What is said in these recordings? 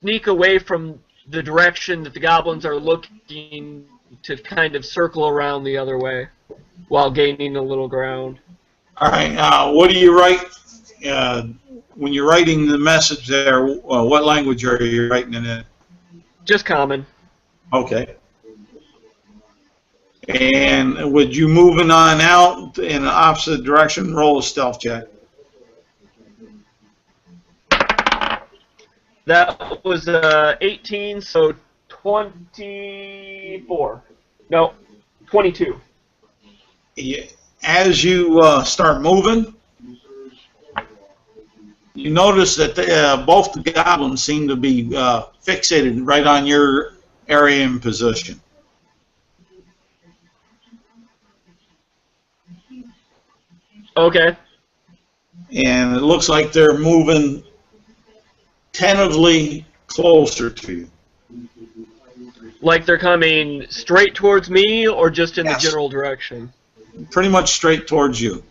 sneak away from the direction that the goblins are looking to kind of circle around the other way while gaining a little ground. All right. What do you write when you're writing the message there? What language are you writing it in? Just common. Okay. And would you moving on out in the opposite direction? Roll a stealth check. That was 18, so 24. No, 22. As you start moving, you notice that both the goblins seem to be fixated right on your area and position. Okay. And it looks like they're moving tentatively closer to you. Like they're coming straight towards me, or just in the general direction? Pretty much straight towards you.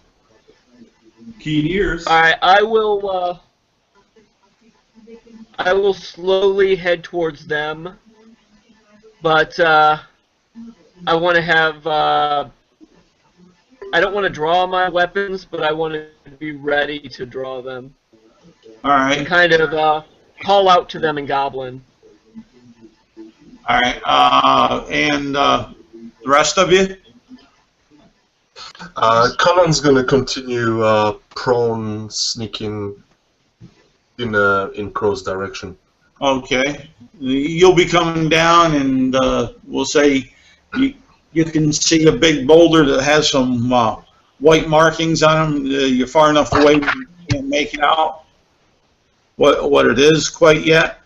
Keen ears. All right, I will slowly head towards them, but I want to have. I don't want to draw my weapons, but I want to be ready to draw them. All right. And kind of call out to them in Goblin. All right. And the rest of you? Colin's gonna continue prone sneaking in Crow's direction. Okay. You'll be coming down, and we'll say you can see a big boulder that has some white markings on them. You're far enough away you can't make it out what it is quite yet.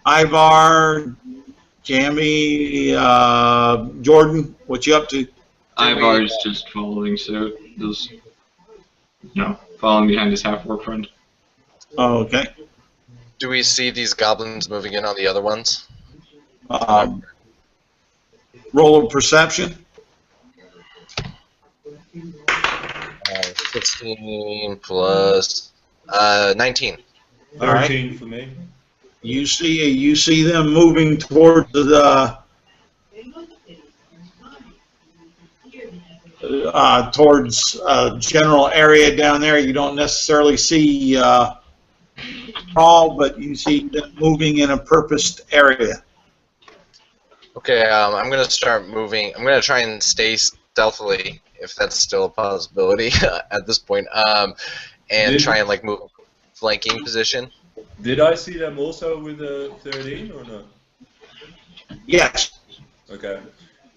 Ivar, Jamie, Jordan, what you up to? Ivar's just following suit. Just, following behind his half-orc friend. Oh, okay. Do we see these goblins moving in on the other ones? Roll of perception. 16 plus 19. 13 for me. You see them moving towards the towards general area down there. You don't necessarily see all, but you see them moving in a purposed area. Okay, I'm gonna start moving. I'm gonna try and stay stealthily, if that's still a possibility at this point, and try and like move flanking position. Did I see them also with a 13 or not? Yes. Okay.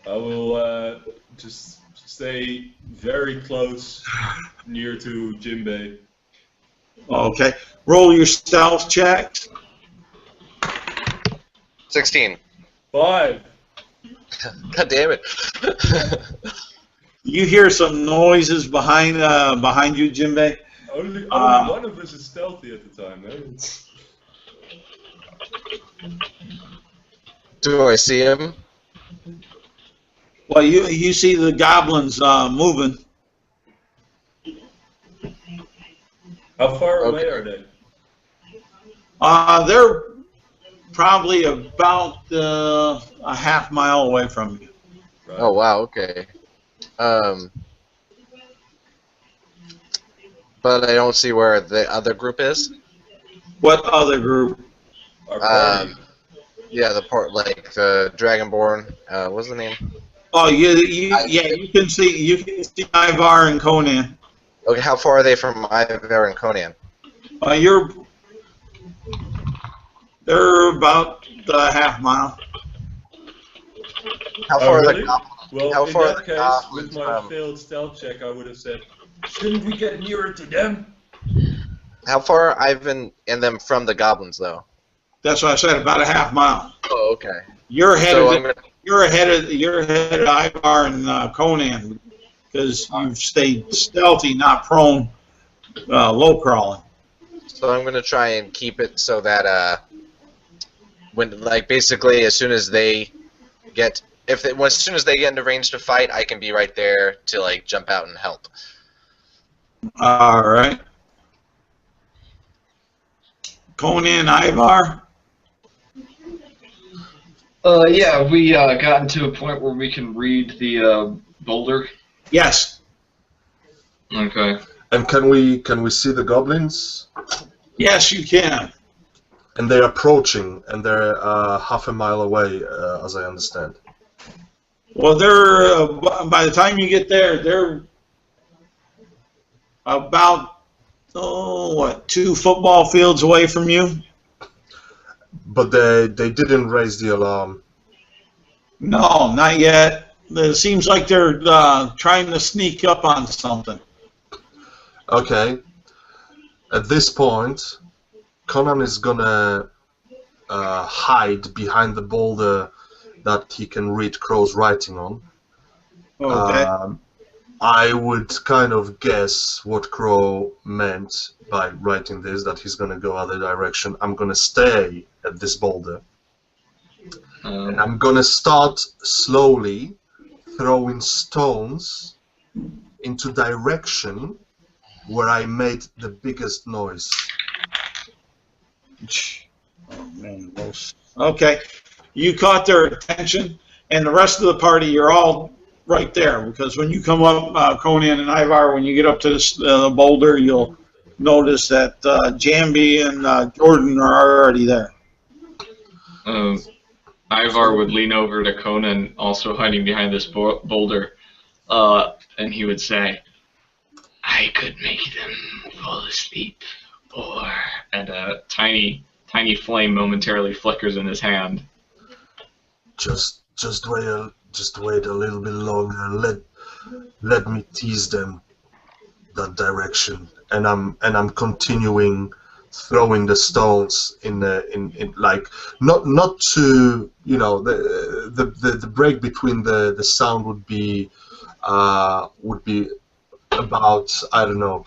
I will just stay very close near to Jinbei. Okay. Roll your stealth checks. 16. 5. God damn it. You hear some noises behind you, Jinbei. Only one of us is stealthy at the time, eh? Do I see him? Well, you see the goblins moving. How far away are they? They're probably about a half mile away from you. Right. Oh wow, okay. But I don't see where the other group is. What other group? Our party. Yeah, the Dragonborn. What's the name? Oh, you can see Ivar and Conan. Okay, how far are they from Ivar and Conan? They're about a half mile. How far really? are the Well, how in far that are the case, goblins with my failed stealth check, I would have said, shouldn't we get nearer to them? How far are Ivan and them from the goblins, though? That's what I said, about a half mile. Oh, okay. You're ahead So of you're ahead of Ivar and Conan because you've stayed stealthy, not prone, low crawling. So I'm gonna try and keep it so that basically as soon as they get as soon as they get into range to fight, I can be right there to like jump out and help. All right. Conan, Ivar? Yeah, we gotten to a point where we can read the boulder. Yes. Okay. And can we see the goblins? Yes, you can. And they're approaching, and they're half a mile away, as I understand. Well, they're by the time you get there, they're about 2 football fields away from you. But they didn't raise the alarm. No, not yet. It seems like they're trying to sneak up on something. Okay. At this point, Conan is gonna hide behind the boulder that he can read Crow's writing on. Okay. I would kind of guess what Crow meant by writing this, that he's gonna go other direction. I'm gonna stay at this boulder. And I'm gonna start slowly throwing stones into direction where I made the biggest noise. Oh, man. Okay. You caught their attention, and the rest of the party, you're all right there, because when you come up, Conan and Ivar, when you get up to this boulder, you'll notice that Jambi and Jordan are already there. Ivar would lean over to Conan, also hiding behind this boulder, and he would say, "I could make them fall asleep," and a tiny flame momentarily flickers in his hand. Just wait a little bit longer. Let me tease them that direction, and I'm continuing throwing the stones in like not to, you know, the break between the sound would be about, I don't know,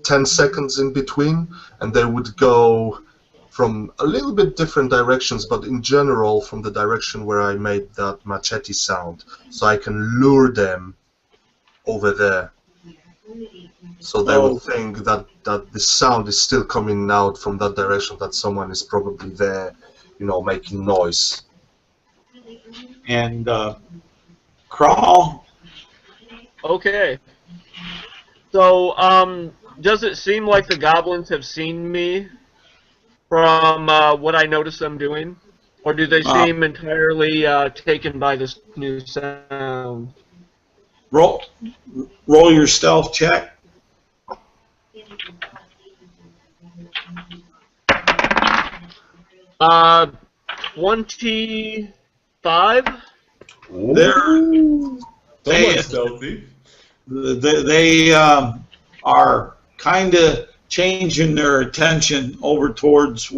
10 seconds in between, and they would go from a little bit different directions, but in general from the direction where I made that machete sound, so I can lure them over there. So they would think that the sound is still coming out from that direction, that someone is probably there, you know, making noise. And Crawl. Okay. So, does it seem like the goblins have seen me from what I noticed them doing? Or do they seem entirely taken by this new sound? Roll your stealth check. 25? They Stealthy. are kind of changing their attention over towards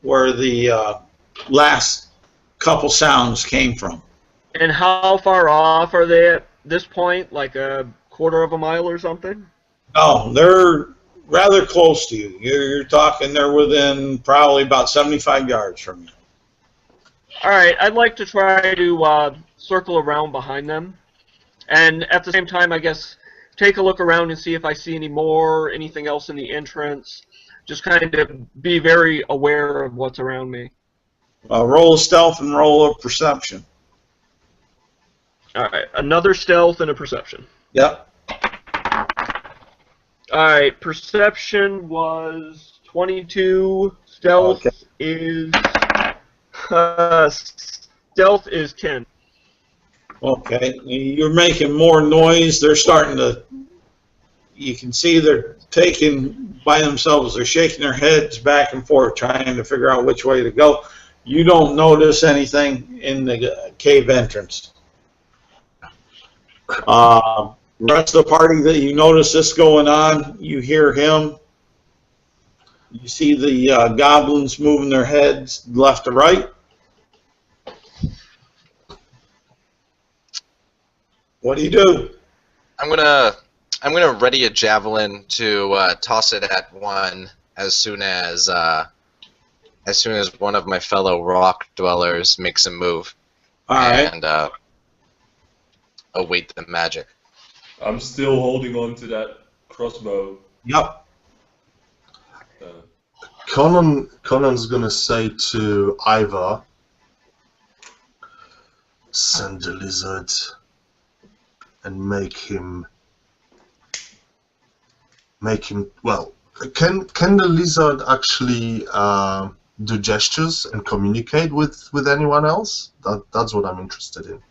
where the last couple sounds came from. And how far off are they at this point? Like a quarter of a mile or something? Oh, they're rather close to you. You're talking they're within probably about 75 yards from you. All right, I'd like to try to circle around behind them. And at the same time, I guess, take a look around and see if I see anything else in the entrance. Just kind of be very aware of what's around me. Roll a stealth and roll a perception. All right, another stealth and a perception. Yep. All right, perception was 22. Stealth is stealth is 10. Okay, you're making more noise. They're starting to. You can see they're taking by themselves. They're shaking their heads back and forth, trying to figure out which way to go. You don't notice anything in the cave entrance. The rest of the party, that you notice this going on, you hear him. You see the goblins moving their heads left to right. What do you do? I'm gonna ready a javelin to toss it at one as soon as one of my fellow rock dwellers makes a move. All right. And await the magic. I'm still holding on to that crossbow. Yep. Conan's gonna say to Ivar, send the lizard and make him. Well, can the lizard actually do gestures and communicate with anyone else? That's what I'm interested in.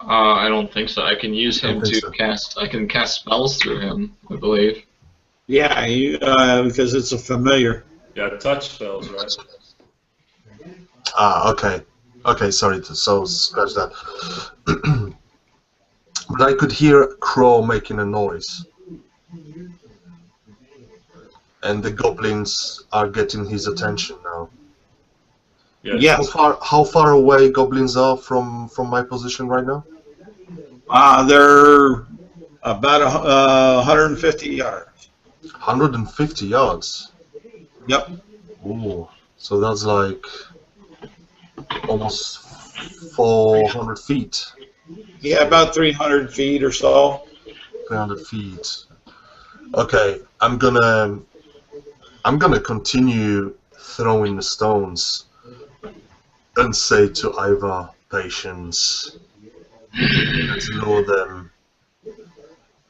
I don't think so. I can use him to cast. I can cast spells through him, I believe. Yeah, because it's a familiar. Yeah, touch spells, right? Okay. Okay, sorry. So scratch that. But I could hear Crow making a noise. And the goblins are getting his attention now. Yes. Yes. How far away goblins are from my position right now? They're about 150 yards. 150 yards. Yep. Ooh, so that's like almost 400 feet. Yeah, about 300 feet or so. 300 feet. Okay, I'm gonna continue throwing the stones and say to Ivar, patience. Let's lure them.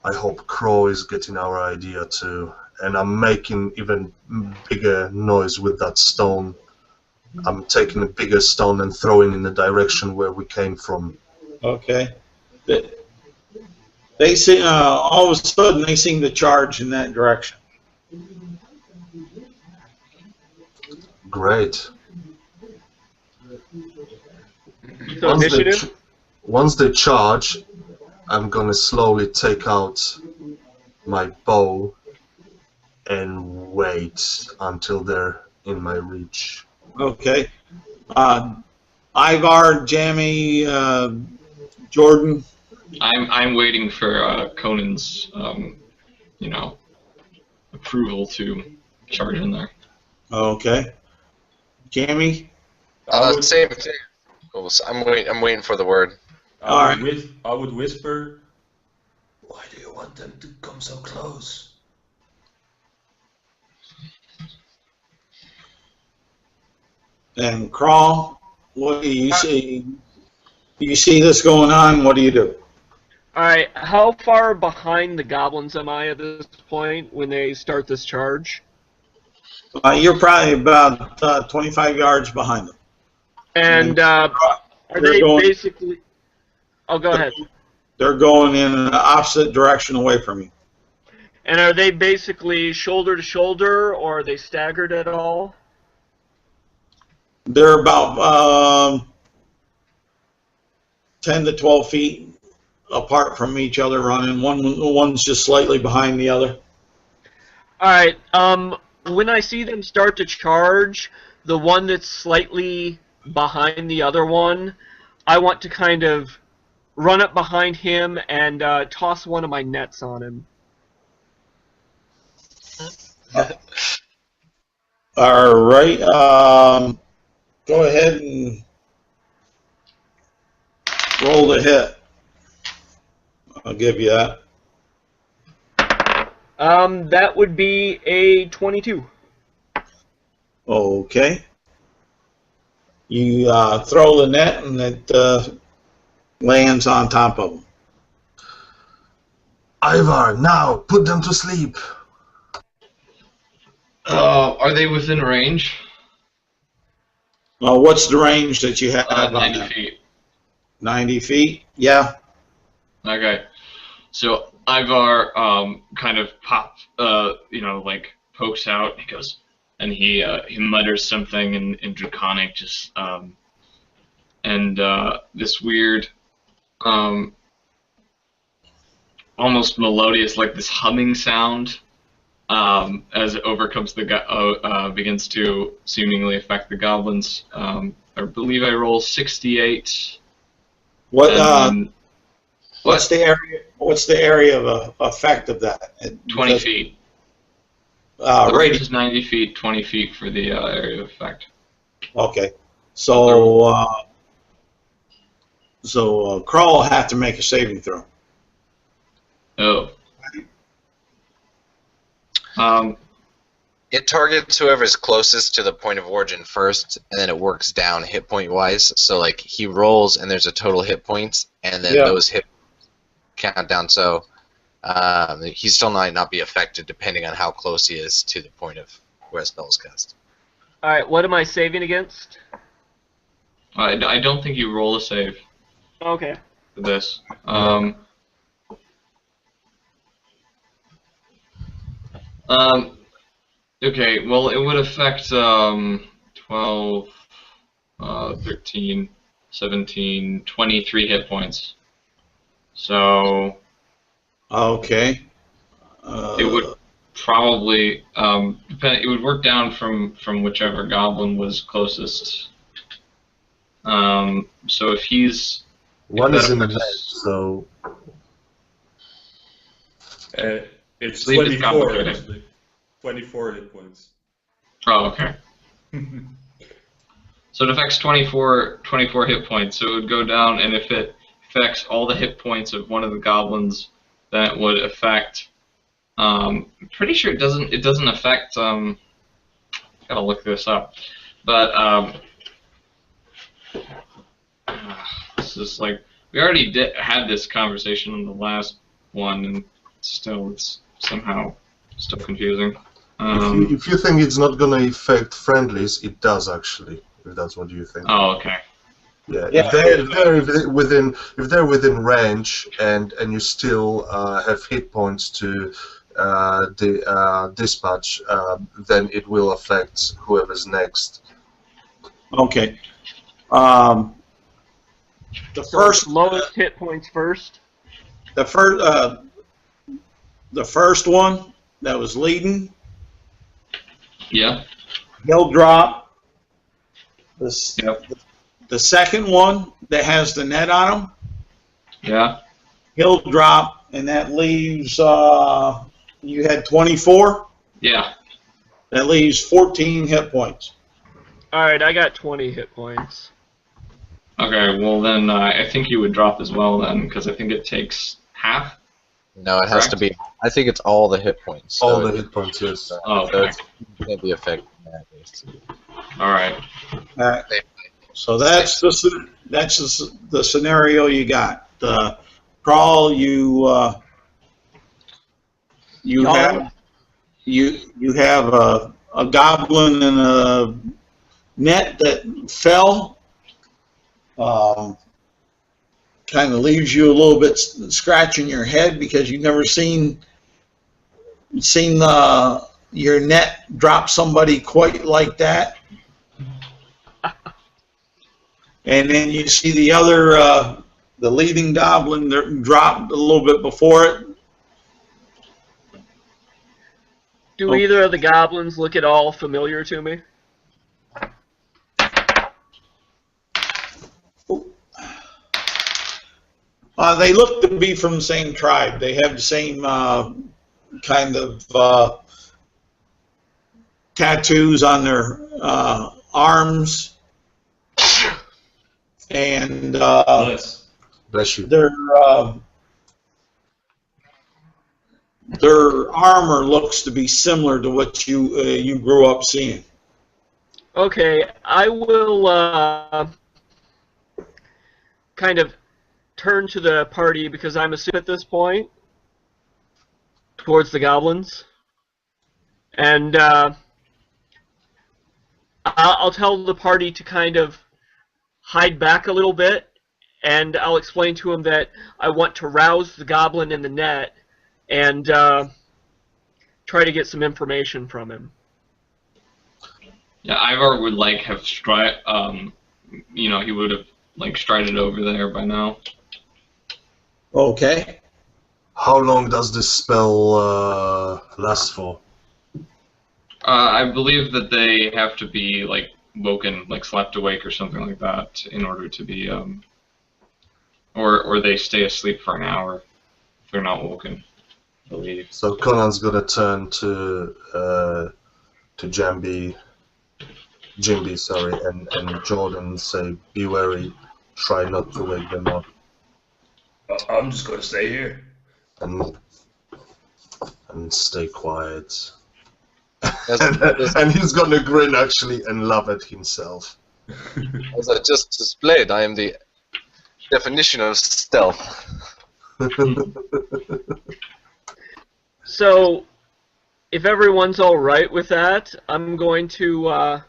I hope Crow is getting our idea too. And I'm making even bigger noise with that stone. I'm taking a bigger stone and throwing in the direction where we came from. Okay. They see all of a sudden they seem to charge in that direction. Great. So initiative? Once they charge, I'm gonna slowly take out my bow and wait until they're in my reach. Okay. Ivar, Jamie, Jordan. I'm waiting for Conan's, approval to charge in there. Okay. Jamie. Same thing. Cool. So I'm waiting for the word. I would whisper. Why do you want them to come so close? And Crawl, what do you see? Do you see this going on? What do you do? Alright, how far behind the goblins am I at this point when they start this charge? You're probably about 25 yards behind them. And are they basically... Oh, go ahead. They're going in an opposite direction away from you. And are they basically shoulder to shoulder, or are they staggered at all? They're about 10 to 12 feet apart from each other running. One's just slightly behind the other. Alright, when I see them start to charge, the one that's slightly behind the other one, I want to kind of run up behind him and toss one of my nets on him. All right. Go ahead and roll the hit. I'll give you that. That would be a 22. Okay. You throw the net and it lands on top of them. Ivar, now put them to sleep. Are they within range? What's the range that you have? 90 feet. 90 feet? Yeah. Okay. So Ivar kind of pokes out. He goes, and he mutters something in Draconic, just and this weird, almost melodious, like this humming sound, as it overcomes begins to seemingly affect the goblins. I believe I roll 68. What's the area? What's the area of effect of that? 20 feet. The range is 90 feet, 20 feet for the area of effect. Okay. So Crawl will have to make a saving throw. Oh. Yeah, It targets whoever's closest to the point of origin first, and then it works down hit point wise. So like he rolls, and there's a total hit points, and then those hit count down. So he still might not be affected depending on how close he is to the point of where a spell is cast. All right, what am I saving against? I don't think you roll a save Okay. for this. Okay, well, it would affect 12, 13, 17, 23 hit points. So Okay. it would probably depend. It would work down from whichever goblin was closest. So if he's One if is that in the affects- net, so It's Sleep is 24 complicated. actually. 24 hit points. Oh, okay. So it affects 24 hit points. So it would go down, and if it affects all the hit points of one of the goblins, then it would affect. I'm pretty sure it doesn't. It doesn't affect. Gotta look this up, but this is like we already had this conversation in the last one, and still it's somehow still confusing. if you think it's not gonna affect friendlies, it does actually. If that's what you think. Oh, okay. Yeah, Yeah. if they're within range and you still have hit points to the dispatch, then it will affect whoever's next. Okay. The first Lowest hit points first. the first one that was leading, Yeah. he'll drop. Yep. The second one that has the net on him, Yeah. he'll drop, and that leaves, you had 24? Yeah. That leaves 14 hit points. All right, I got 20 hit points. Okay. Well, then I think you would drop as well then, because I think it takes half. No, it has to be. I think it's all the hit points. All So the hit points, yes. Oh, So okay. it can't be affected in that case. All right. All right. So that's the scenario you got. Crawl, you have a goblin in a net that fell. Kind of leaves you a little bit scratching your head because you've never seen your net drop somebody quite like that. And then you see the other, the leading goblin dropped a little bit before it. Do either of the goblins look at all familiar to me? They look to be from the same tribe. They have the same kind of tattoos on their arms. And Nice. Bless you. their armor looks to be similar to what you grew up seeing. Okay, I will kind of turn to the party because I'm assuming at this point towards the goblins, and I'll tell the party to kind of hide back a little bit, and I'll explain to them that I want to rouse the goblin in the net and try to get some information from him. Yeah, Ivar would like have he would have like strided over there by now. Okay. How long does this spell last for? I believe that they have to be like woken, like slept awake or something like that, in order to be or they stay asleep for an hour if they're not woken, I believe. So Conan's gonna turn to Jimby, sorry, and Jordan say, "Be wary, try not to wake them up." I'm just gonna stay here. And stay quiet. And he's gonna grin actually and laugh at himself. As I just displayed, I am the definition of stealth. So, if everyone's all right with that, I'm going to.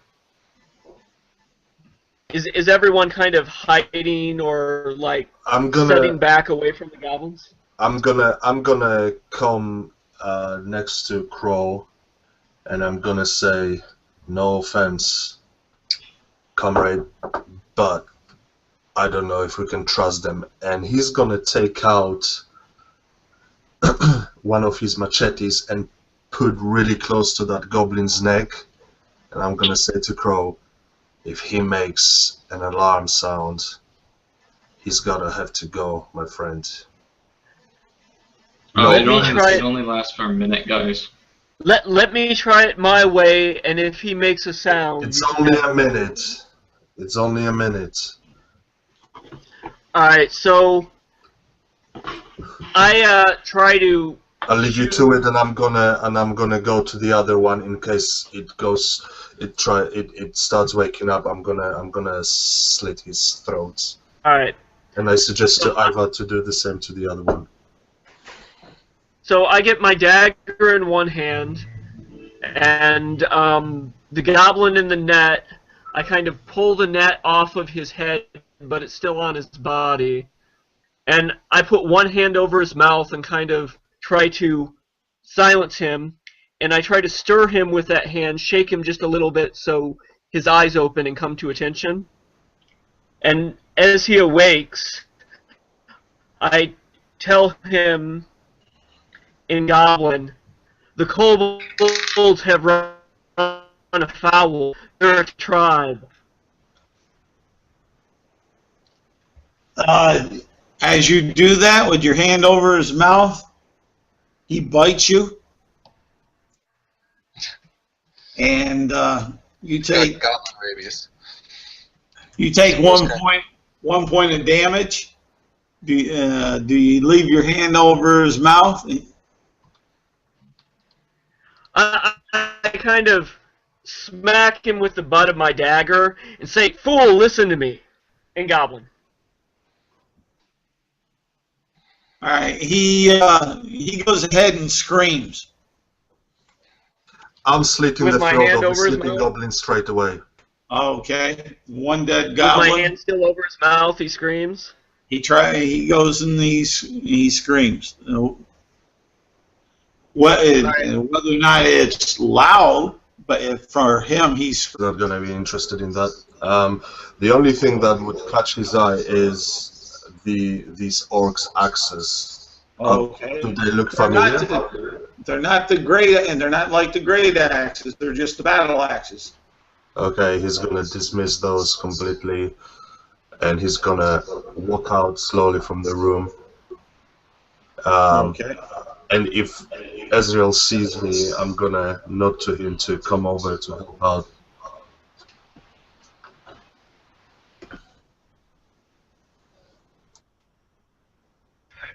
Is everyone kind of hiding or like setting back away from the goblins? I'm gonna come next to Crow, and I'm gonna say, no offense, comrade, but I don't know if we can trust them. And he's gonna take out one of his machetes and put really close to that goblin's neck, and I'm gonna say to Crow, if he makes an alarm sound, he's gotta have to go, my friend. Oh, No, it only lasts for a minute, guys. Let me try it my way, and if he makes a sound... It's only a minute. It's only a minute. Alright, so... I try to... I'll leave you to it, and I'm gonna go to the other one in case it starts waking up. I'm gonna slit his throat. Alright. And I suggest to Ivar to do the same to the other one. So I get my dagger in one hand, and the goblin in the net, I kind of pull the net off of his head, but it's still on his body. And I put one hand over his mouth and kind of try to silence him, and I try to stir him with that hand, shake him just a little bit so his eyes open and come to attention. And as he awakes, I tell him in Goblin, the kobolds have run afoul. They're a tribe. As you do that with your hand over his mouth, he bites you, and you take goblin rabies. You take 1 point of damage. Do you leave your hand over his mouth? I kind of smack him with the butt of my dagger and say, "Fool, listen to me," in Goblin. All right, he goes ahead and screams. I'm slitting With the my throat hand of the over his sleeping mouth? goblin straight away. Okay, one dead With goblin. my hand still over his mouth, he screams. He goes and he screams. Whether or not it's loud, but for him, he's Not gonna be interested in that. The only thing that would catch his eye is these orcs' axes. okay. Do they look familiar? They're not the great, and they're not like the great axes. They're just the battle axes. Okay, he's gonna dismiss those completely, and he's gonna walk out slowly from the room. Okay. And if Ezreal sees me, I'm gonna nod to him to come over to help out.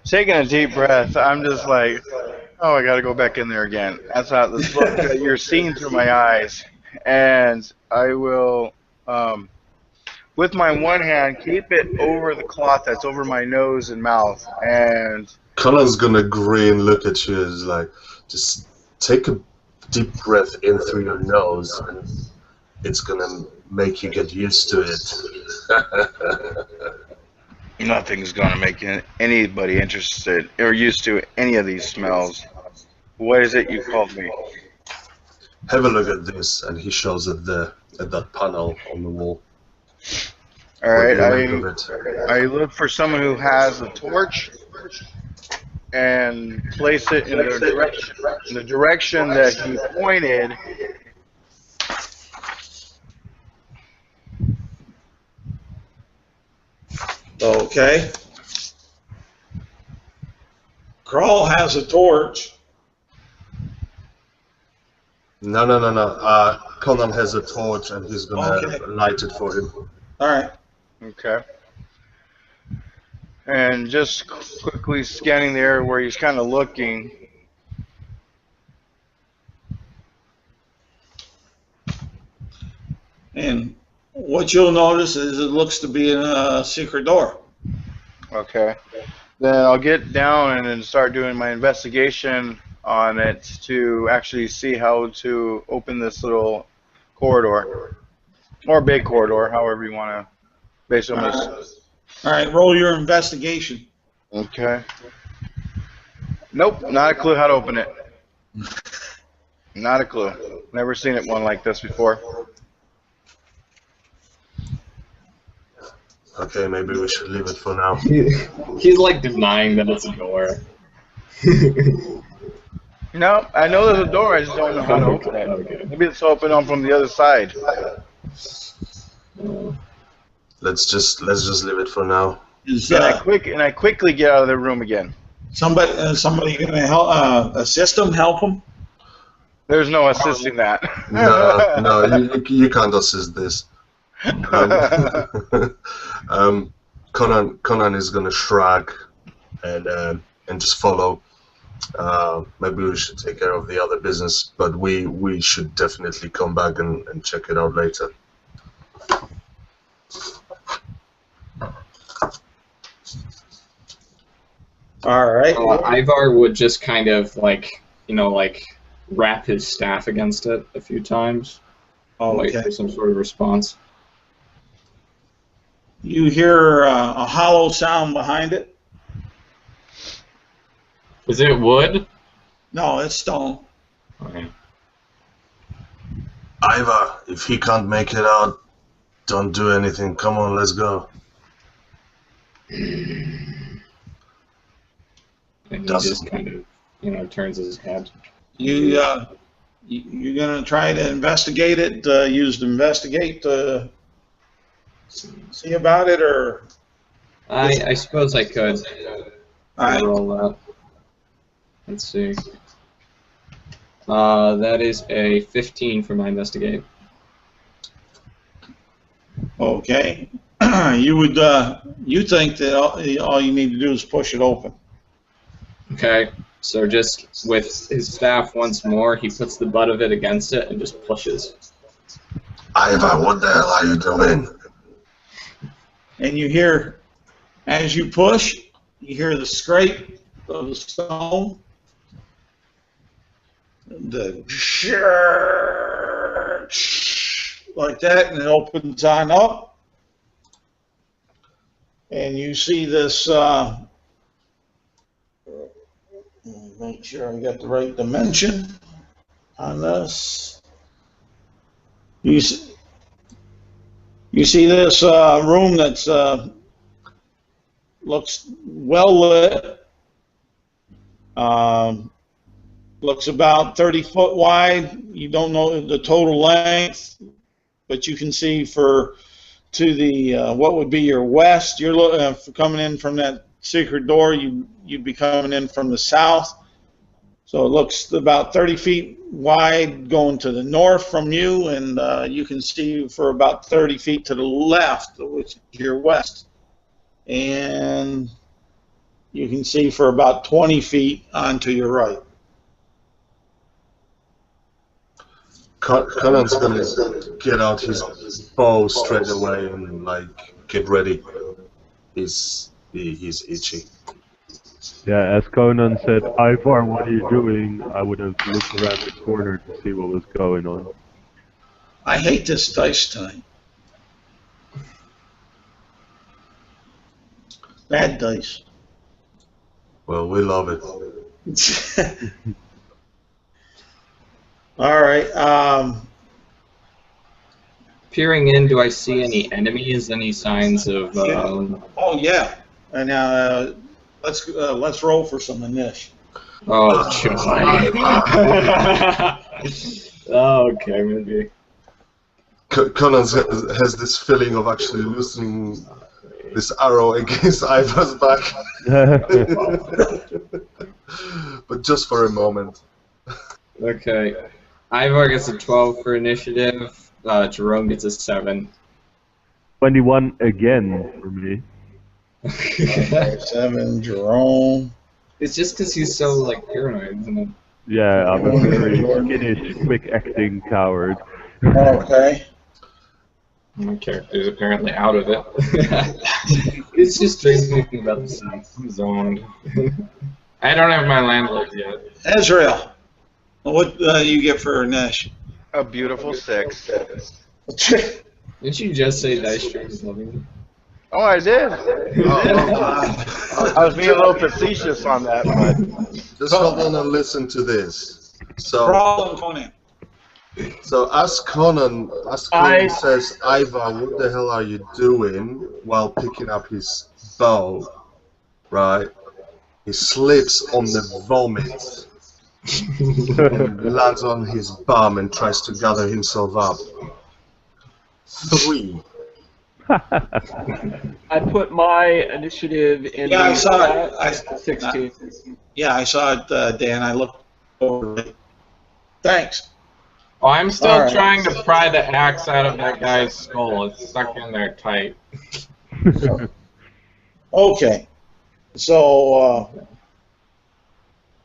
Taking a deep breath, I'm just like, oh, I gotta go back in there again. That's how this look that you're seeing through my eyes. And I will, with my one hand, keep it over the cloth that's over my nose and mouth. And Colin's gonna grin, look at you, and is like, just take a deep breath in through your nose, and it's gonna make you get used to it. nothing's gonna make anybody interested or used to any of these smells. What is it you called me? Have a look at this, and he shows at that panel on the wall. All right, What do you make of it? I look for someone who has a torch and place it in the direction that he pointed. Okay. Crawl has a torch. No. Conan has a torch, and he's gonna light it for him. All right. Okay. And just quickly scanning the area where he's kind of looking. And what you'll notice is it looks to be a secret door. Okay. Then I'll get down and then start doing my investigation on it to actually see how to open this little corridor. Or big corridor, however you want to base on this. All right, roll your investigation. Okay. Nope, not a clue how to open it. Not a clue. Never seen it one like this before. Okay, maybe we should leave it for now. He's like denying that it's a door. No, I know there's a door, I just don't know how to open it. Okay. Maybe it's open on from the other side. Let's just leave it for now. Is And I quickly get out of the room again. somebody going to help assist them, help them? There's no assisting that. No, you can't assist this. Conan is gonna shrug and just follow. Maybe we should take care of the other business, but we should definitely come back and check it out later. All right. Ivar would just kind of like, wrap his staff against it a few times. Wait Okay. for some sort of response. You hear a hollow sound behind it? Is it wood? No, it's stone. Okay. Ivar, if he can't make it out, don't do anything. Come on, let's go. And he Doesn't- just kind of, turns his head. You're gonna try to investigate it. Use the investigate to see about it, or I suppose I could. all right. Roll that. Let's see. That is a 15 for my investigate. Okay. You think that all you need to do is push it open. Okay, so just with his staff once more, he puts the butt of it against it and just pushes. Ivar, what the hell are you doing? And you hear, as you push, you hear the scrape of the stone. The like that, and it opens on up. And you see this, make sure I got the right dimension on this. You see this room that's looks well lit. Looks about 30 foot wide. You don't know the total length, but you can see to the what would be your west. You're coming in from that secret door. You'd be coming in from the south. So it looks about 30 feet wide going to the north from you, and you can see for about 30 feet to the left, which is your west. And you can see for about 20 feet onto your right. Conan's gonna get out his bow straight away and get ready. He's itchy. Yeah, as Conan said, Ivar, what are you doing? I would have looked around the corner to see what was going on. I hate this dice tonight. Bad dice. Well, we love it. All right. Peering in, do I see any enemies? Any signs of? Oh yeah. And now let's roll for some initiative. Oh, okay, maybe. Conan has this feeling of actually loosening this arrow against Ivar's back, but just for a moment. Okay, Ivar gets a 12 for initiative. Jerome gets a 7. 21 again for me. 7, Jerome. It's just because he's so paranoid, isn't it? Yeah, I'm a very skittish, quick-acting coward. Okay. My character's apparently out of it. It's just strange thinking about the seas. I'm zoned. I don't have my landlord yet. Ezreal, what you get for Nesh? A beautiful 6. Didn't you just say Dice Stream is loving you? Oh, I did. I was being a little facetious on that, but Just hold on and listen to this. So, Brawl and Conan. so as Conan says, Ivar, what the hell are you doing? While picking up his bow, right? He slips on the vomit and lands on his bum and tries to gather himself up. 3. I put my initiative in. Yeah, I saw it. 16. Yeah, I saw it, Dan. I looked over it. Thanks. Oh, I'm still All right. trying to pry the axe out of that guy's skull. It's stuck in there tight. Okay. So,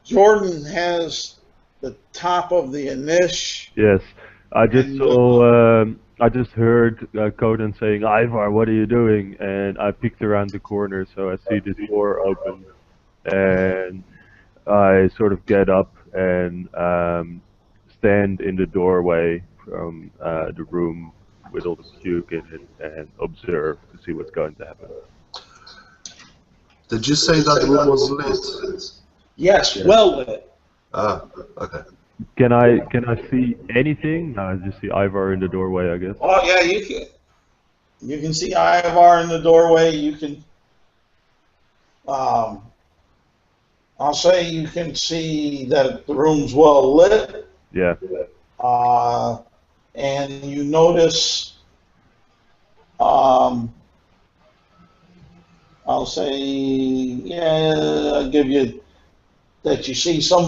Jordan has the top of the Anish. Yes, I just saw. I just heard Conan saying, "Ivar, what are you doing?" And I peeked around the corner, so I see the door open, and I sort of get up and stand in the doorway from the room with all the puke in it and observe to see what's going to happen. Did you say that the room was lit? Yes, well lit. Ah, okay. Can I see anything? No, I just see Ivar in the doorway, I guess. Oh yeah, you can. You can see Ivar in the doorway. You can. I'll say you can see that the room's well lit. Yeah. And you notice. I'll say, yeah, I'll give you that you see some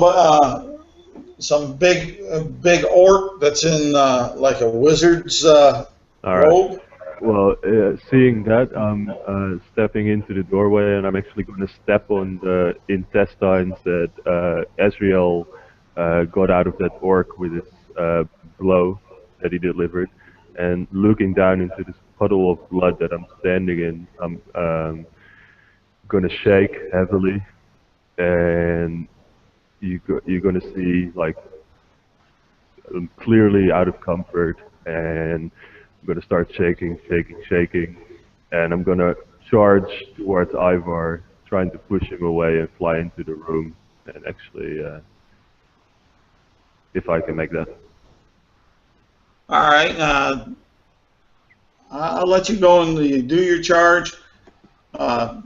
big orc that's in like a wizard's All right. robe. Well, seeing that, I'm stepping into the doorway, and I'm actually going to step on the intestines that Ezreal got out of that orc with his blow that he delivered. And looking down into this puddle of blood that I'm standing in, I'm going to shake heavily, and you're going to see, like, I'm clearly out of comfort, and I'm going to start shaking, and I'm going to charge towards Ivar, trying to push him away and fly into the room, and actually, if I can make that. All right. I'll let you go and do your charge.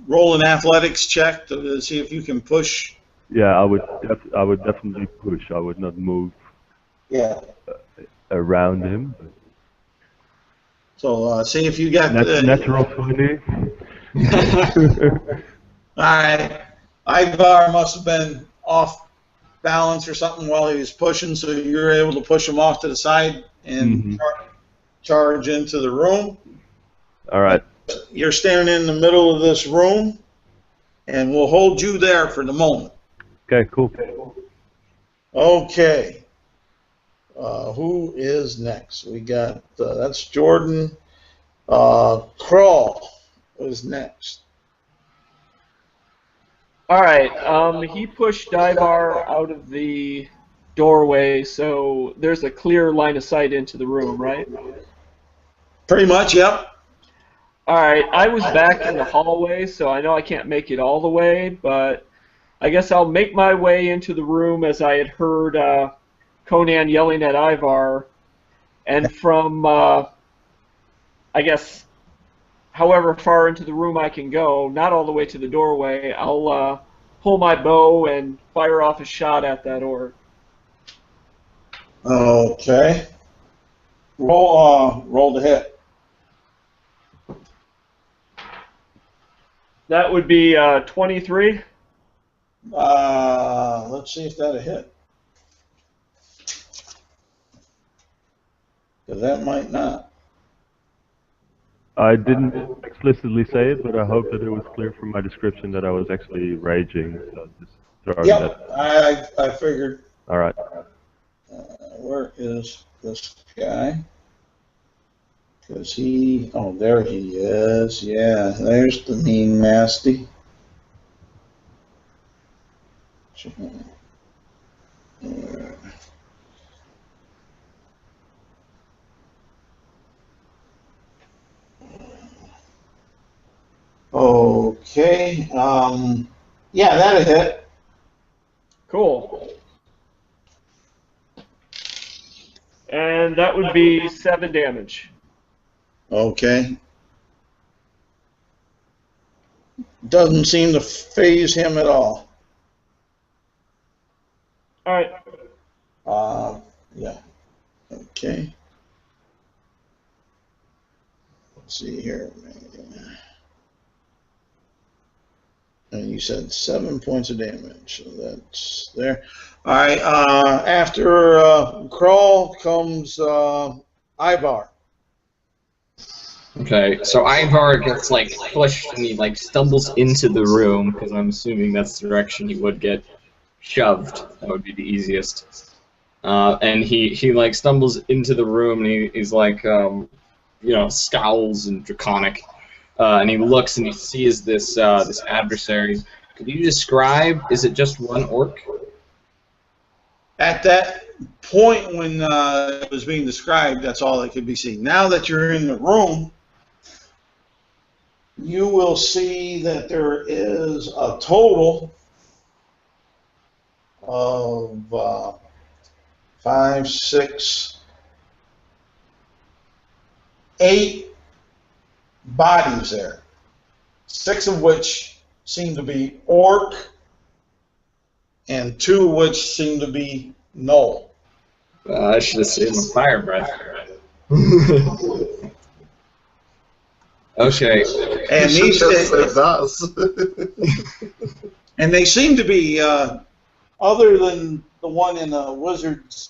Roll an athletics check to see if you can push. Yeah, I would definitely push. I would not move around him. So see if you got natural 20. All right. Ivar must have been off balance or something while he was pushing, so you're able to push him off to the side and charge into the room. All right. You're standing in the middle of this room, and we'll hold you there for the moment. Okay, cool. Okay. Who is next? We got, that's Jordan. Crawl is next. All right. He pushed Ivar out of the doorway, so there's a clear line of sight into the room, right? Pretty much, yep. All right. I was back in the hallway, so I know I can't make it all the way, but I guess I'll make my way into the room as I had heard Conan yelling at Ivar, and from, I guess, however far into the room I can go, not all the way to the doorway, I'll pull my bow and fire off a shot at that orc. Okay. Roll to hit. That would be 23. Let's see if that'll hit. Because that might not. I didn't explicitly say it, but I hope that it was clear from my description that I was actually raging. So just throwing Yep, that. I figured. All right. Where is this guy? Because he, oh, there he is. Yeah, there's the mean nasty. Okay, yeah, that'll hit. Cool. And that would be 7 damage. Okay. Doesn't seem to phase him at all. All right. Yeah. Okay. Let's see here. And you said 7 points of damage, so that's there. All right. After Crawl comes Ivar. Okay, so Ivar gets like pushed and he like stumbles into the room because I'm assuming that's the direction he would get shoved. That would be the easiest. And he like stumbles into the room and he's like you know, scowls and draconic, and he looks and he sees this this adversary. Could you describe? Is it just one orc? At that point when it was being described, that's all that could be seen. Now that you're in the room, you will see that there is a total of 5, 6, 8 bodies there. 6 of which seem to be orc, and 2 of which seem to be null. I should have saved my fire breath. Okay. And You these should just say that. and they seem to be other than the one in a wizard's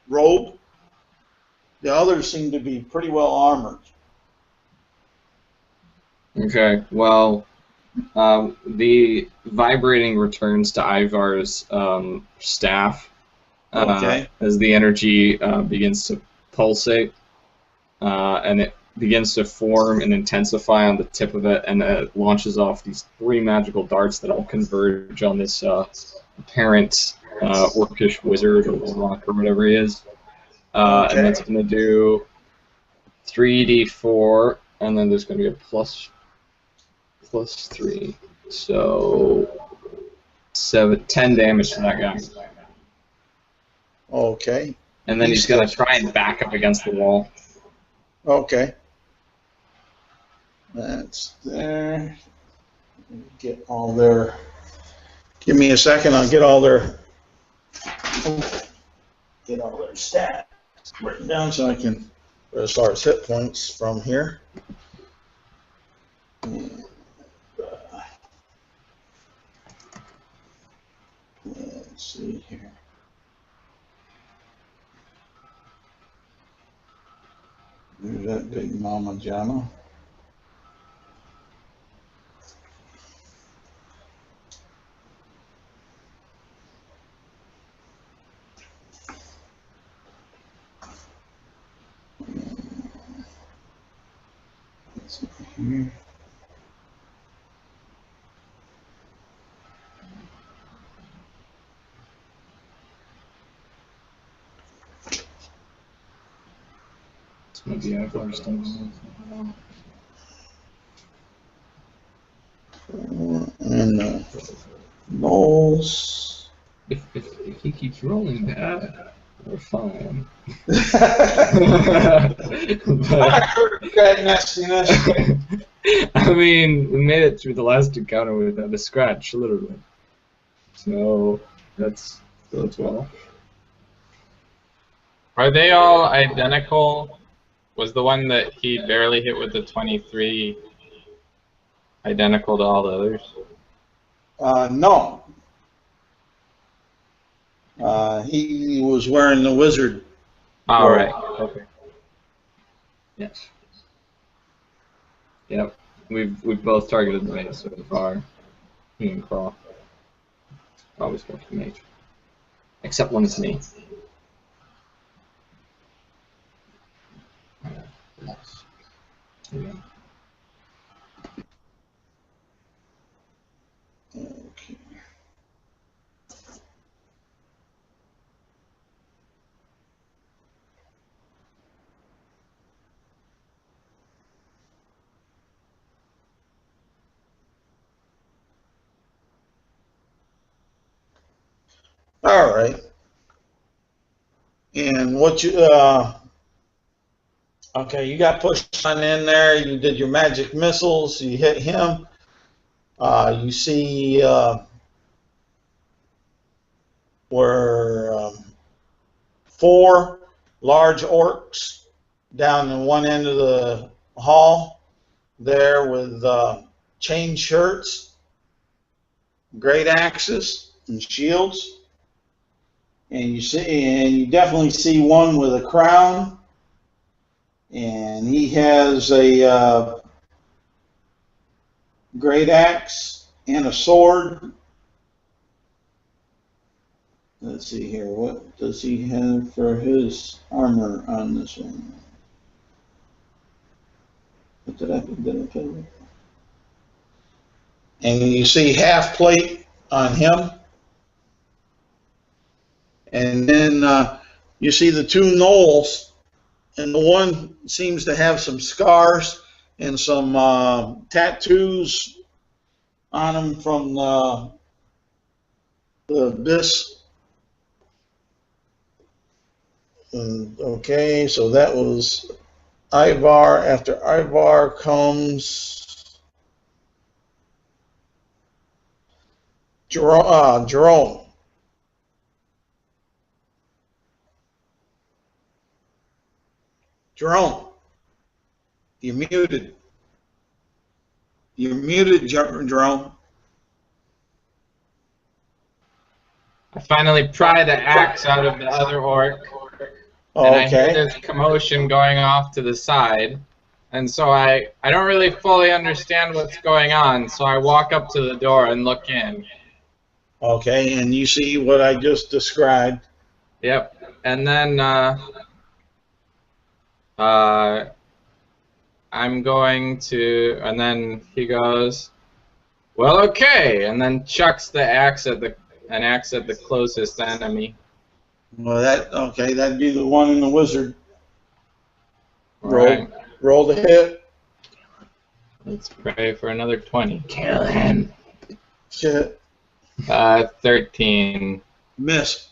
robe. The others seem to be pretty well armored. Okay. Well, the vibrating returns to Ivar's staff Okay. as the energy begins to pulsate, and it begins to form and intensify on the tip of it, and it launches off these 3 magical darts that all converge on this apparent orcish wizard or warlock or whatever he is. And that's going to do 3d4, and then there's going to be a plus 3. So 10 damage to that guy. Okay. And then he's going to try and back up against the wall. Okay. That's there. Get all their. Give me a second. I'll get all their stats written down so I can, as far as hit points from here. And, let's see here. There's that big Mama Jama. Let's see here. Maybe Ivar's done. And Knowles. If he keeps rolling bad, we're fine. I heard that nastiness. I mean, we made it through the last encounter without a scratch, literally. So that's well. Are they all identical? Was the one that he barely hit with the 23 identical to all the others? No. He was wearing the wizard. All right. Okay. Yes. Yep. We've both targeted the mage so far. Me and Crawl. Always go for the mage. Except when it's me. Yeah. Okay. All right. And what you okay, you got pushed on in there, you did your magic missiles, you hit him. You see where 4 large orcs down in one end of the hall there with chain shirts, great axes, and shields. And you definitely see one with a crown, and he has a great axe and a sword. Let's see here. What does he have for his armor on this one? What did I tell you? And you see half plate on him. And then you see the 2 gnolls, and the one seems to have some scars and some tattoos on him from the abyss. Okay, so that was Ivar. After Ivar comes Jerome. Jerome, you're muted. You're muted, Jerome. I finally pry the axe out of the other orc, and I hear this commotion going off to the side. And so I don't really fully understand what's going on, so I walk up to the door and look in. Okay, and you see what I just described. Yep. And then I'm going to, and then he goes, well, okay, and then chucks the axe at the closest enemy. Well, that'd be the one in the wizard. Right. Roll the hit. Let's pray for another 20. Kill him. Shit. 13. Miss.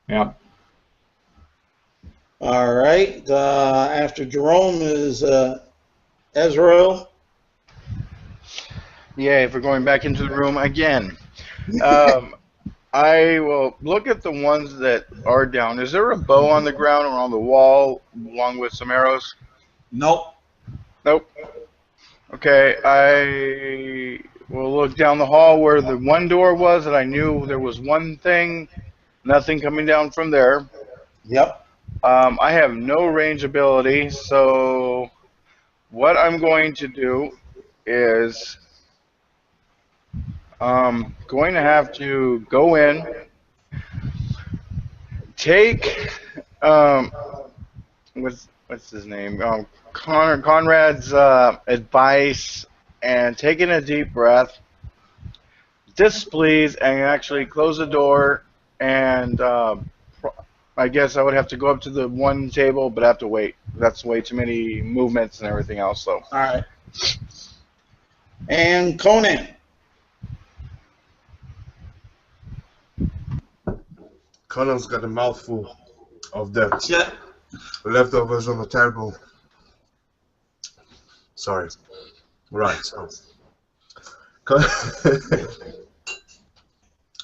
Yep. All right. After Jerome is Ezreal. Yeah, if we're going back into the room again. I will look at the ones that are down. Is there a bow on the ground or on the wall along with some arrows? Nope. Nope. Okay, I will look down the hall where the one door was that I knew there was one thing, nothing coming down from there. Yep. I have no range ability, so what I'm going to do is going to have to go in, take what's his name, Conrad's advice, and taking a deep breath, displease, and actually close the door. And I guess I would have to go up to the one table, but I have to wait. That's way too many movements and everything else. So. All right. And Conan. Conan's got a mouthful of the Yeah. leftovers on the table. Sorry. Right. So.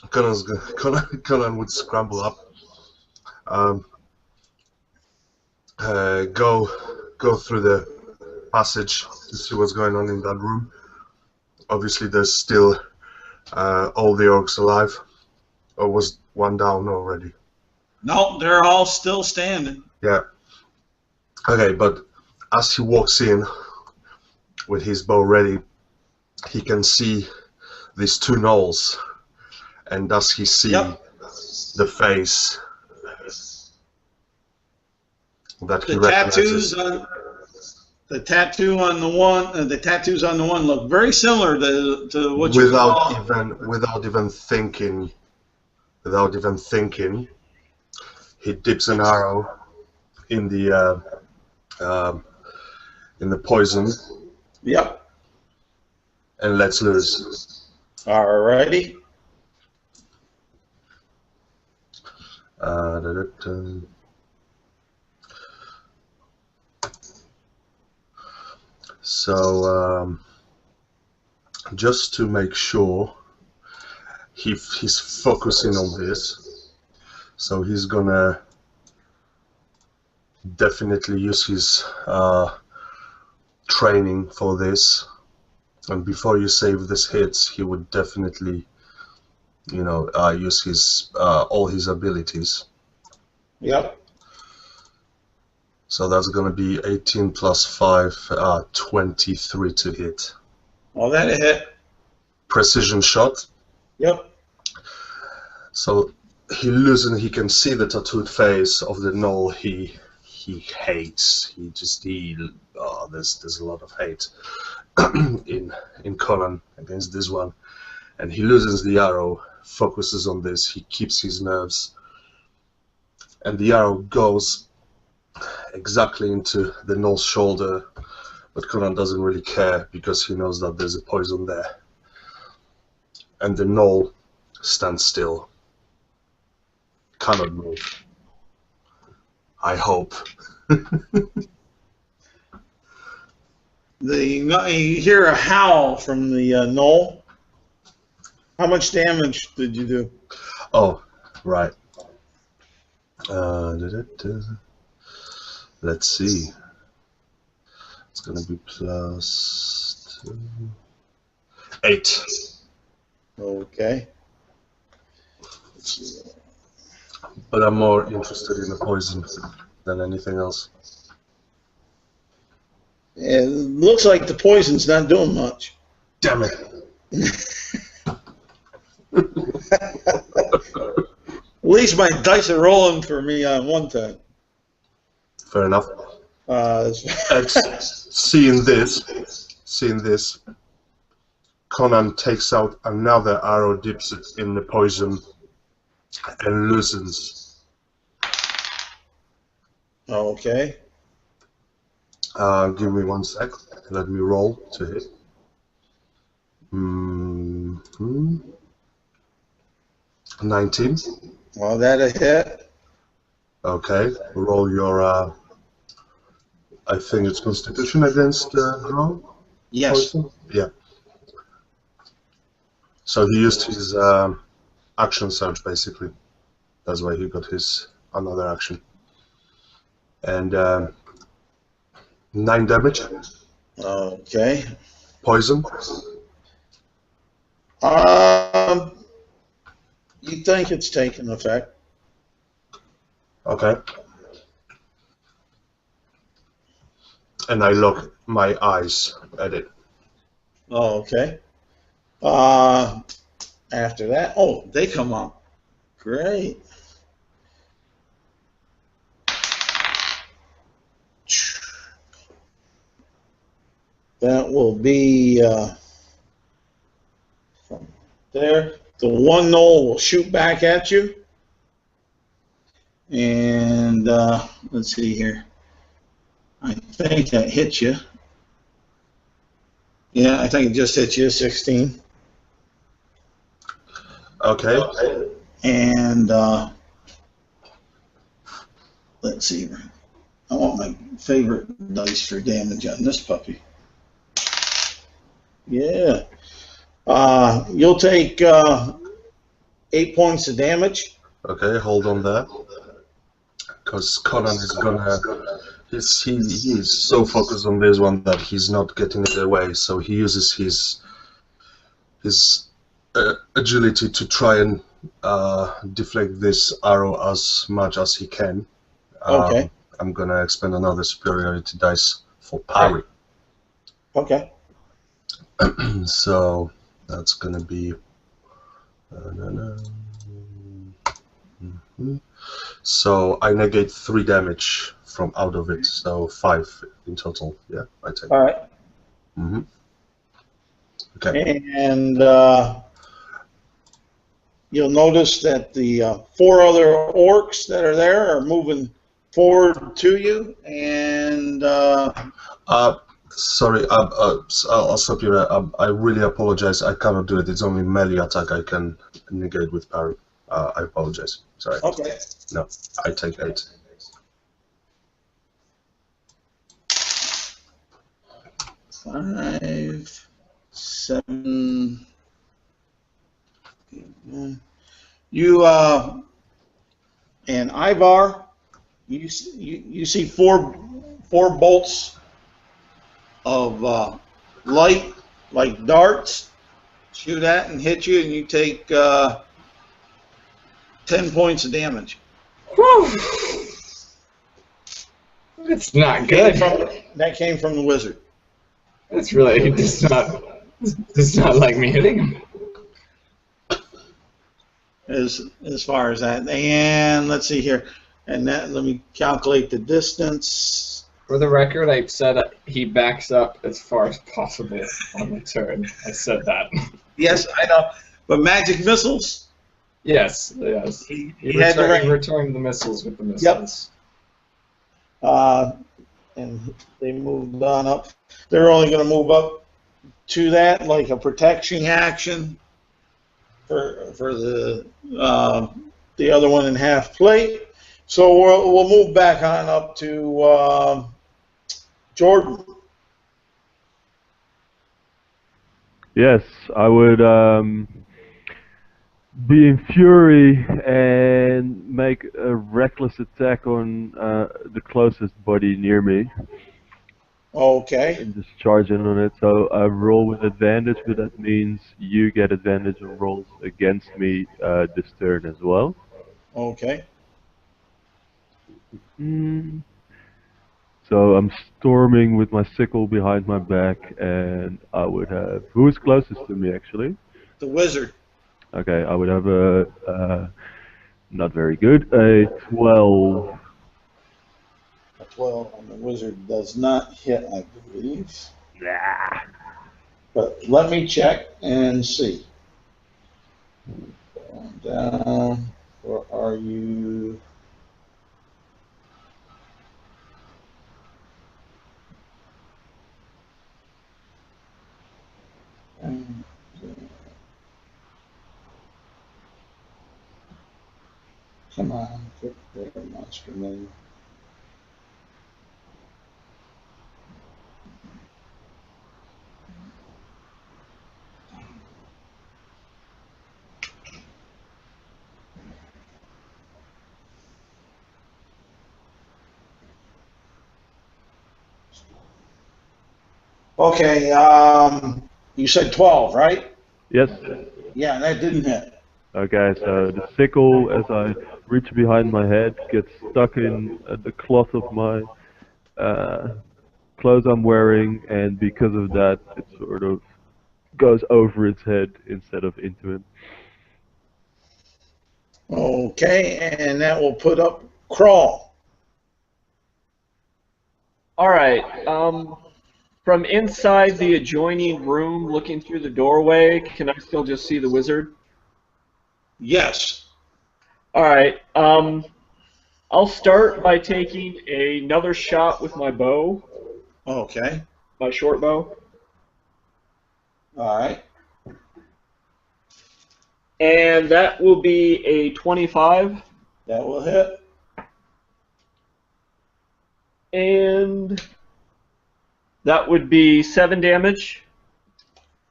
Conan would scramble up, go through the passage to see what's going on in that room. Obviously, there's still all the orcs alive, or was one down already? No, they're all still standing. Yeah. Okay, but as he walks in with his bow ready, he can see these 2 gnolls. And does he see the face that he recognizes? Tattoos on the tattoo on the one, the tattoos on the one look very similar to what you without even thinking, he dips an arrow in the poison. Yep. And lets loose. Alrighty. So just to make sure he's focusing on this, so he's gonna definitely use his training for this, and before you save this hits, he would definitely, you know, use his all his abilities. Yep. So that's going to be 18 plus 5, 23 to hit. Well, that'll hit. Precision shot. Yep. So he loses. He can see the tattooed face of the gnoll he hates. There's a lot of hate in Conan against this one, and he loses the arrow. Focuses on this. He keeps his nerves, and the arrow goes exactly into the gnoll's shoulder, but Conan doesn't really care because he knows that there's a poison there. And the gnoll stands still. Cannot move. I hope. You hear a howl from the gnoll. How much damage did you do? Oh, right. Let's see. It's going to be plus 2. 8. Okay. But I'm more interested in the poison than anything else. It looks like the poison's not doing much. Damn it. At least my dice are rolling for me on one time. Fair enough. Seeing this, Conan takes out another arrow, dips it in the poison, and loosens. Okay. Give me 1 sec. Let me roll to hit. 19. Well, that'll hit. Okay. Roll your. I think it's Constitution against grow. Yes. Poison? Yeah. So he used his action surge basically. That's why he got his another action. And 9 damage. Okay. Poison. You think it's taking effect? Okay. And I look my eyes at it. Oh, okay. After that, oh, they come up. Great. That will be from there. The one gnoll will shoot back at you. And let's see here. I think that hits you. Yeah, I think it just hit you, 16. Okay. And let's see. I want my favorite dice for damage on this puppy. Yeah. You'll take 8 points of damage. Okay, hold on there. Because Conan is gonna... He's so focused on this one that he's not getting it away, so he uses his agility to try and deflect this arrow as much as he can. Okay. I'm gonna expend another superiority dice for parry. Okay. So that's gonna be so I negate 3 damage from out of it, so 5 in total. Yeah, I take. All right. Mm-hmm. Okay. And you'll notice that the 4 other orcs that are there are moving forward to you, and sorry, I'll stop you there. I really apologize. I cannot do it. It's only melee attack I can negate with parry. I apologize. Sorry. okay. No, I take 8. Five, 7. You and Ivar, you see four bolts of light, like darts, shoot at and hit you, and you take 10 points of damage. Whew. It's not good. That came from the wizard. That's really does not like me hitting him. As far as that, and let's see here, and that, let me calculate the distance. For the record, I said he backs up as far as possible on the turn. I said that. Yes, I know, but magic missiles. Yes. He returned the missiles with the missiles. Yep. And they moved on up. They're only going to move up to that, like a protection action for the other one in half plate. So we'll move back on up to Jordan. Yes, I would be in fury and make a reckless attack on the closest body near me. Okay. And just charge in on it. So I roll with advantage, but that means you get advantage on rolls against me this turn as well. Okay. So I'm storming with my sickle behind my back, and I would have... Who's closest to me, actually? The wizard. Okay, I would have a... not very good. A 12. A 12 on the wizard does not hit, I believe. Nah. But let me check and see. Going down. Where are you? Come on, quick there, monster man. Okay, you said 12, right? Yes. Yeah, that didn't hit. Okay, so the sickle, as I reach behind my head, gets stuck in the cloth of my clothes I'm wearing, and because of that, it sort of goes over its head instead of into him. Okay, and that will put up Crawl. All right. From inside the adjoining room, looking through the doorway, can I still just see the wizard? Yes. All right. I'll start by taking another shot with my bow. Okay. My short bow. All right. And that will be a 25. That will hit. And that would be 7 damage.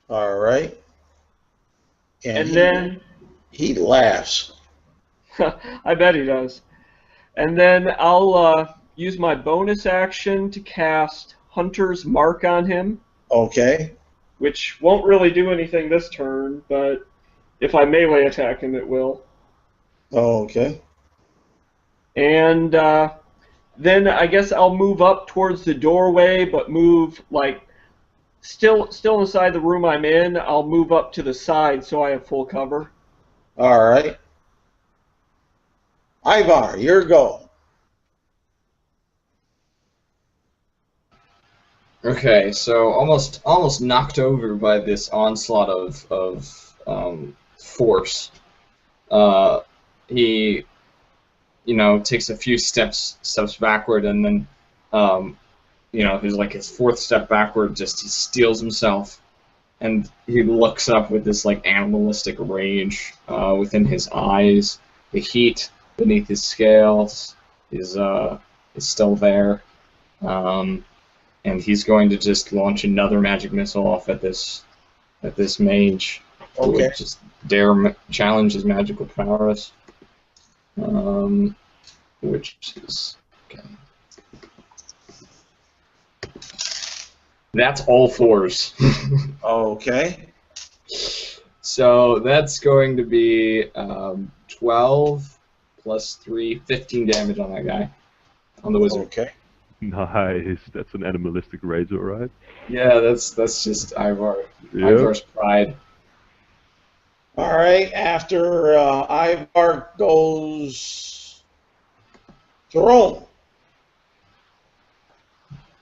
All right. And then... He laughs. I bet he does. And then I'll use my bonus action to cast Hunter's Mark on him. Okay. Which won't really do anything this turn, but if I melee attack him, it will. Okay. And then I guess I'll move up towards the doorway, but move, like, still inside the room I'm in. I'll move up to the side so I have full cover. All right. Ivar, your go. Okay, so almost knocked over by this onslaught of force. He, takes a few steps backward, and then, his fourth step backward, just he steels himself, and he looks up with this animalistic rage within his eyes. The heat beneath his scales is still there. And he's going to just launch another magic missile off at this mage. Okay. Who would just dare challenge his magical prowess. Which is okay. That's all fours. Okay. So that's going to be 12 plus 3, 15 damage on that guy, on the wizard. Okay. Nice. That's an animalistic rage, alright. Yeah, that's just Ivar. Yep. Ivar's pride. All right. After Ivar goes Jerome.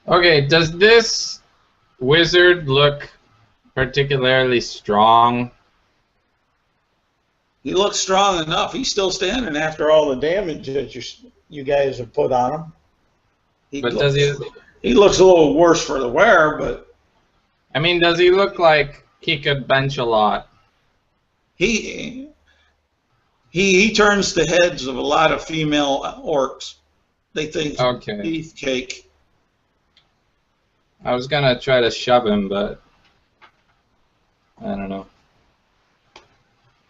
Okay, does this wizard look particularly strong? He looks strong enough. He's still standing after all the damage that you guys have put on him. He looks a little worse for the wear, but I mean, does he look like he could bench a lot? he turns the heads of a lot of female orcs. They think Okay. beefcake. I was gonna try to shove him, but I don't know.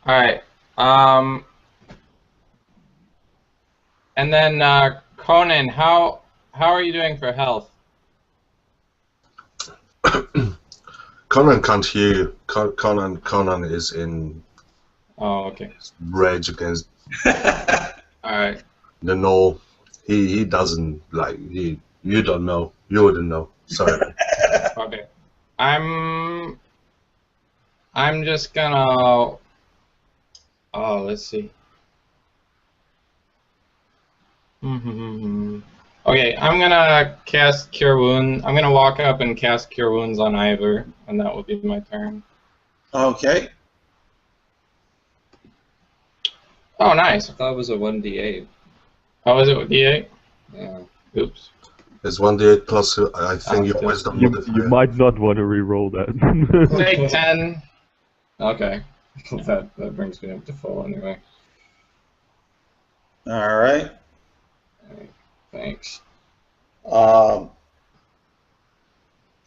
All right. And then Conan, how are you doing for health? Conan can't hear you. Conan is in Okay. rage against All right. the Knoll. He doesn't like you don't know. You wouldn't know. Sorry. Okay. I'm just gonna. Oh, let's see. Okay, I'm gonna cast Cure Wound. I'm gonna walk up and cast Cure Wounds on Ivor, and that will be my turn. Okay. Oh, nice. I thought it was a 1d8. Oh, is it with D8? Yeah. Oops. It's 1d8 plus, I think, your wisdom You modifier. might not want to re-roll that. Take 10. Okay. that brings me up to full anyway. All right. Thanks.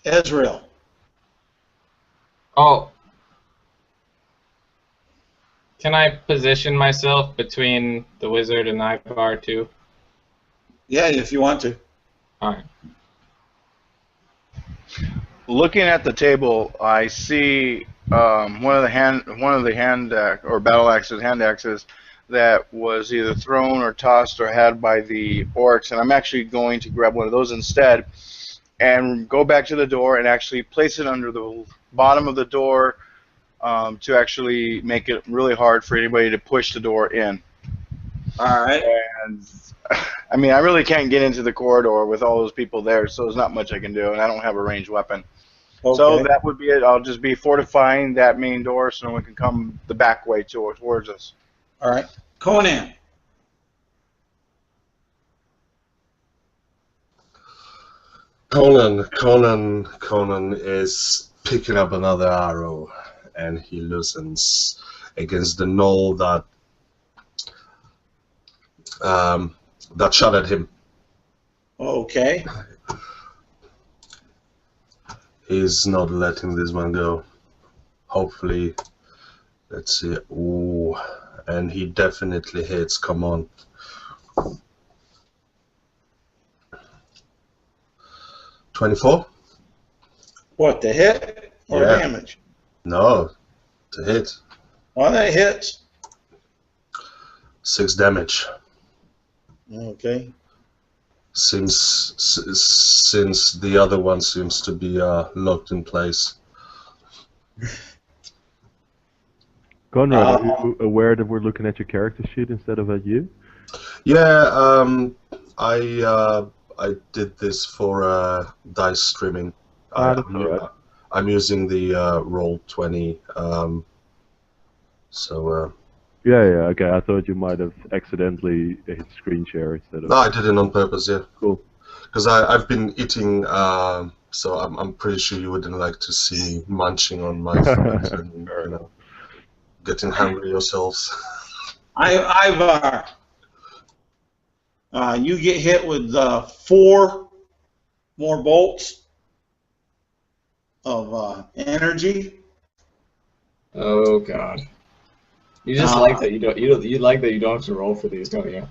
Ezreal. Oh. Can I position myself between the wizard and Ivar too? Yeah, if you want to. Alright. Looking at the table, I see one of the hand or battle axes, hand axes, that was either thrown or tossed or had by the orcs, and I'm actually going to grab one of those instead and go back to the door and actually place it under the bottom of the door to actually make it really hard for anybody to push the door in. All right. And I mean, I really can't get into the corridor with all those people there, so there's not much I can do, and I don't have a ranged weapon. Okay. So that would be it. I'll just be fortifying that main door so no one can come the back way towards us. All right. Conan. Conan is picking up another arrow, and he loosens against the knoll that shot at him. Okay. He's not letting this one go. Hopefully, let's see. Ooh, and he definitely hits. Come on. $24? What, the hit or Yeah. damage? No, to hit. Oh, that hits. 6 damage. Okay. Since the other one seems to be locked in place. Conrad, are you aware that we're looking at your character sheet instead of at you? Yeah, I did this for dice streaming. I'm using the roll 20. Yeah, okay. I thought you might have accidentally hit screen share instead of. No, I did it on purpose. Yeah. Cool. Because I've been eating, so I'm pretty sure you wouldn't like to see me munching on my food and getting hungry yourselves. Ivar, you get hit with 4 more bolts of energy. Oh God! You just like that you don't. You like that you don't have to roll for these, don't you?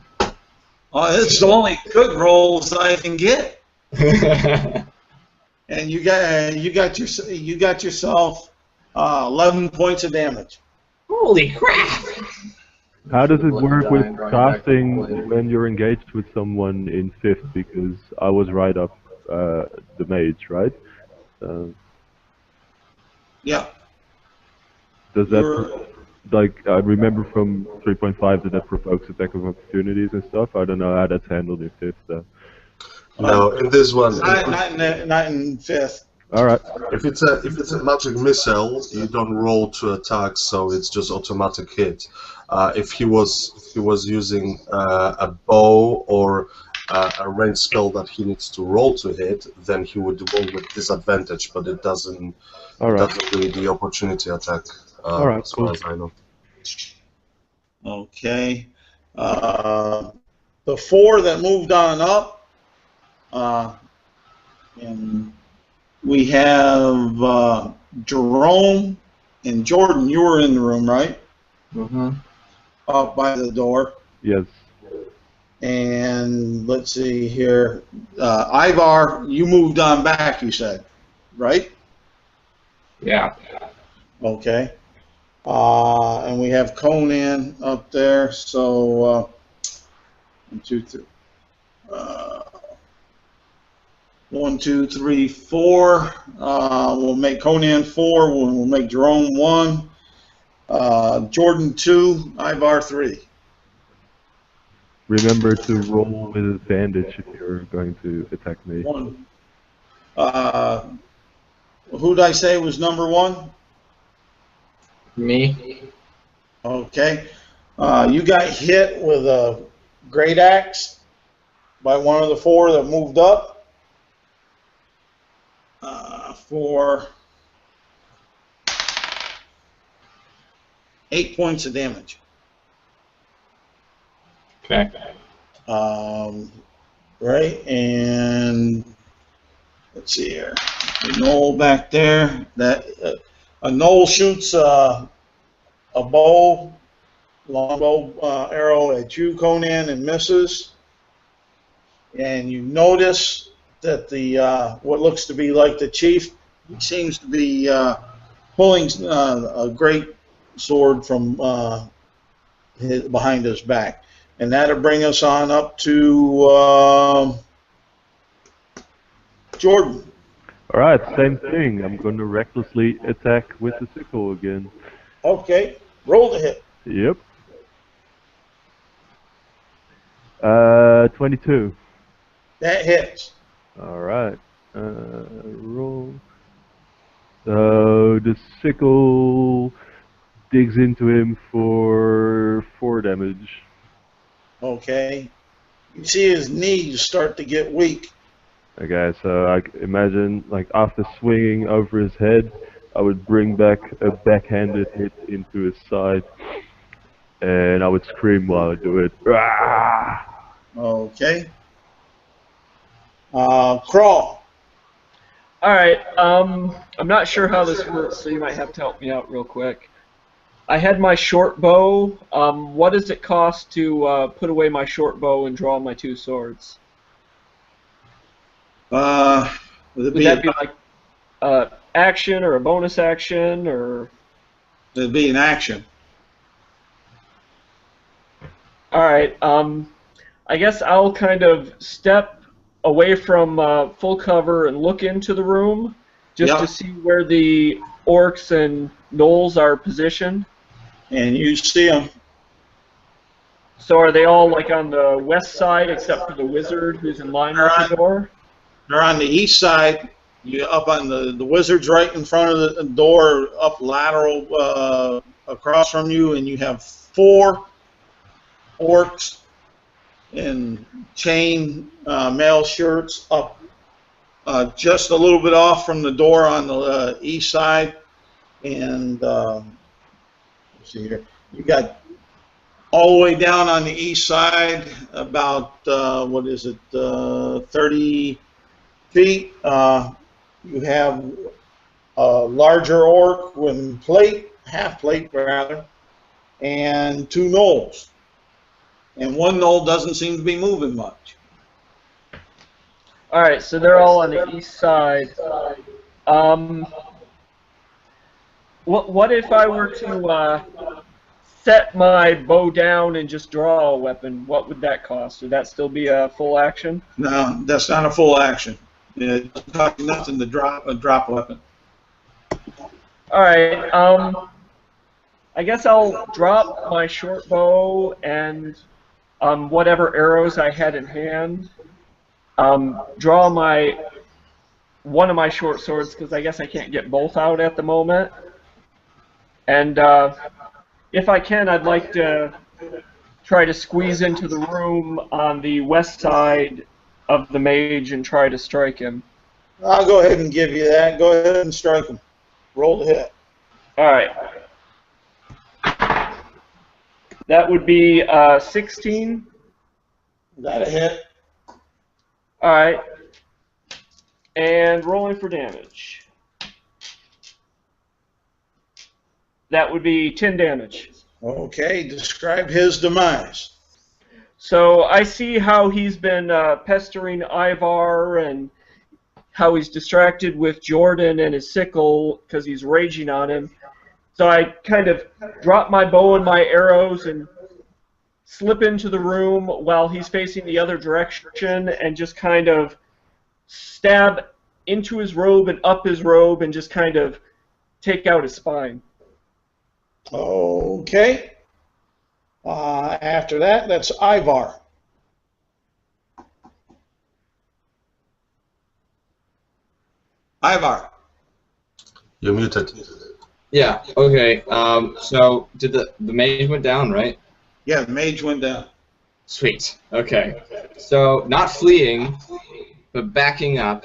It's the only good rolls I can get. And you got yourself 11 points of damage. Holy crap! How does it work with casting when you're engaged with someone in 5th? Because I was right up the mage, right? Yeah. Does that, like, I remember from 3.5 that provokes attack of opportunities and stuff. I don't know how that's handled in 5th, though. No, in this one. Not in 5th. All right. If it's a magic missile, you don't roll to attack, so it's just automatic hit. If he was using a bow or a ranged spell that he needs to roll to hit, then he would roll with disadvantage, but it doesn't. Doesn't do the opportunity attack. As far as I know. Okay. The 4 that moved on up, and we have Jerome and Jordan. You were in the room, right? Mm-hmm. Up by the door. Yes. And let's see here. Ivar, you moved on back, you said, right? Yeah. Okay. And we have Conan up there, so 1, 2, 3. 1, 2, 3, 4. We'll make Conan 4. We'll make Jerome 1. Jordan 2. Ivar 3. Remember to roll with advantage if you're going to attack me. 1. Who did I say was number 1? Me. Okay. You got hit with a great axe by one of the 4 that moved up for 8 points of damage. Okay. Right, and let's see here. The knoll back there. That a knoll shoots a bow, longbow arrow at you, Conan, and misses. And you notice that the what looks to be like the chief seems to be pulling a great sword from behind his back. And that'll bring us on up to Jordan. All right, same thing. I'm going to recklessly attack with the sickle again. Okay, roll the hit. Yep. 22. That hits. All right. Roll. So the sickle digs into him for 4 damage. Okay. You see his knees start to get weak. Okay, so I imagine, like, after swinging over his head, I would bring back a backhanded hit into his side, and I would scream while I do it. Rah! Okay. Crawl. All right. I'm not sure how this works, so you might have to help me out real quick. I had my short bow. What does it cost to put away my short bow and draw my 2 swords? Would that be like action or a bonus action, or? It'd be an action. All right. I guess I'll kind of step away from full cover and look into the room just to see where the orcs and gnolls are positioned. And you see them. So are they all like on the west side except for the wizard who's in line with the door? They're on the east side You up on the wizard's right in front of the door, up lateral across from you, and you have 4 orcs in chain mail shirts up just a little bit off from the door on the east side. And let's see here, you got all the way down on the east side about what is it, 30 feet. You have a larger orc with half plate rather, and 2 gnolls. And 1 gnoll doesn't seem to be moving much. All right, so they're all on the east side. What if I were to set my bow down and just draw a weapon? What would that cost? Would that still be a full action? No, that's not a full action. It doesn't cost you nothing to drop a drop weapon. All right. I guess I'll drop my short bow and whatever arrows I had in hand. Draw one of my short swords because I guess I can't get both out at the moment. And if I can, I'd like to try to squeeze into the room on the west side of the mage and try to strike him. I'll go ahead and give you that. Go ahead and strike him. Roll to hit. All right. That would be 16. Got a hit. All right. And rolling for damage. That would be 10 damage. Okay, describe his demise. So I see how he's been pestering Ivar and how he's distracted with Jordan and his sickle because he's raging on him. So I kind of drop my bow and my arrows and slip into the room while he's facing the other direction and just kind of stab into his robe and up his robe and just kind of take out his spine. Okay. After that, that's Ivar. Ivar. You're muted. Yeah, okay. So did the mage went down, right? Yeah, the mage went down. Sweet. Okay. So not fleeing, but backing up.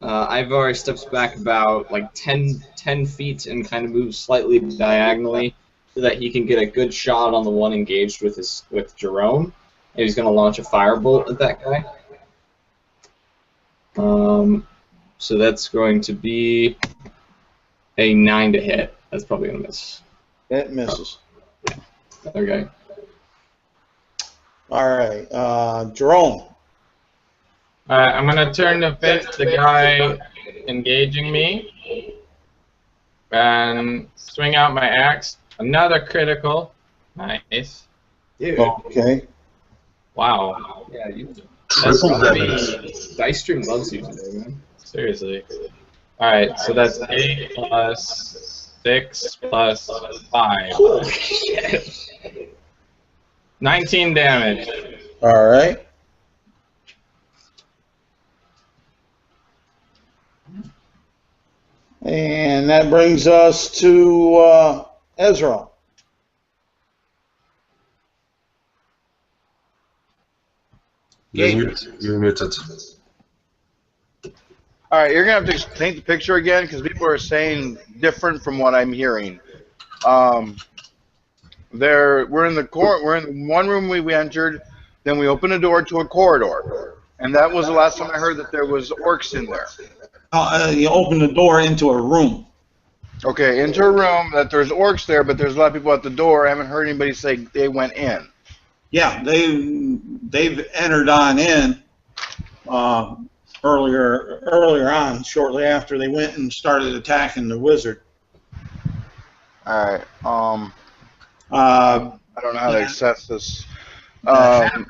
Ivar steps back about like 10 feet and kind of moves slightly diagonally so that he can get a good shot on the one engaged with Jerome. And he's going to launch a firebolt at that guy. So that's going to be a 9 to hit. That's probably going to miss. That misses. Yeah. Okay. All right. Jerome. I'm going to turn to face the guy engaging me and swing out my axe. Another critical. Nice. Dude. Okay. Wow. Yeah, you. Triple damage. Dice Stream loves you today, man. Seriously. Alright, so that's 8 plus 6 plus 5. Holy shit. 19 damage. All right. And that brings us to Ezra. You're muted. All right, you're gonna have to paint the picture again because people are saying different from what I'm hearing. We're in the one room we entered, then we opened a door to a corridor, and that was the last time I heard that there was orcs in there. You open the door into a room. Okay, into a room that there's orcs there, but there's a lot of people at the door. I haven't heard anybody say they went in. Yeah, they've entered on in earlier on, shortly after they went and started attacking the wizard. All right. I don't know how to access this. The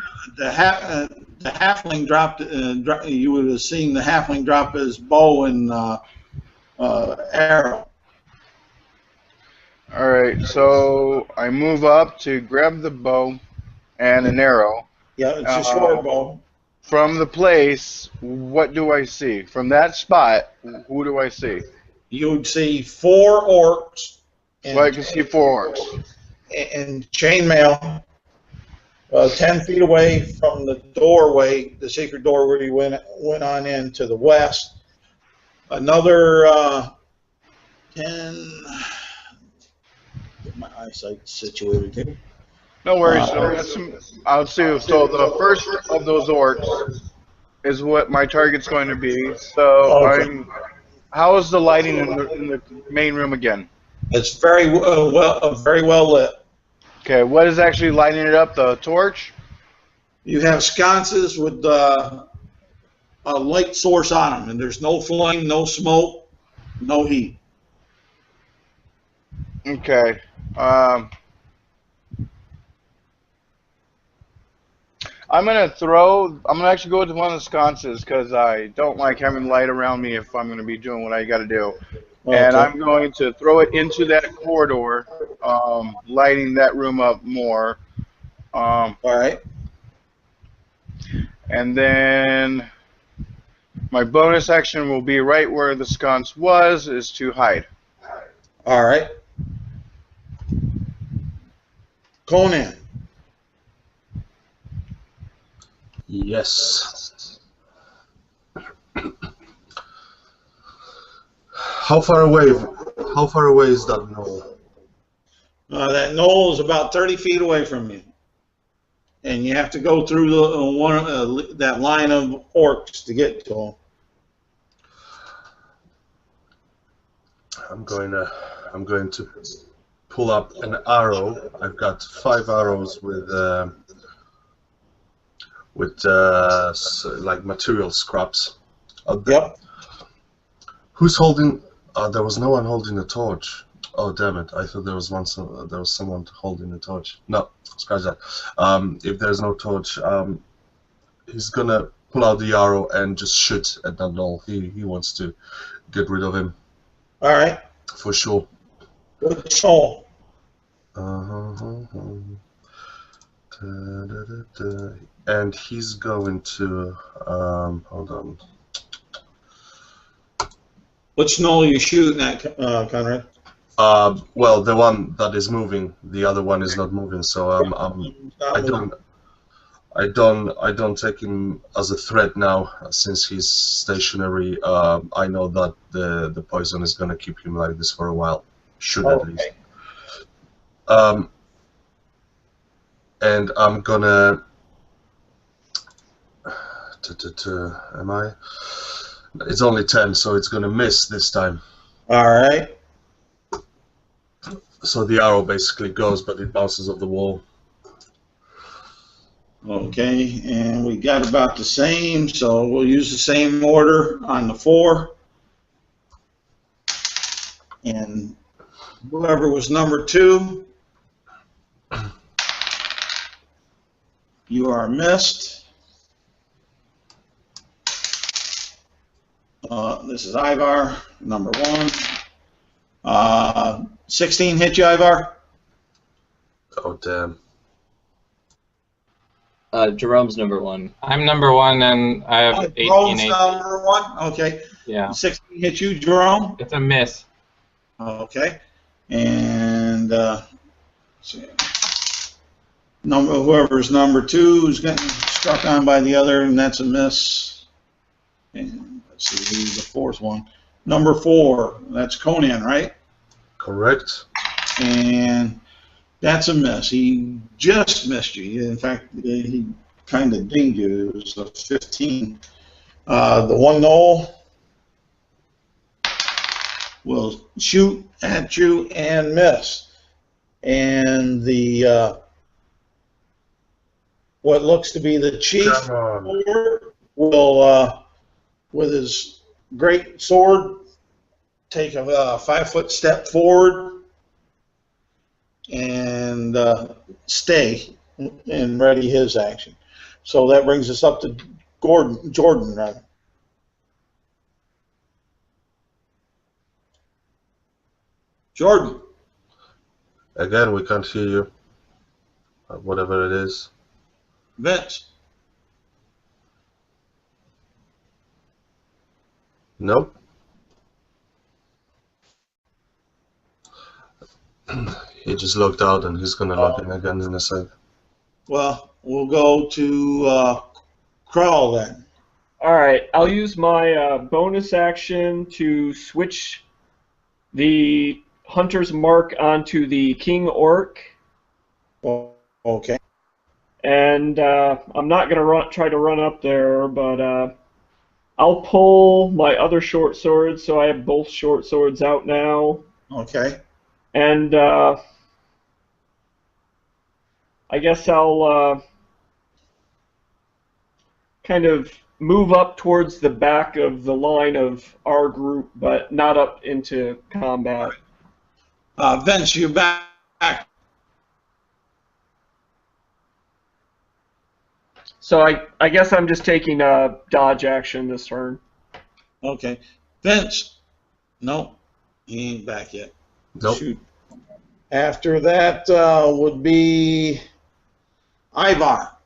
halfling dropped. You would have seen the halfling drop his bow and arrow. All right. So I move up to grab the bow and an arrow. Yeah, it's a short bow. from the place, what do I see? From that spot, who do I see? You'd see 4 orcs. Well, I can see 4 orcs. And chainmail, 10 feet away from the doorway, the secret doorway you went on in to the west. Another 10. Get my eyesight situated here. No worries. I'll see. So the first of those orcs is what my target's going to be. So Okay. how is the lighting in the main room again? It's very well lit. Okay, what is actually lighting it up? The torch? You have sconces with a light source on them, and there's no flame, no smoke, no heat. Okay. I'm gonna actually go with one of the sconces because I don't like having light around me if I'm gonna be doing what I gotta do. Okay. And I'm going to throw it into that corridor, lighting that room up more. All right. And then my bonus action will be right where the sconce was, is to hide. All right. Conan. Yes. How far away is that knoll? That knoll is about 30 feet away from you, and you have to go through that line of orcs to get to them. I'm going to pull up an arrow. I've got 5 arrows with like material scraps. Yep. Who's holding? There was no one holding a torch. Oh damn it! I thought there was someone holding a torch. No, scratch that. If there's no torch, he's gonna pull out the arrow and just shoot at that knoll. He wants to get rid of him. All right. For sure. Good soul. And he's going to hold on. Which knoll are you shooting at, Conrad? Well, the one that is moving. The other one is not moving. So I don't take him as a threat now since he's stationary. I know that the poison is gonna keep him like this for a while. Should at least. And I'm gonna. Am I? It's only 10, so it's gonna miss this time. All right. So the arrow basically goes, but it bounces off the wall. Okay, and we got about the same, so we'll use the same order on the 4. And whoever was number 2, you are missed. This is Ivar, number 1. 16 hit you, Ivar? Oh, damn. Jerome's number 1. I'm number 1, and I have 18 Jerome's HP. number 1? Okay. Yeah. 16 hit you, Jerome? It's a miss. Okay. And let's see. Whoever's number 2 is getting struck on by the other, and that's a miss. And let's see who's the 4th one. Number 4, that's Conan, right? Correct. And that's a miss. He just missed you. In fact, he kind of dinged you. It was a 15. The one knoll will shoot at you and miss. And the what looks to be the chief will, with his great sword, take a 5-foot step forward and stay and ready his action. So that brings us up to Jordan, rather. Jordan. Again, we can't hear you. Whatever it is. Vince. Nope. He just logged out and he's gonna log in again in a sec. Well, we'll go to Crawl then. All right, I'll use my bonus action to switch the Hunter's Mark onto the King Orc. Oh, okay. And I'm not going to try to run up there, but I'll pull my other short swords, so I have both short swords out now. Okay. And I guess I'll kind of move up towards the back of the line of our group, but not up into combat. Vince, you back. So I guess I'm just taking a dodge action this turn. Okay. Vince. Nope. He ain't back yet. Nope. Shoot. After that would be Ivar.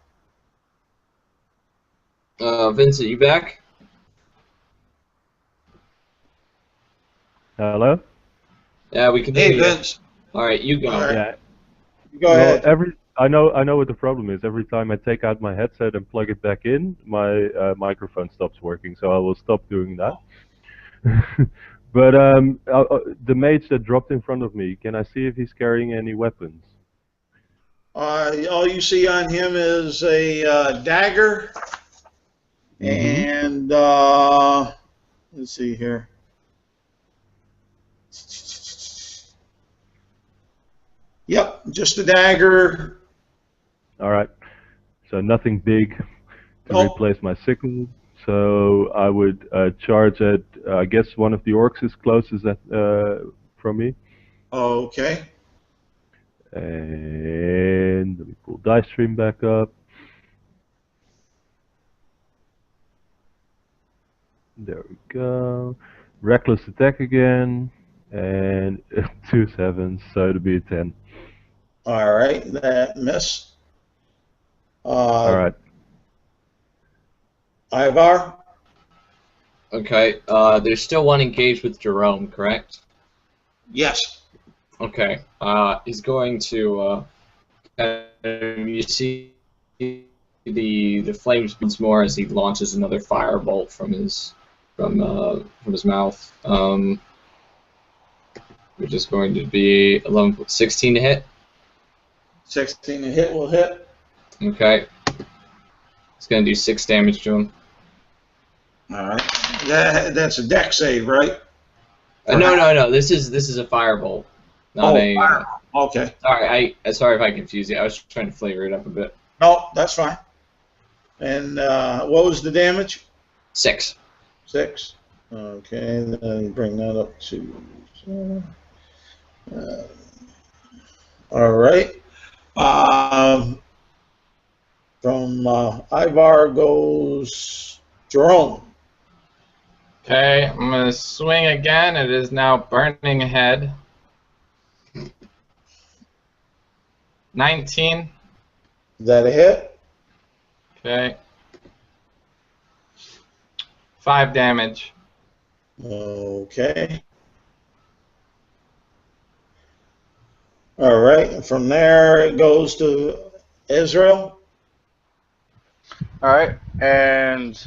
Vincent, you back? Hello? Yeah, we can hear Hey, you. Vince. All right, you go. All right. Yeah. Go ahead. I know what the problem is. Every time I take out my headset and plug it back in, my microphone stops working. So I will stop doing that. But the mage that dropped in front of me, can I see if he's carrying any weapons? All you see on him is a dagger, and let's see here. Yep, just a dagger. All right. So nothing big to replace my sickle. So I would charge at, I guess one of the orcs is closest from me. Okay. And let me pull dice stream back up. There we go. Reckless attack again. And 2 7s, so it'll be a 10. All right, that miss. All right. Ivar? Okay, there's still one engaged with Jerome, correct? Yes. Okay, he's going to, you see the flames once more as he launches another firebolt from his mouth. Which is going to be 16 to hit. 16 to hit will hit. Okay. It's going to do 6 damage to him. All right. That's a deck save, right? No. This is a firebolt, not fire. Okay. Sorry, sorry if I confused you. I was trying to flavor it up a bit. No, that's fine. And what was the damage? 6. 6. Okay. Then bring that up to. All right. From Ivar goes Jerome. Okay, I'm going to swing again. It is now burning ahead. 19. Is that a hit? Okay. 5 damage. Okay. All right. And from there, it goes to Israel. All right, and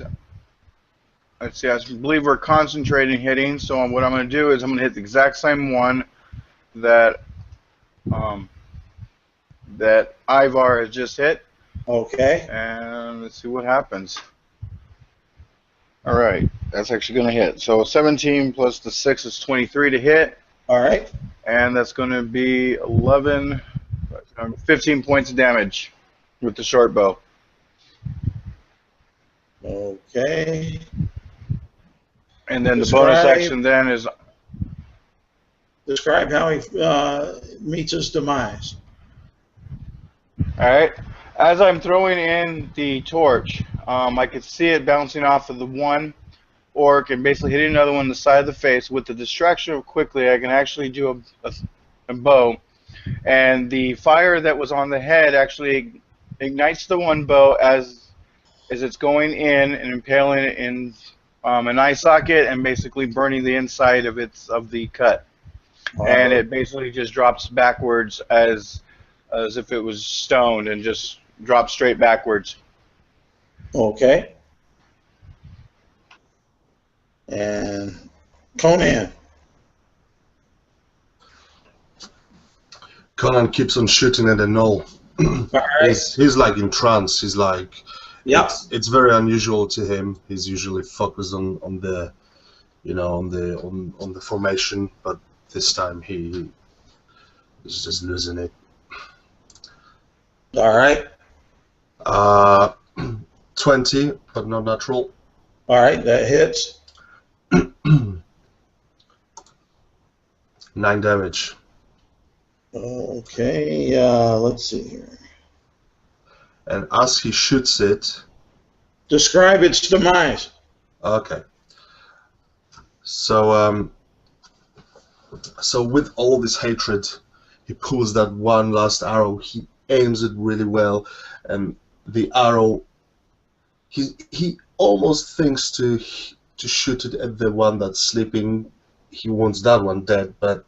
let's see. I believe we're concentrating hitting. So what I'm going to do is I'm going to hit the exact same one that that Ivar has just hit. Okay. And let's see what happens. All right, that's actually going to hit. So 17 plus the 6 is 23 to hit. All right. And that's going to be 15 points of damage with the short bow. Okay. And then the bonus action then is... Describe how he meets his demise. Alright. As I'm throwing in the torch, I could see it bouncing off of the one orc and basically hitting another one in the side of the face. With the distraction of quickly, I can actually do a bow. And the fire that was on the head actually ignites the one bow as it's going in and impaling it in an eye socket and basically burning the inside of the cut, and it basically just drops backwards as if it was stoned and just drops straight backwards. Okay. And Conan. Conan keeps on shooting at the knoll. He's like in trance. He's like, yeah. It's very unusual to him. He's usually focused on the, on the formation, but this time he is just losing it. All right. 20, but not natural. All right, that hits. 9 damage. Okay, let's see here. And as he shoots it... Describe its demise. Okay. So, so with all this hatred, he pulls that one last arrow. He aims it really well, and the arrow... He almost thinks to shoot it at the one that's sleeping. He wants that one dead, but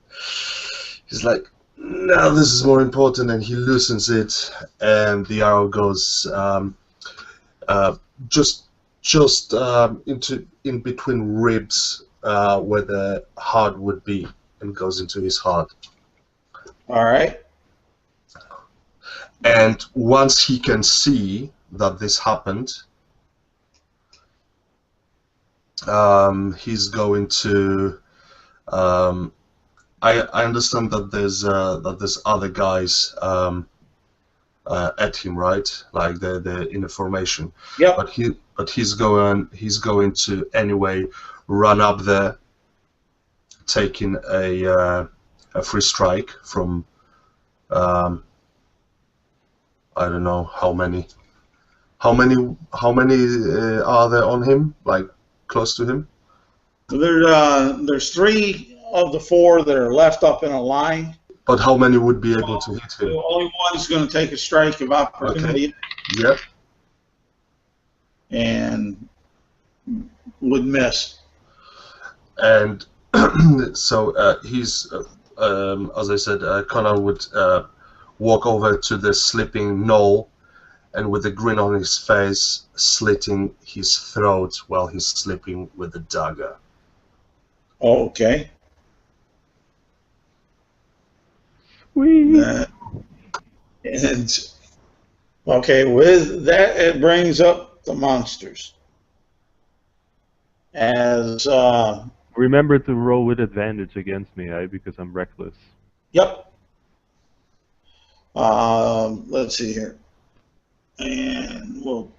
he's like, no, this is more important, and he loosens it, and the arrow goes just in between ribs where the heart would be, and goes into his heart. All right. And once he can see that this happened, he's going to. I understand that there's other guys at him, right? Like they're in a formation. Yeah. But he's going to anyway run up there, taking a free strike from I don't know how many. How many are there on him? Like close to him? There's 3 of the 4 that are left up in a line. But how many would be able to hit him? Only one's going to take a strike of opportunity. Okay. Yep. And would miss. And so he's, as I said, Conan would walk over to the sleeping Noel, and with a grin on his face, slitting his throat while he's sleeping with a dagger. Oh, okay. Sweet. And okay, with that, it brings up the monsters. As remember to roll with advantage against me, because I'm reckless. Yep. Let's see here, and we'll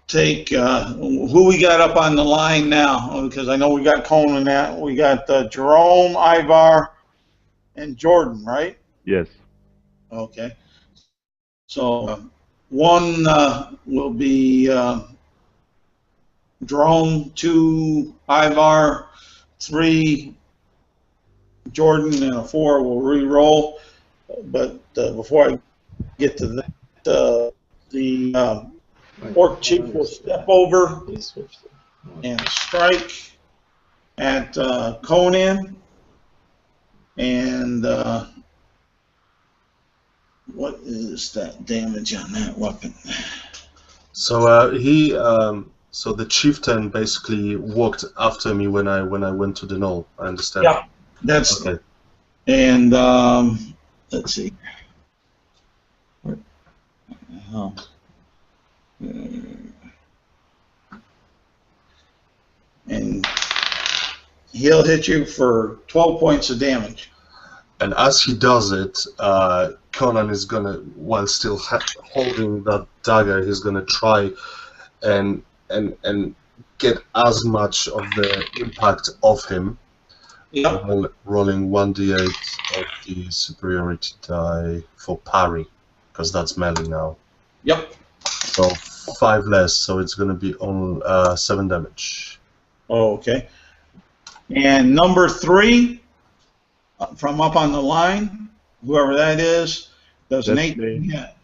take who we got up on the line now, because I know we got Conan. That we got Jerome, Ivar, and Jordan, right? Yes. Okay. So one will be Jerome, 2 Ivar, 3 Jordan, and a 4 will re-roll. But before I get to that, the Orc Chief will step over and strike at Conan. And what is that damage on that weapon? So so the chieftain basically walked after me when I went to the knoll. I understand. Yeah, that's okay. And let's see. And he'll hit you for 12 points of damage. And as he does it, Conan is gonna, while still holding that dagger, he's gonna try and get as much of the impact off him. Yep. Rolling 1d8 of the superiority die for parry, because that's melee now. Yep. So 5 less, so it's gonna be on 7 damage. Oh, okay. And number 3, from up on the line, whoever that is, does an 18 hit.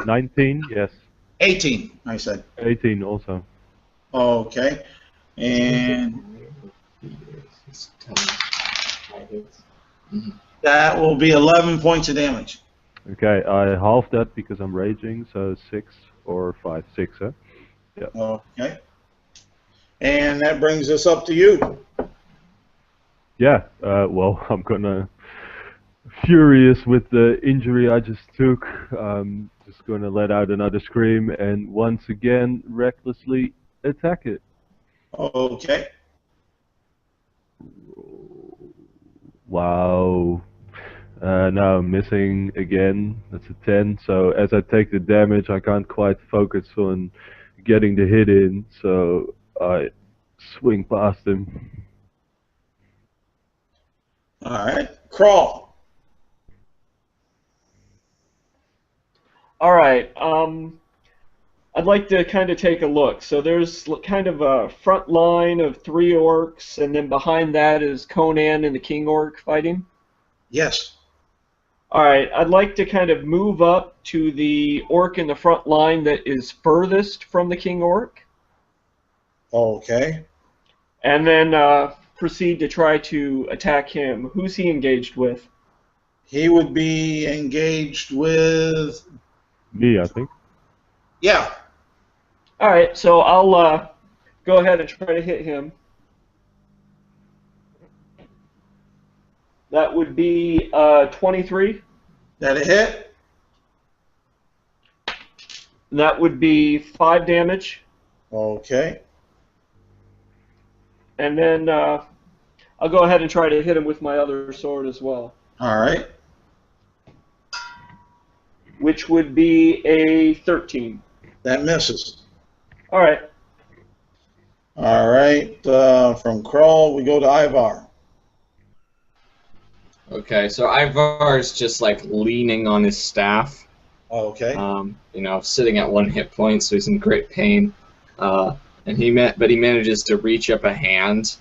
19, yes. 18, I said. 18 also. Okay. And that will be 11 points of damage. Okay, I halved that because I'm raging, so 6 or 5, 6, huh? Yeah. Okay. And that brings us up to you. Yeah, well, I'm gonna... Furious with the injury I just took, just gonna let out another scream and once again recklessly attack it. Okay. Wow. Now I'm missing again. That's a 10. So as I take the damage, I can't quite focus on getting the hit in. So I swing past him. All right. Crawl. All right. I'd like to kind of take a look. So there's kind of a front line of 3 orcs, and then behind that is Conan and the King Orc fighting. Yes. All right. I'd like to kind of move up to the orc in the front line that is furthest from the King Orc. Okay. And then proceed to try to attack him. Who's he engaged with? He would be engaged with... Me, I think. Yeah. All right, so I'll go ahead and try to hit him. That would be 23. That a hit? And that would be 5 damage. Okay. And then I'll go ahead and try to hit him with my other sword as well. All right. Which would be a 13. That misses. All right. All right. From Crawl, we go to Ivar. Okay, so Ivar's just like leaning on his staff. Okay. You know, sitting at 1 hit point, so he's in great pain. And he manages to reach up a hand,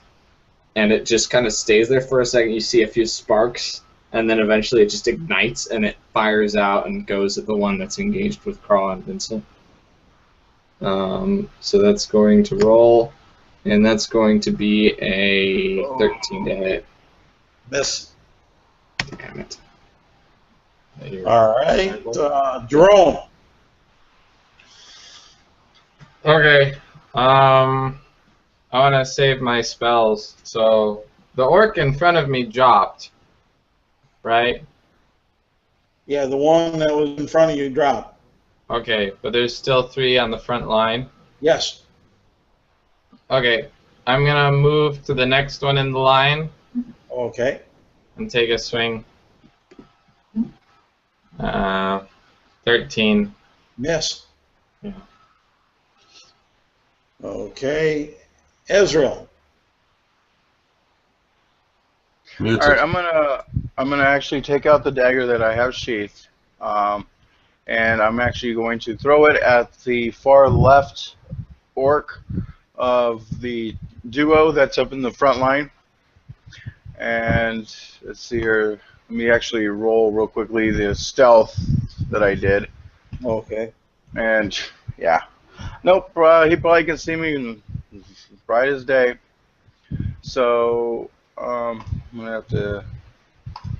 and it just kind of stays there for a second. You see a few sparks, and then eventually it just ignites, and it fires out and goes at the one that's engaged with Crawl and Vincent. So that's going to roll, and that's going to be a 13 to hit. Miss. Damn it. All right. Jerome. Okay. I want to save my spells. So the orc in front of me dropped, right? Yeah, the one that was in front of you dropped. Okay, but there's still 3 on the front line. Yes. Okay, I'm gonna move to the next one in the line Okay. and take a swing. 13. Miss. Yeah. Okay. Ezreal. Muted. All right, I'm gonna actually take out the dagger that I have sheathed, and I'm actually going to throw it at the far left orc of the duo that's up in the front line. And let's see here. Let me actually roll real quickly the stealth that I did. Okay. And yeah, nope. He probably can see me bright as day. So I'm gonna have to.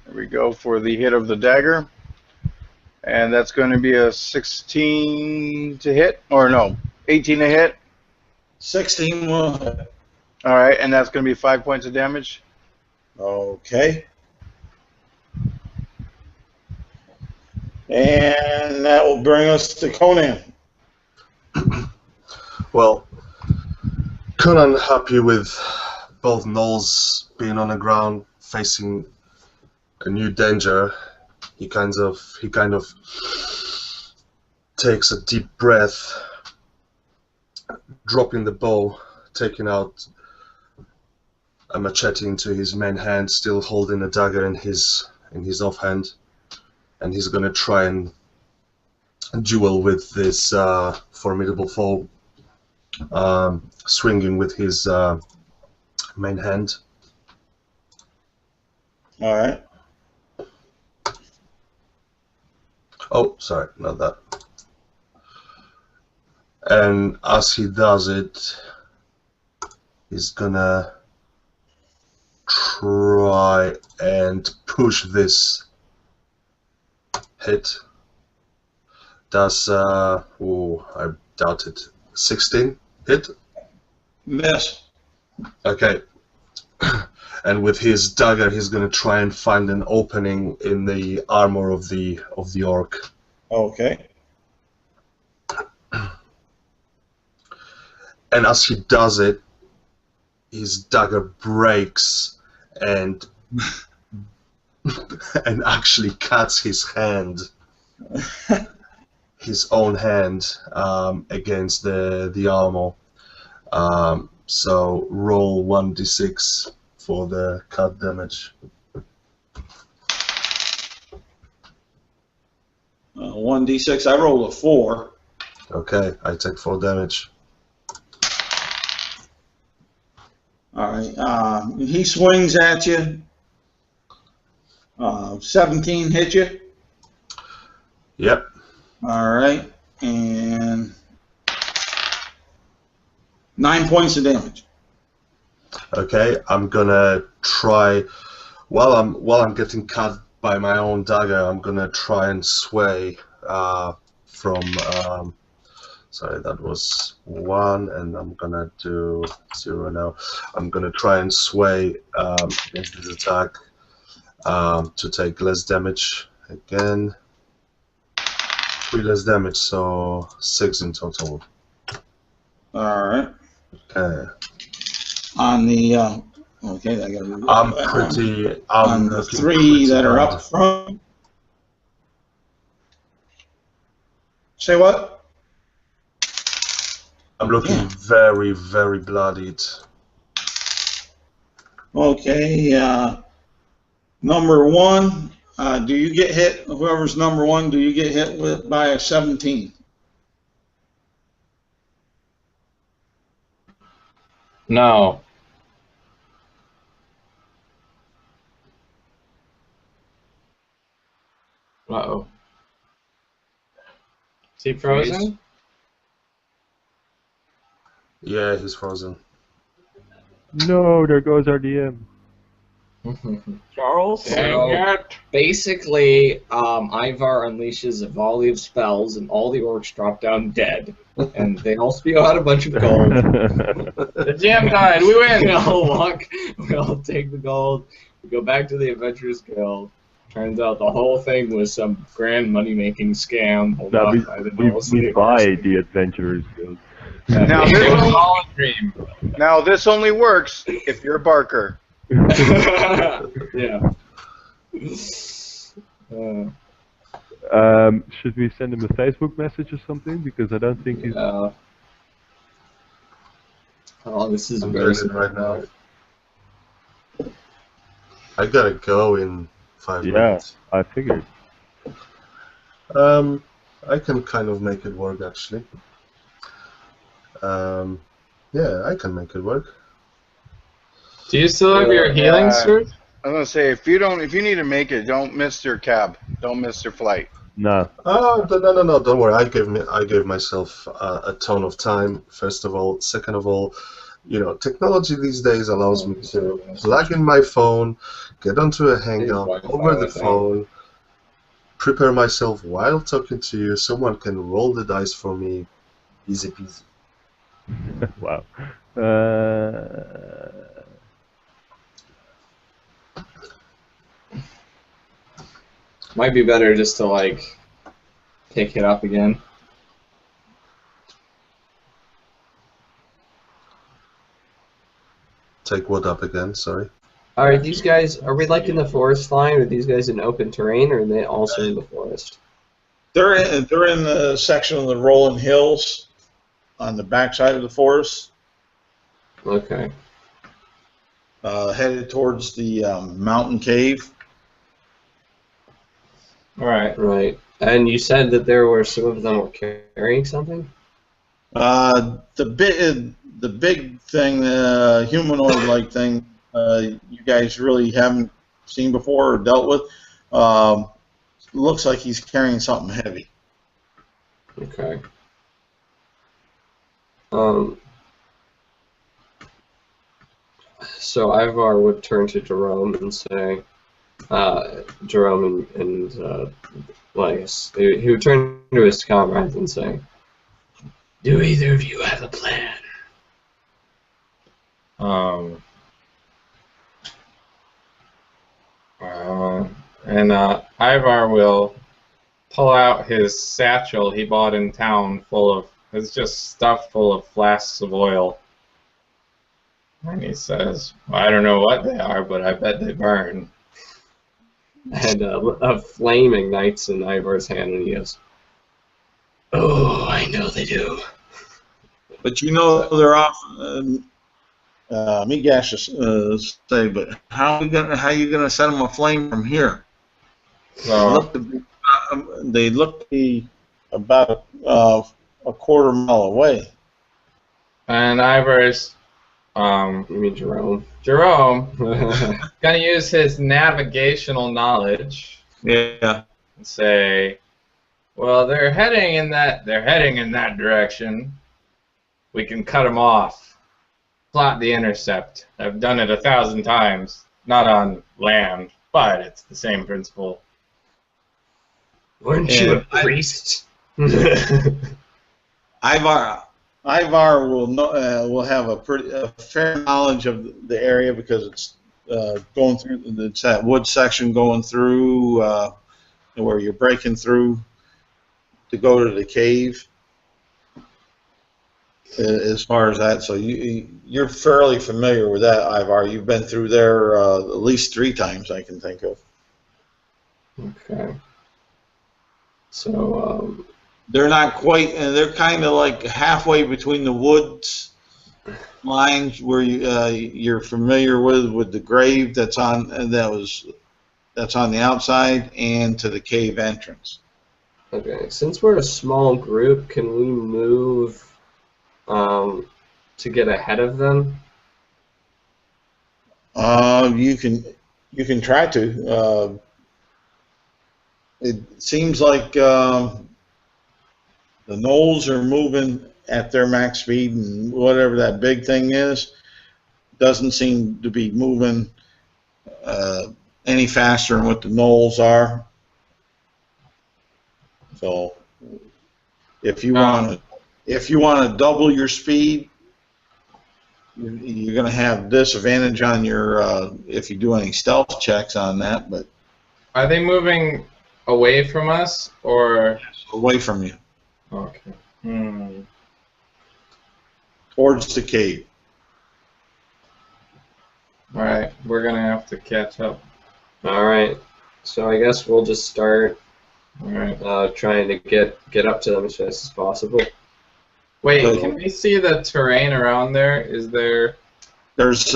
There we go for the hit of the dagger, and that's going to be a 16 to hit, or no, 18 to hit. 16 will hit. All right, and that's going to be 5 points of damage. Okay. And that will bring us to Conan. Well, Conan happy with both gnolls being on the ground facing a new danger. He kind of takes a deep breath, dropping the bow, taking out a machete into his main hand, still holding a dagger in his offhand, and he's gonna try and duel with this formidable foe, swinging with his main hand. All right. Oh, sorry, not that. And as he does it, He's gonna try and push this hit. Does oh, I doubt it. 16 hit? Miss. Okay. And with his dagger, he's gonna try and find an opening in the armor of the orc. Okay. And as he does it, his dagger breaks and and actually cuts his hand, his own hand, against the armor. So roll 1d6 for the cut damage. 1d6. I rolled a 4. Okay, I take 4 damage. All right. He swings at you. 17 hit you. Yep. All right. And 9 points of damage. Okay, I'm gonna try while I'm getting cut by my own dagger. I'm gonna try and sway from. Sorry, that was 1, and I'm gonna do 0 now. I'm gonna try and sway against this attack to take less damage again. 3 less damage, so 6 in total. All right. Okay. On the okay, I gotta. I'm the 3 that are up front. Say what? I'm looking very, very bloodied. Okay, number 1. Do you get hit? Whoever's number 1, do you get hit by a 17? No. Uh-oh. Is he frozen? Yeah, he's frozen. No, there goes our DM. Charles? So, basically, Ivar unleashes a volley of spells, and all the orcs drop down dead. And they all spew out a bunch of gold. The GM died. We win. We all take the gold. We go back to the Adventurers Guild. Turns out the whole thing was some grand money-making scam. No, we buy the Adventurers Guild. Now this only works if you're Barker. Yeah. Should we send him a Facebook message or something? Because I don't think he's. Oh, this is I'm doing it right now. I gotta go in 5 minutes. Yeah, I figured. I can kind of make it work actually. Yeah, I can make it work. Do you still have your healing suit? I was gonna say if you need to make it, don't miss your cab. Don't miss your flight. No. Oh, no, don't worry. I gave myself a ton of time. First of all, second of all, you know, technology these days allows me to plug in my phone, get onto a hangout over the phone, prepare myself while talking to you. Someone can roll the dice for me, easy peasy. Wow. Might be better just to like pick it up again. Take what up again? Sorry. Are these guys? Are we like in the forest line? Are these guys in open terrain, or are they also in the forest? They're in the section of the rolling hills on the backside of the forest. Okay. Headed towards the mountain cave. Right. And you said that there were some of them were carrying something? The big thing, the humanoid-like thing, you guys really haven't seen before or dealt with. Looks like he's carrying something heavy. Okay. So Ivar would turn to Jerome and say, Jerome and well, I guess he would turn to his comrades and say, "Do either of you have a plan?" And Ivar will pull out his satchel he bought in town it's just stuffed full of flasks of oil. And he says, well, I don't know what they are, but I bet they burn. And a flame ignites in Ivar's hand, and he goes, "Oh, I know they do." But you know they're off. Migash say, but how you gonna set them aflame from here? They look to be about a quarter mile away. And Ivar's, you mean Jerome? Jerome, gonna use his navigational knowledge. Yeah. And say, well, they're heading in that direction. We can cut them off. Plot the intercept. I've done it 1,000 times. Not on land, but it's the same principle. Weren't you a priest? Ivar will have a fair knowledge of the area because it's going through. It's that wood section going through where you're breaking through to go to the cave. As far as that, so you're fairly familiar with that, Ivar. You've been through there at least 3 times I can think of. Okay. So they're not quite, and they're kind of like halfway between the woods lines where you're familiar with the grave that's on the outside and to the cave entrance. Okay. Since we're a small group, can we move to get ahead of them? You can try to. It seems like the gnolls are moving at their max speed, and whatever that big thing is doesn't seem to be moving any faster than what the gnolls are. So, if you want to double your speed, you're going to have disadvantage on your if you do any stealth checks on that. But are they moving away from us or away from you? Okay. Towards the cave. All right, we're gonna have to catch up. All right. So I guess we'll just start. All right. Trying to get up to them as fast as possible. Wait, can we see the terrain around there? Is there? There's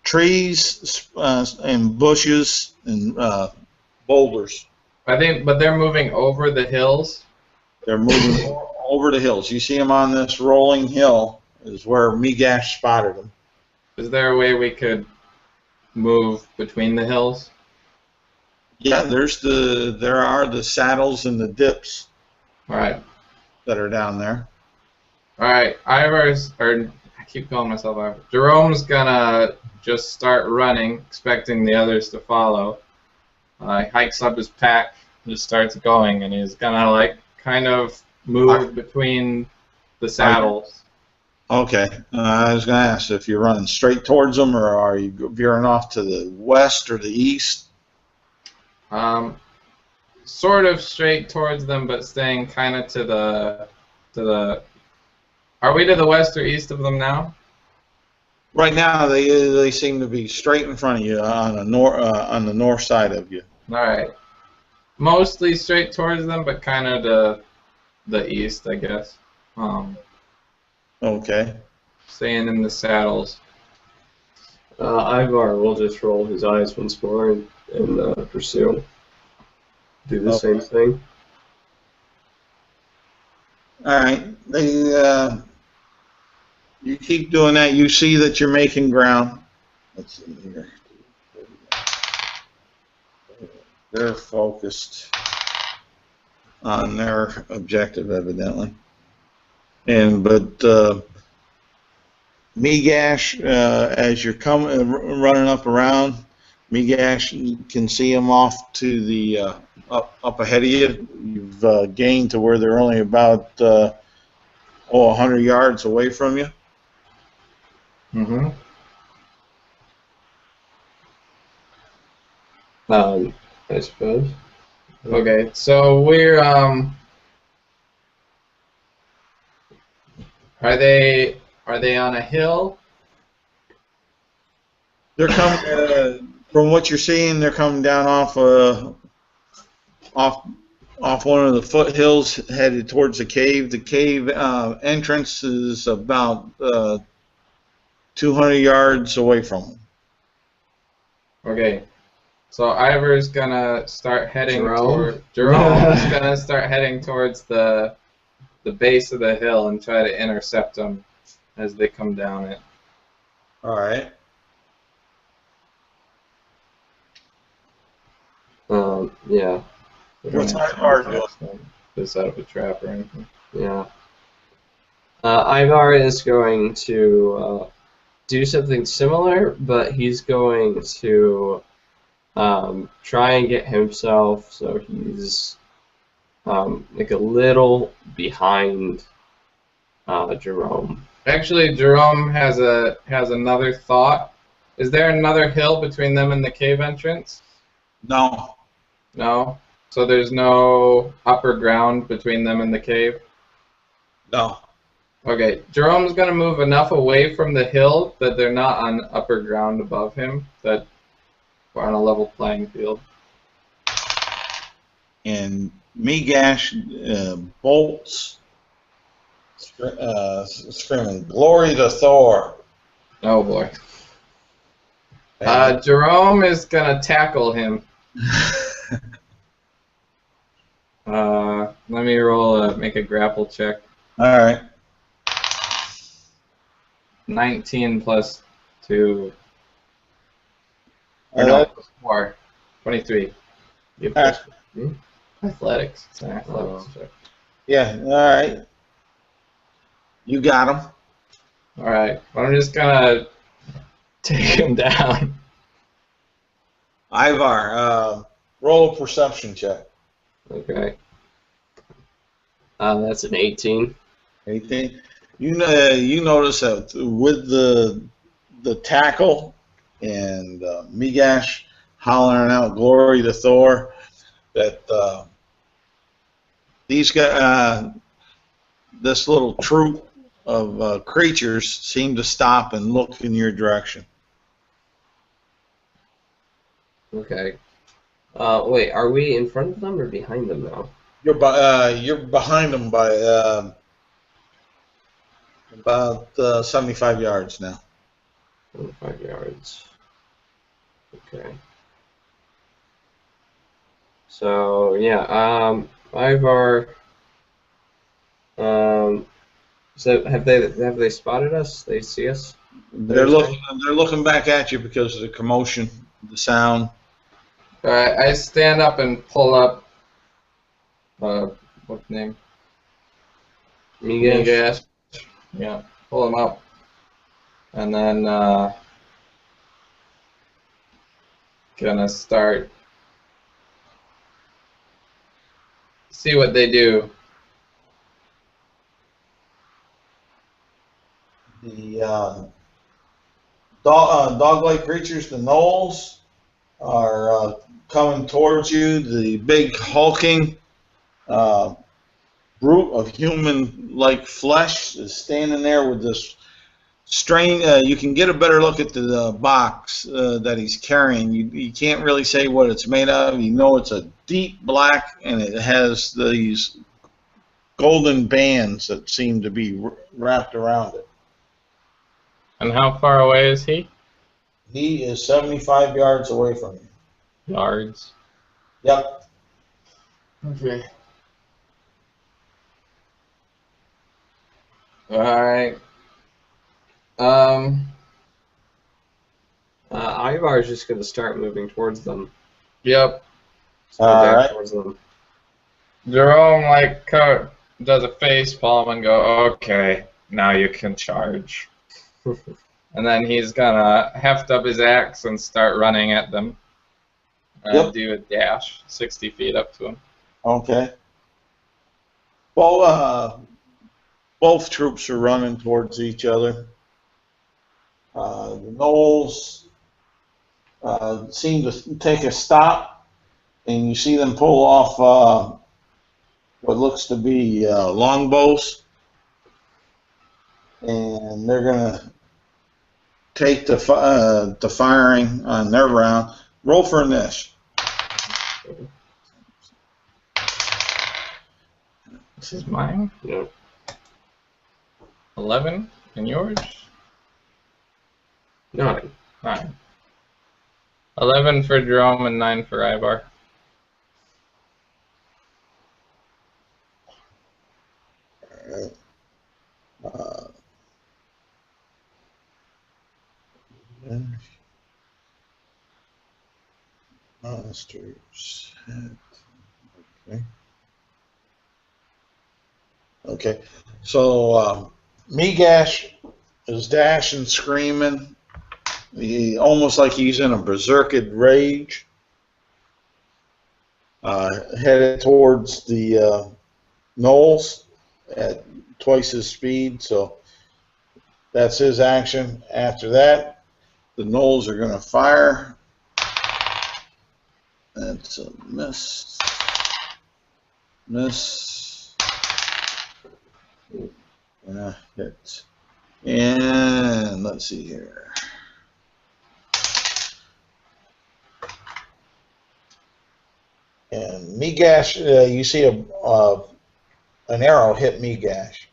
trees and bushes and boulders. But they're moving over the hills. They're moving over the hills. You see them on this rolling hill. Is where Migash spotted them. Is there a way we could move between the hills? Yeah, there are the saddles and the dips. All right. That are down there. All right, I keep calling myself Ivor. Jerome's gonna just start running, expecting the others to follow. He hikes up his pack, just starts going, and he's gonna kind of move between the saddles. Okay, I was gonna ask if you're running straight towards them, or are you veering off to the west or the east? Sort of straight towards them, but staying kind of to the. Are we to the west or east of them now? Right now, they seem to be straight in front of you on the north side of you. All right, mostly straight towards them, but kind of to the east, I guess. Okay. Staying in the saddles. Ivar will just roll his eyes once more and pursue. Do the same thing. All right. You keep doing that. You see that you're making ground. Let's see here. They're focused on their objective, evidently. But Migash, as you're coming, running up around, Migash, you can see them off to the up ahead of you. You've gained to where they're only about 100 yards away from you. Mm-hmm. I suppose. Okay, so we're are they on a hill? They're coming from what you're seeing. They're coming down off one of the foothills, headed towards the cave. The cave entrance is about 200 yards away from them. Okay. So Ivor's gonna start heading Jerome's gonna start heading towards the base of the hill and try to intercept them as they come down it. All right. Yeah. What's Ivar doing? To set up a trap or anything. Yeah. Ivar is going to do something similar, but he's going to try and get himself so he's like a little behind Jerome. Actually, Jerome has another thought. Is there another hill between them and the cave entrance? No. No? So there's no upper ground between them and the cave? No. Okay, Jerome's going to move enough away from the hill that they're not on upper ground above him, that we're on a level playing field. And Migash bolts, screaming, "Glory to Thor!" Oh boy. Jerome is going to tackle him. Let me make a grapple check. All right. 19 plus 2. Or no, plus 4. 23. Athletics. It's an athletics check. Yeah, all right. You got him. Alright, well, I'm just gonna take him down. Ivar, roll a perception check. Okay. That's an 18. 18. You notice that with the tackle and Migash hollering out "Glory to Thor," that these guys, this little troop of creatures, seem to stop and look in your direction. Okay. Wait, are we in front of them or behind them now? You're behind them by about 75 yards now. 75 yards. Okay. So yeah, Ivar. So have they spotted us? They see us? They're looking back at you because of the commotion, the sound. Alright, I stand up and pull up. What's name? Migash. Yeah, pull him up, and then gonna start. See what they do. The dog-like creatures, the gnolls, are coming towards you. The big hulking brute of human-like flesh is standing there with this strange. You can get a better look at the box that he's carrying. You can't really say what it's made of. You know it's a deep black, and it has these golden bands that seem to be wrapped around it. And how far away is he? He is 75 yards away from you. Yards. Yep. Okay. Alright. Ivar is just going to start moving towards them. Yep. Alright. Towards them. Jerome does a face palm and go, okay, now you can charge. And then he's gonna heft up his axe and start running at them. Yep. Do a dash 60 feet up to him. Okay. Well, both troops are running towards each other. The Knolls seem to take a stop, and you see them pull off what looks to be longbows, and they're going to take the firing on their round. Roll for initiative. This is mine? Yep. 11, and yours? 9. 9. 11 for Jerome and 9 for Ivar. Monsters. Okay. Okay. So Migash is dashing, screaming. He almost like he's in a berserked rage. Headed towards the Knolls at twice his speed. So that's his action. After that, the Knolls are going to fire. That's a miss. Miss. Hit. And let's see here. And Migash, you see an arrow hit Migash.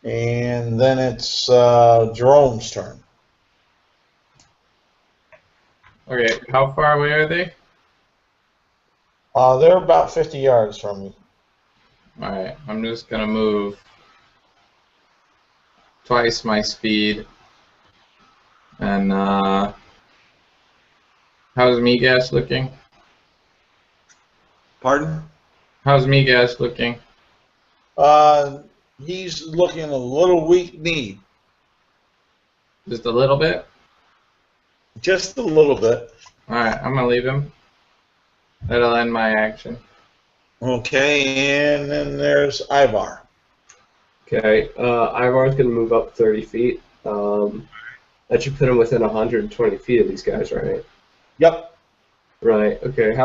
And then it's Jerome's turn. Okay, how far away are they? They're about 50 yards from you. Alright, I'm just gonna move twice my speed. And how's Migash looking? Pardon? How's Migash looking? He's looking a little weak-kneed. Just a little bit? Just a little bit. Alright, I'm gonna leave him. That'll end my action. Okay, and then there's Ivar. Okay, Ivar's going to move up 30 feet. That should put him within 120 feet of these guys, right? Yep. Right, okay.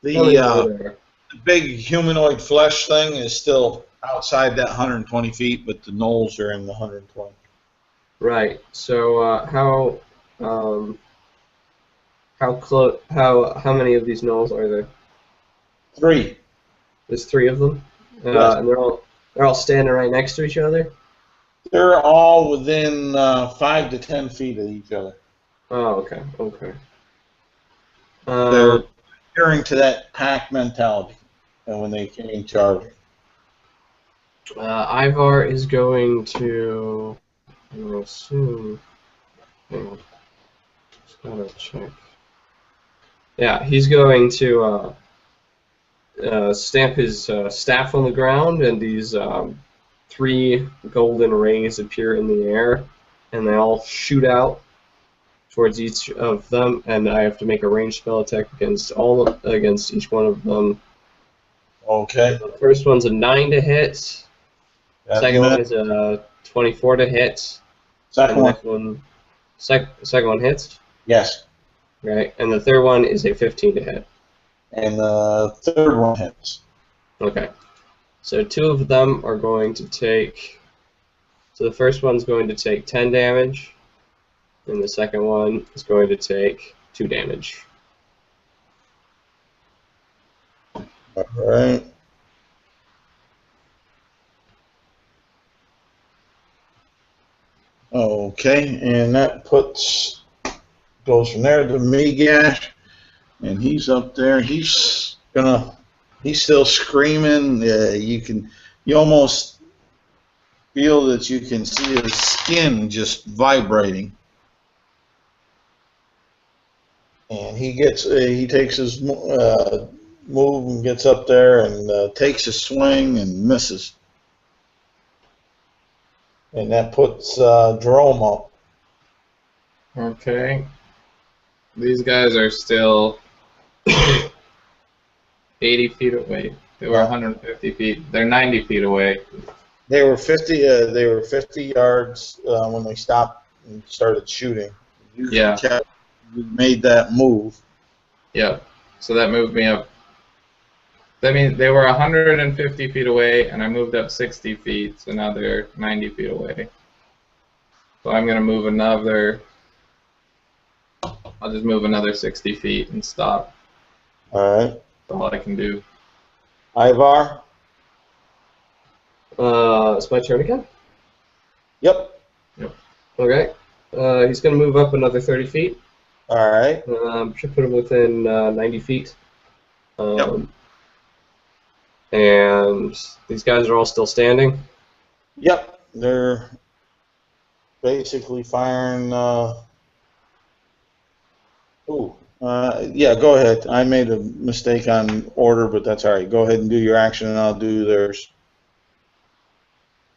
The big humanoid flesh thing is still outside that 120 feet, but the Knolls are in the 120. Right, so how many of these Knolls are there? 3. There's 3 of them? Yes. And they're all standing right next to each other? They're all within 5 to 10 feet of each other. Oh, okay, okay. They're adhering to that pack mentality when they came charging. Ivar is going to, I will assume, hang on, just gotta check. Yeah, he's going to stamp his staff on the ground, and these 3 golden rays appear in the air, and they all shoot out towards each of them, and I have to make a ranged spell attack against each one of them. Okay. The first one's a 9 to hit. Second one is a 24 to hit. Second one hits. Yes. Right, and the third one is a 15 to hit. And the third one hits. Okay. So 2 of them are going to take. So the first one's going to take 10 damage, and the second one is going to take 2 damage. All right. Okay, and that goes from there to Migash, and he's up there. He's still screaming. You almost feel that you can see his skin just vibrating. And he takes his move and gets up there and takes a swing and misses. And that puts Jerome up. Okay. These guys are still 80 feet away. They were 150 feet. They're 90 feet away. They were 50. They were 50 yards when they stopped and started shooting. You made that move. Yep. So that moved me up. That means they were 150 feet away, and I moved up 60 feet. So now they're 90 feet away. So I'm gonna move another. I'll just move another 60 feet and stop. All right. That's all I can do. Ivar? It's my turn again? Yep. Okay. He's going to move up another 30 feet. All right. Should put him within 90 feet. Yep. And these guys are all still standing? Yep. They're basically firing... yeah, go ahead. I made a mistake on order, but that's all right. Go ahead and do your action, and I'll do theirs.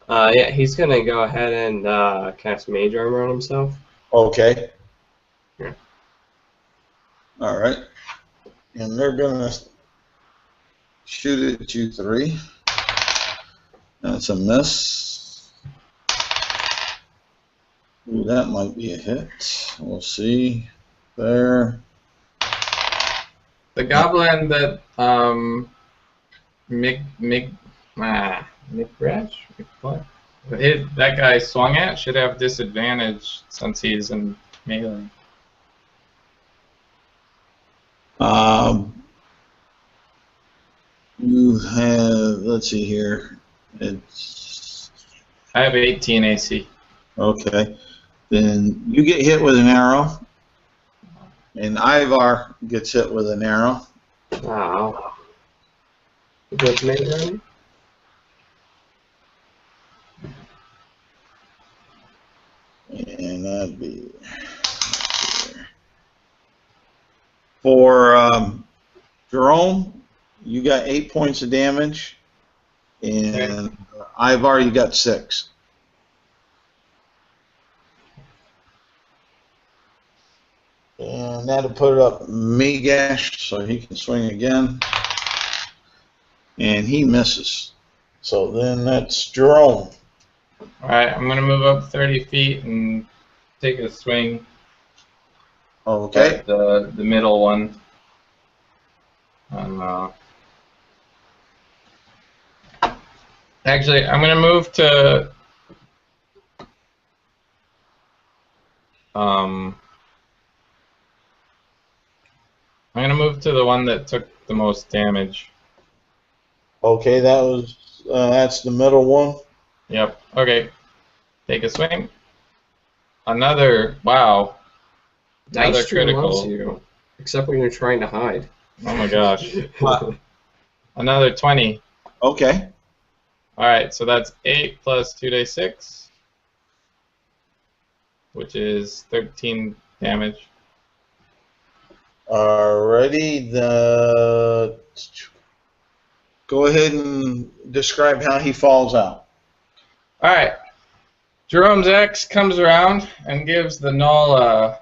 Yeah, he's going to go ahead and cast Mage Armor on himself. Okay. Yeah. All right. And they're going to shoot it at you 3. That's a miss. Ooh, that might be a hit. We'll see. There. The goblin that that guy swung at should have disadvantage since he's in melee. You have, let's see here. I have 18 AC. Okay. Then you get hit with an arrow. And Ivar gets hit with an arrow. Wow. What's Mage Armor? And that'd be for Jerome. You got 8 points of damage, and Ivar, you got 6. And that'll put up Migash, so he can swing again. And he misses. So then that's Jerome. Alright, I'm going to move up 30 feet and take a swing Okay. at the middle one. Actually, I'm going to move to... I'm going to move to the one that took the most damage. Okay, that's the middle one. Yep. Okay. Take a swing. Another. Wow. Another Dice Tree loves critical. you, except when you're trying to hide. Oh my gosh. Another 20. Okay. Alright, so that's 8 plus 2d6, which is 13 damage. Alrighty, go ahead and describe how he falls out. Alright. Jerome's ex comes around and gives the Null a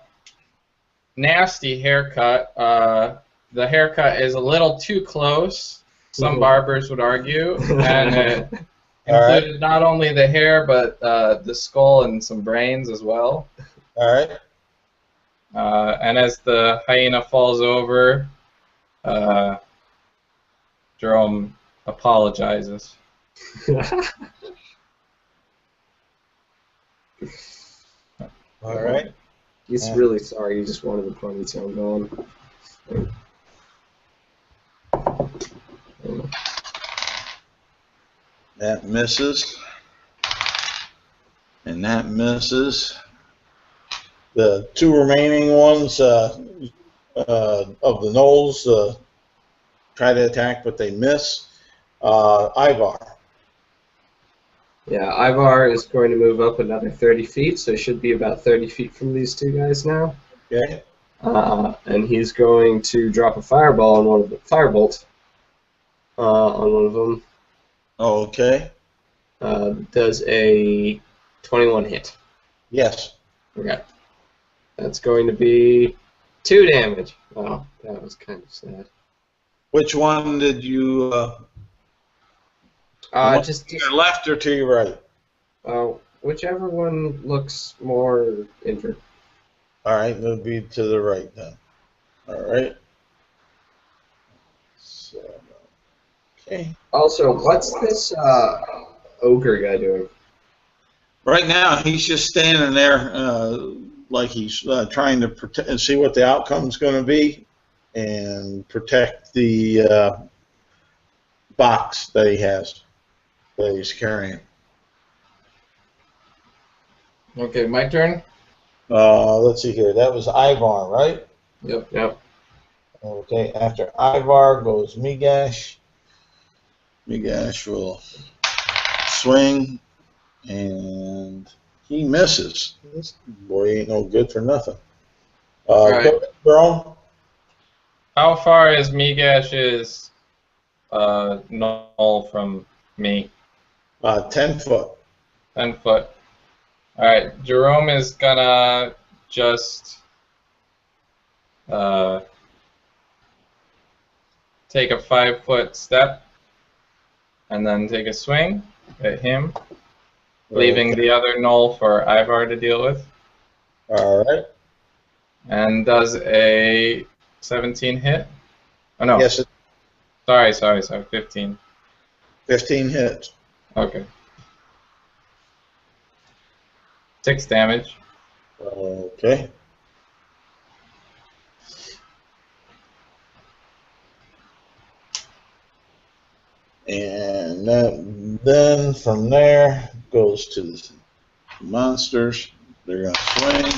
nasty haircut. The haircut is a little too close, some barbers would argue, and it included not only the hair, but the skull and some brains as well. Alright. And as the hyena falls over, Jerome apologizes. Alright. He's really sorry, he just wanted the ponytail going. That misses. And that misses. The 2 remaining ones of the Knolls try to attack, but they miss. Ivar. Yeah, Ivar is going to move up another 30 feet, so he should be about 30 feet from these 2 guys now. Okay. And he's going to drop a fireball on one of the firebolt on one of them. Okay. Does a 21 hit? Yes. Okay. That's going to be 2 damage. Oh, that was kind of sad. Which one did you? Just to your left or to your right? Whichever one looks more injured. All right, it'll be to the right then. All right. So, okay. Also, what's this ogre guy doing? Right now, he's just standing there like he's trying to protect and see what the outcome's going to be and protect the box that he has, that he's carrying. Okay, my turn? Let's see here. That was Ivar, right? Yep. Okay, after Ivar goes Migash. Migash will swing, and he misses. This boy ain't no good for nothing. Right. Go, How far is Migash's null from me? 10 foot. 10 foot. Alright, Jerome is gonna just take a 5-foot step and then take a swing at him, leaving the other null for Ivar to deal with. All right. And does a 17 hit? Oh no. Yes. Sorry, 15. 15 hits. Okay. 6 damage. Okay. And then from there goes to the monsters. They're going to swing.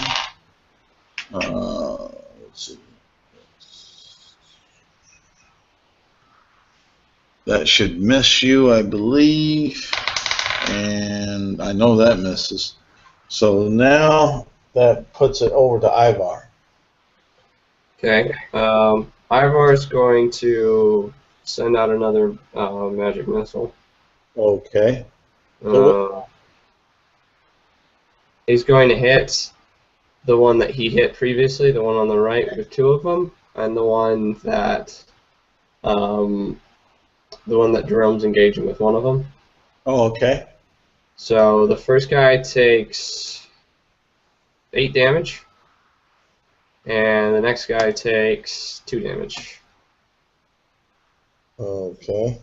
Let's see. That should miss you, I believe. And I know that misses. So now that puts it over to Ivar. Okay. Ivar's going to send out another magic missile. Okay. He's going to hit the one that he hit previously, the one on the right with 2 of them, and the one that Jerome's engaging with 1 of them. Oh, okay. So the first guy takes 8 damage, and the next guy takes 2 damage. Okay.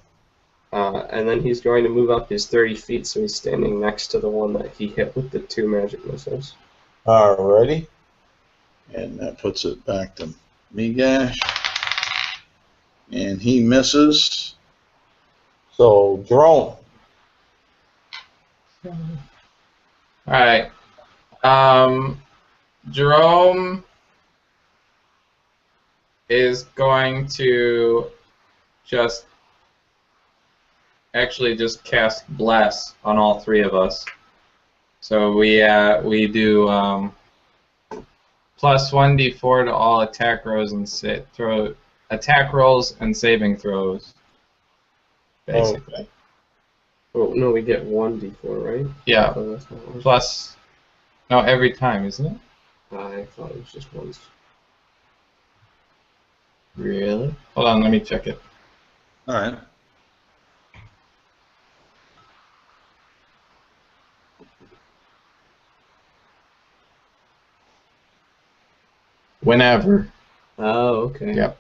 And then he's going to move up his 30 feet, so he's standing next to the one that he hit with the 2 magic missiles. Alrighty. And that puts it back to Migash. And he misses. So, Jerome. Alright. Jerome is going to just cast Bless on all 3 of us. So we do plus 1d4 to all attack rolls and saving throws. Basically. Okay. Oh no, we get 1d4, right? Yeah. Oh, Plus, no, every time, isn't it? I thought it was just once. Really? Hold on, let me check it. All right. Whenever. Oh, okay. Yep.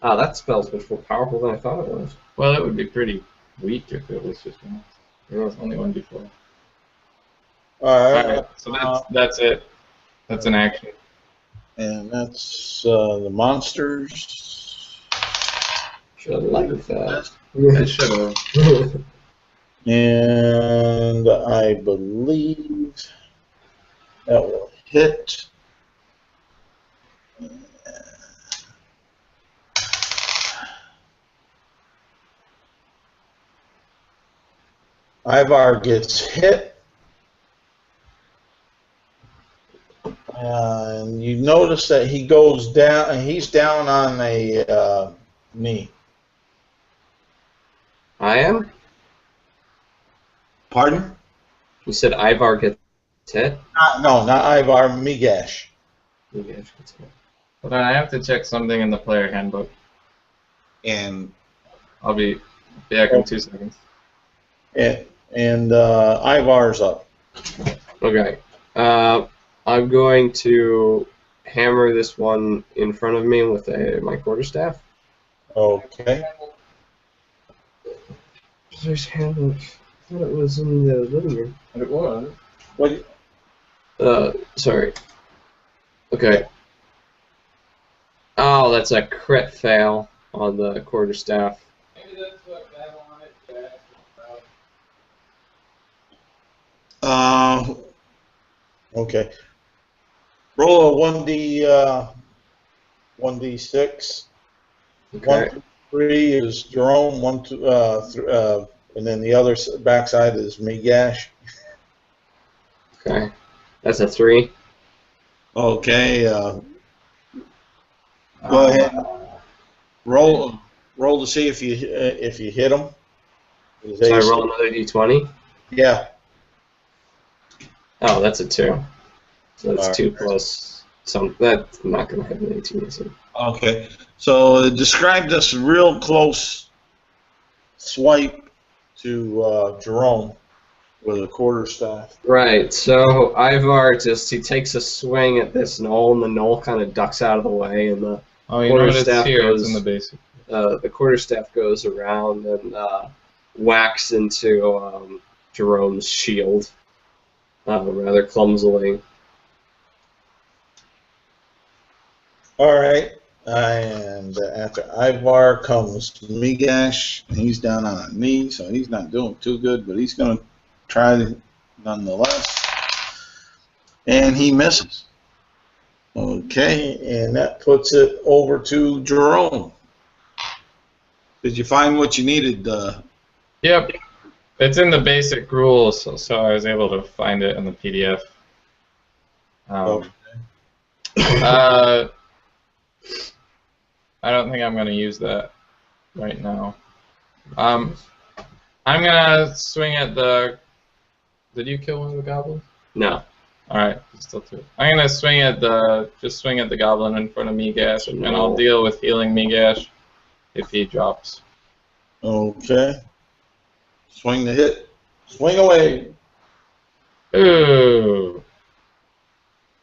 Ah, that spell's much more powerful than I thought it was. Well, it would be pretty weak if it was just once. It was only 1d4. Alright, so that's it. That's an action. And that's the monsters. Should have liked that. I should have. And I believe that will hit. Ivar gets hit. And you notice that he goes down, and he's down on a knee. I am? Pardon? You said Ivar gets hit? No, not Ivar, Migash. Migash gets hit. Hold on, I have to check something in the player handbook. And I'll be back in 2 seconds. and Ivar's up. Okay. I'm going to hammer this one in front of me with my quarterstaff. Okay. There's handbook. I thought it was in the living room. It was. What? Sorry. Okay. Oh, that's a crit fail on the quarterstaff. Maybe that's what I wanted to ask about. Okay. Roll a 1d6. Okay. 1 through 3 is Jerome. 1, 2, and then the other backside is Migash. Okay. That's a 3. Okay. Go ahead. Roll to see if you hit him. So I roll another d20? Yeah. Oh, that's a 2. So that's All 2 right. plus some. That's not going to have an 18, is it? Okay. So describe this real close swipe to Jerome with a quarterstaff. Right. So Ivar he takes a swing at this knoll, and the knoll kind of ducks out of the way, and the Oh, you know what it's quarterstaff here. goes. It's in the basic. The quarterstaff goes around and whacks into Jerome's shield rather clumsily. All right. And after Ivar comes Migash. He's down on a knee, so he's not doing too good, but he's going to try nonetheless. And he misses. Okay, and that puts it over to Jerome. Did you find what you needed? Yep. It's in the basic rules, so I was able to find it in the PDF. I don't think I'm going to use that right now. I'm going to swing at the... Did you kill one of the goblins? No. Alright, still 2. I'm going to swing at the goblin in front of Migash, and I'll deal with healing Migash if he drops. Okay. Swing the hit. Swing away. Ooh.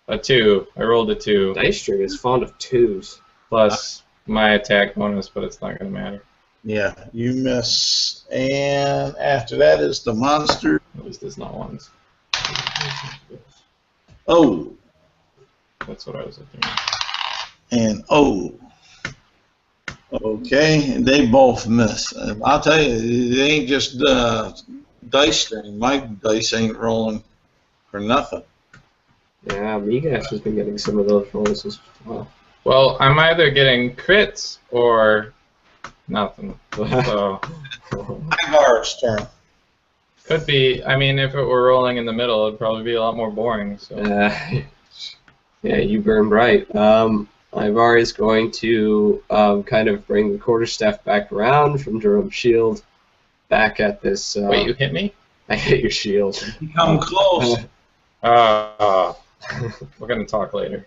A 2. I rolled a 2. Dice Tree is fond of 2s. Plus my attack bonus, but it's not going to matter. Yeah, you miss. And after that is the monster. At least it's not ones. Oh. That's what I was looking at. And oh. Okay, and they both miss. I'll tell you, it ain't just dice string. My dice ain't rolling for nothing. Yeah, Migash has been getting some of those rolls as well. Well, I'm either getting crits or nothing. So Ivar's turn. could be. I mean, if it were rolling in the middle, it'd probably be a lot more boring. So yeah, you burn bright. Ivar is going to kind of bring the quarterstaff back around from Jerome's shield, back at this. Wait, you hit me? I hit your shield. Come close. We're gonna talk later.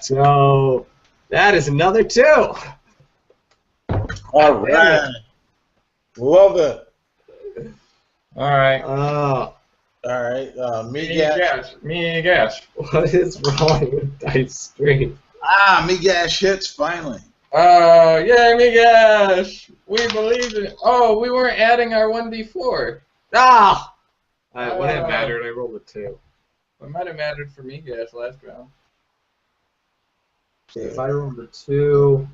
So that is another 2. All right. Love it. All right. All right. Migash. Migash. What is wrong with Dice Tree? Migash hits finally. Yeah, Migash. We believe it. Oh, we weren't adding our 1d4. Ah! It wouldn't have mattered. I rolled a 2. It might have mattered for Migash last round. So if I rolled a 2,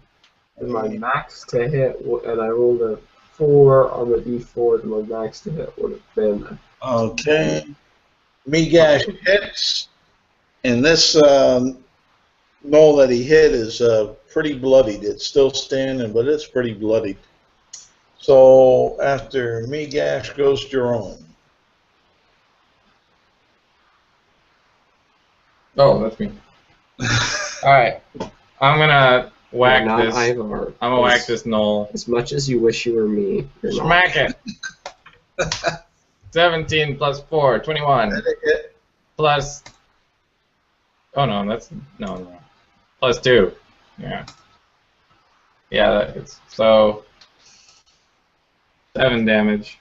then my max to hit, and I rolled a 4 on the d4, then my max to hit would have been. Okay. Migash hits, and this knoll that he hit is pretty bloodied. It's still standing, but it's pretty bloodied. So after Migash goes Jerome. Oh, that's me. Alright. I'm gonna whack not this. Ivar. I'm gonna whack this knoll. As much as you wish you were me, you're not. Smack it. 17 plus 4, 21. Plus. Oh no, that's no. Plus 2. Yeah. Yeah, that hits. So 7 damage.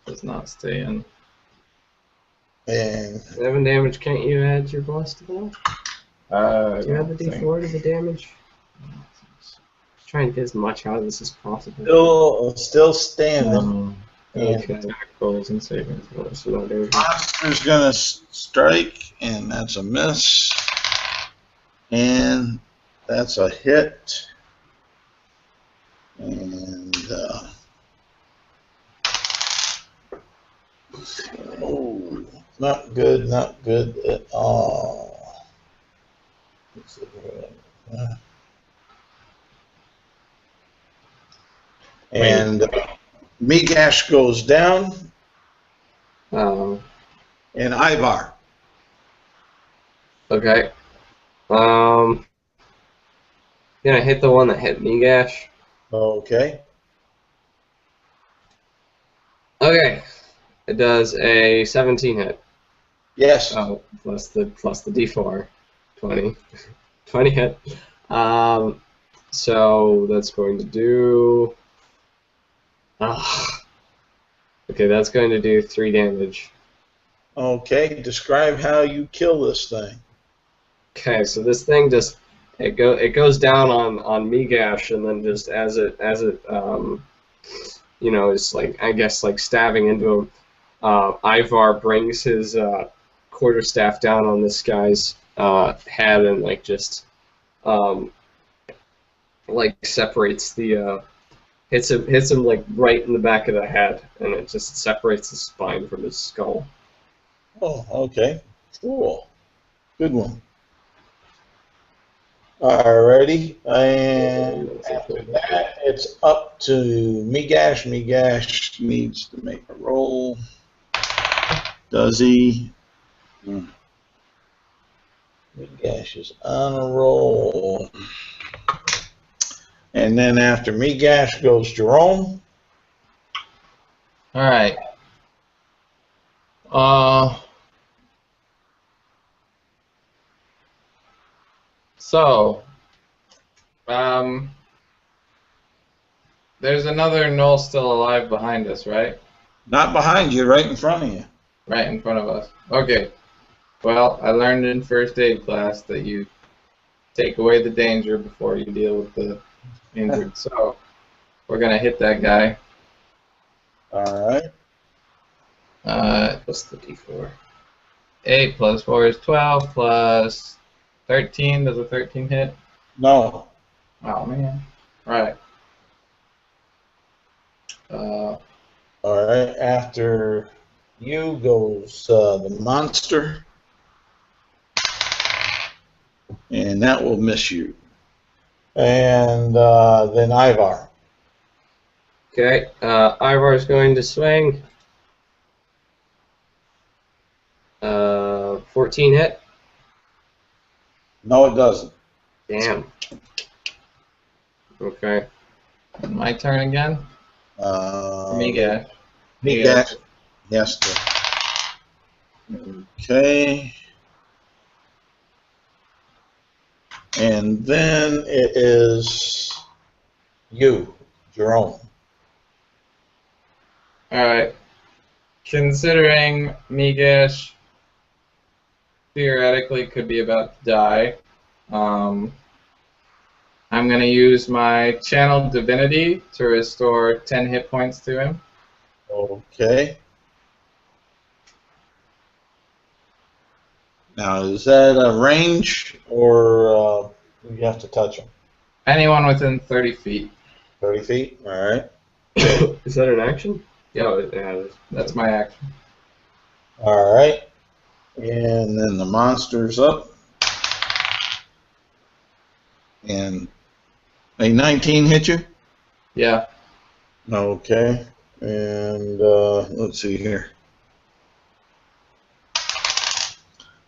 Does not stay in. And 7 damage. Can't you add your plus to that? Do you add the D4 to the damage? Trying to get as much out of this as possible. still standing. Okay. Attack rolls and saving throws. So no damage. Monster's gonna strike, and that's a miss. And that's a hit. And oh, not good at all. And Migash goes down, and Ivar. Okay. Gonna hit the one that hit Migash. Okay. Okay. It does a 17 hit. Yes. Oh, plus the D4. 20. 20 hit. So that's going to do. Okay, that's going to do 3 damage. Okay. Describe how you kill this thing. Okay, so this thing just it goes down on Migash, and then just as it you know, is like, I guess, like stabbing into him. Ivar brings his quarterstaff down on this guy's head and like just like separates the hits him like right in the back of the head, and it just separates the spine from his skull. Oh, okay. Cool. Good one. Alrighty, and after that, it's up to Migash. Migash needs to make a roll. Does he? Migash is on a roll. And then after Migash goes Jerome. Alright. So, there's another Knoll still alive behind us, right? Not behind you, right in front of you. Right in front of us. Okay. Well, I learned in first aid class that you take away the danger before you deal with the injured. So, we're going to hit that guy. Alright. What's the D4? 8 plus 4 is 12 plus 13, does a 13 hit? No. Oh man. Right. Alright, after you goes the monster. And that will miss you. And then Ivar. Okay, Ivar's going to swing. 14 hit. No, it doesn't. Damn. Okay. My turn again? Migash. Migash. Yes. Okay. And then it is you, Jerome. Alright. Considering Migash theoretically could be about to die, I'm going to use my Channel Divinity to restore 10 hit points to him. Okay. Now, is that a range, or you have to touch him? Anyone within 30 feet. 30 feet? All right. Is that an action? Yeah, that's my action. All right. And then the monster's up. And a 19 hit you? Yeah. Okay. And let's see here.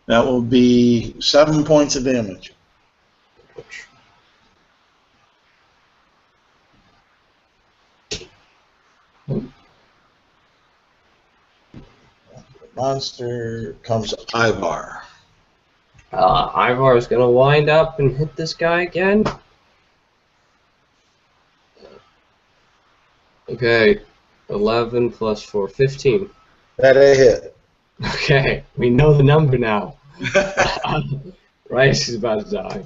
That will be 7 points of damage. monster comes Ivar. Ivar is gonna wind up and hit this guy again. Okay, 11 plus 4, 15. That a hit. Okay, we know the number now. Right, she's about to die.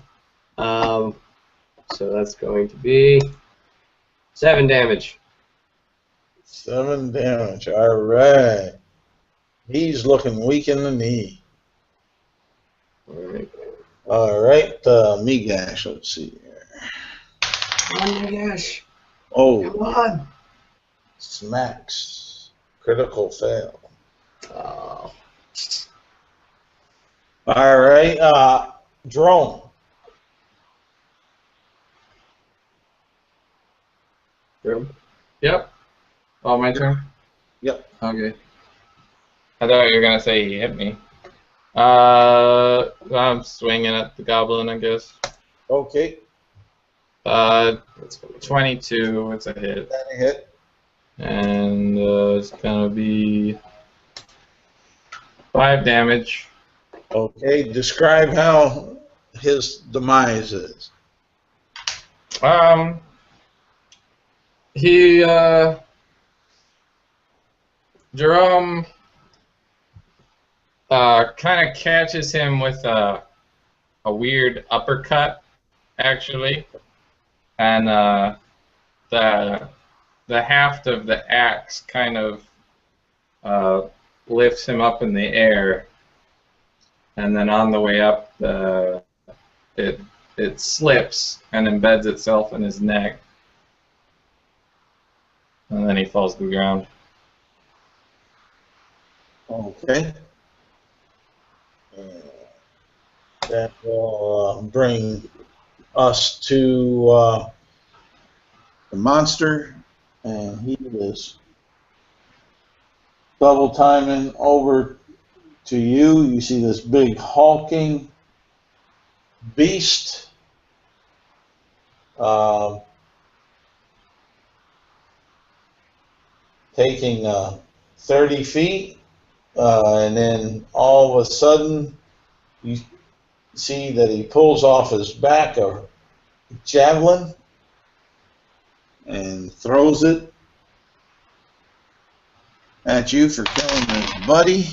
So that's going to be 7 damage. 7 damage. All right. He's looking weak in the knee. All right, Migash. Let's see here. Come on, Migash. Oh, Come on. smacks. Critical fail. Oh. All right, drone. Yep. Oh, my turn? Yep. Okay. I thought you were going to say he hit me. I'm swinging at the goblin, I guess. Okay. 22, it's a hit. That a hit. And it's going to be 5 damage. Okay, describe how his demise is. Jerome kind of catches him with a weird uppercut, actually, and the haft of the axe kind of lifts him up in the air, and then on the way up, it slips and embeds itself in his neck, and then he falls to the ground. Okay. That will bring us to the monster, and he is double timing over to you. You see this big hulking beast. Taking 30 feet, and then all of a sudden you see that he pulls off his back a javelin and throws it at you for killing his buddy.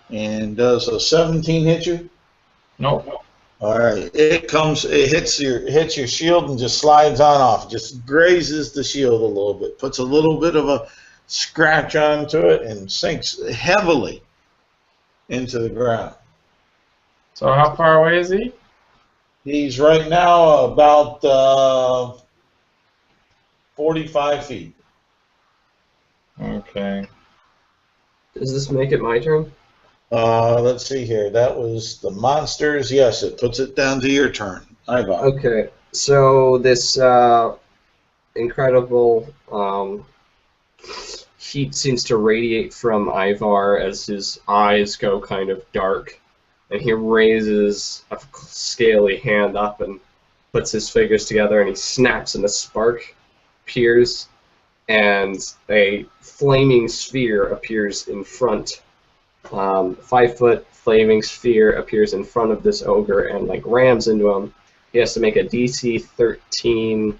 And does a 17 hit you? Nope. All right, it hits your shield and just slides on off. Just grazes the shield a little bit, puts a little bit of a scratch onto it, and sinks heavily into the ground. So how far away is he? He's right now about 45 feet. Okay. Does this make it my turn? Let's see here. That was the monsters. Yes, it puts it down to your turn. Ivar. Okay, so this incredible heat seems to radiate from Ivar as his eyes go kind of dark, and he raises a scaly hand up and puts his fingers together, and he snaps, and a spark appears, and a flaming sphere appears in front. 5-foot flaming sphere appears in front of this ogre and like rams into him. He has to make a DC 13, I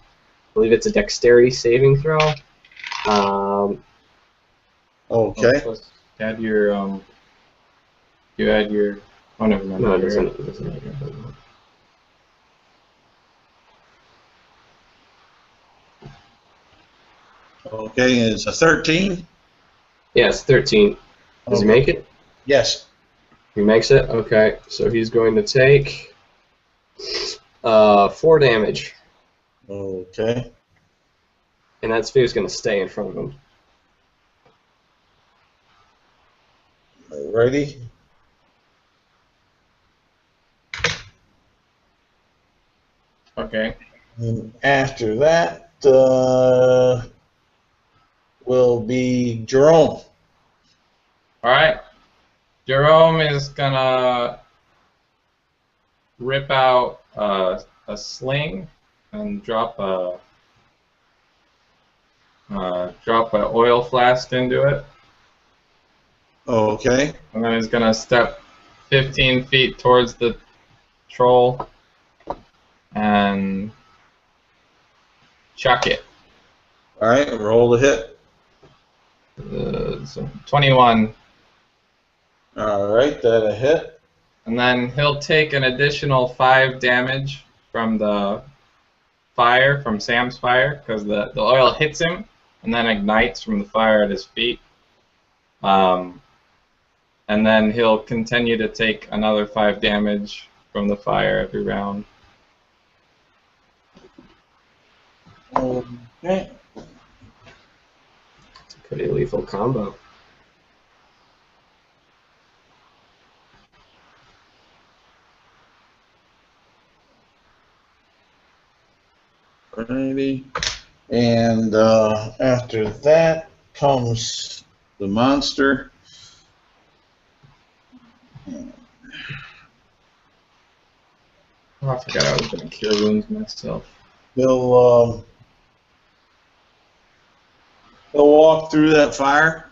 believe it's a dexterity saving throw. Okay. Add your you add your. Oh, never mind. No, it doesn't. Okay, it's a 13. Yes, 13. Does he make it? Yes. He makes it? Okay, so he's going to take 4 damage. Okay. And that sphere is going to stay in front of him. Ready? Okay. And after that will be Jerome. Alright. Jerome is gonna rip out a sling and drop a oil flask into it. Okay. And then he's gonna step 15 feet towards the troll and chuck it. All right, roll the hit. So 21. All right, that a hit. And then he'll take an additional 5 damage from the fire, from Sam's fire, because the oil hits him and then ignites from the fire at his feet. And then he'll continue to take another 5 damage from the fire every round. Okay. It's a pretty lethal combo. Alrighty. And after that comes the monster. Oh, I forgot I was going to cure wounds myself. He'll walk through that fire.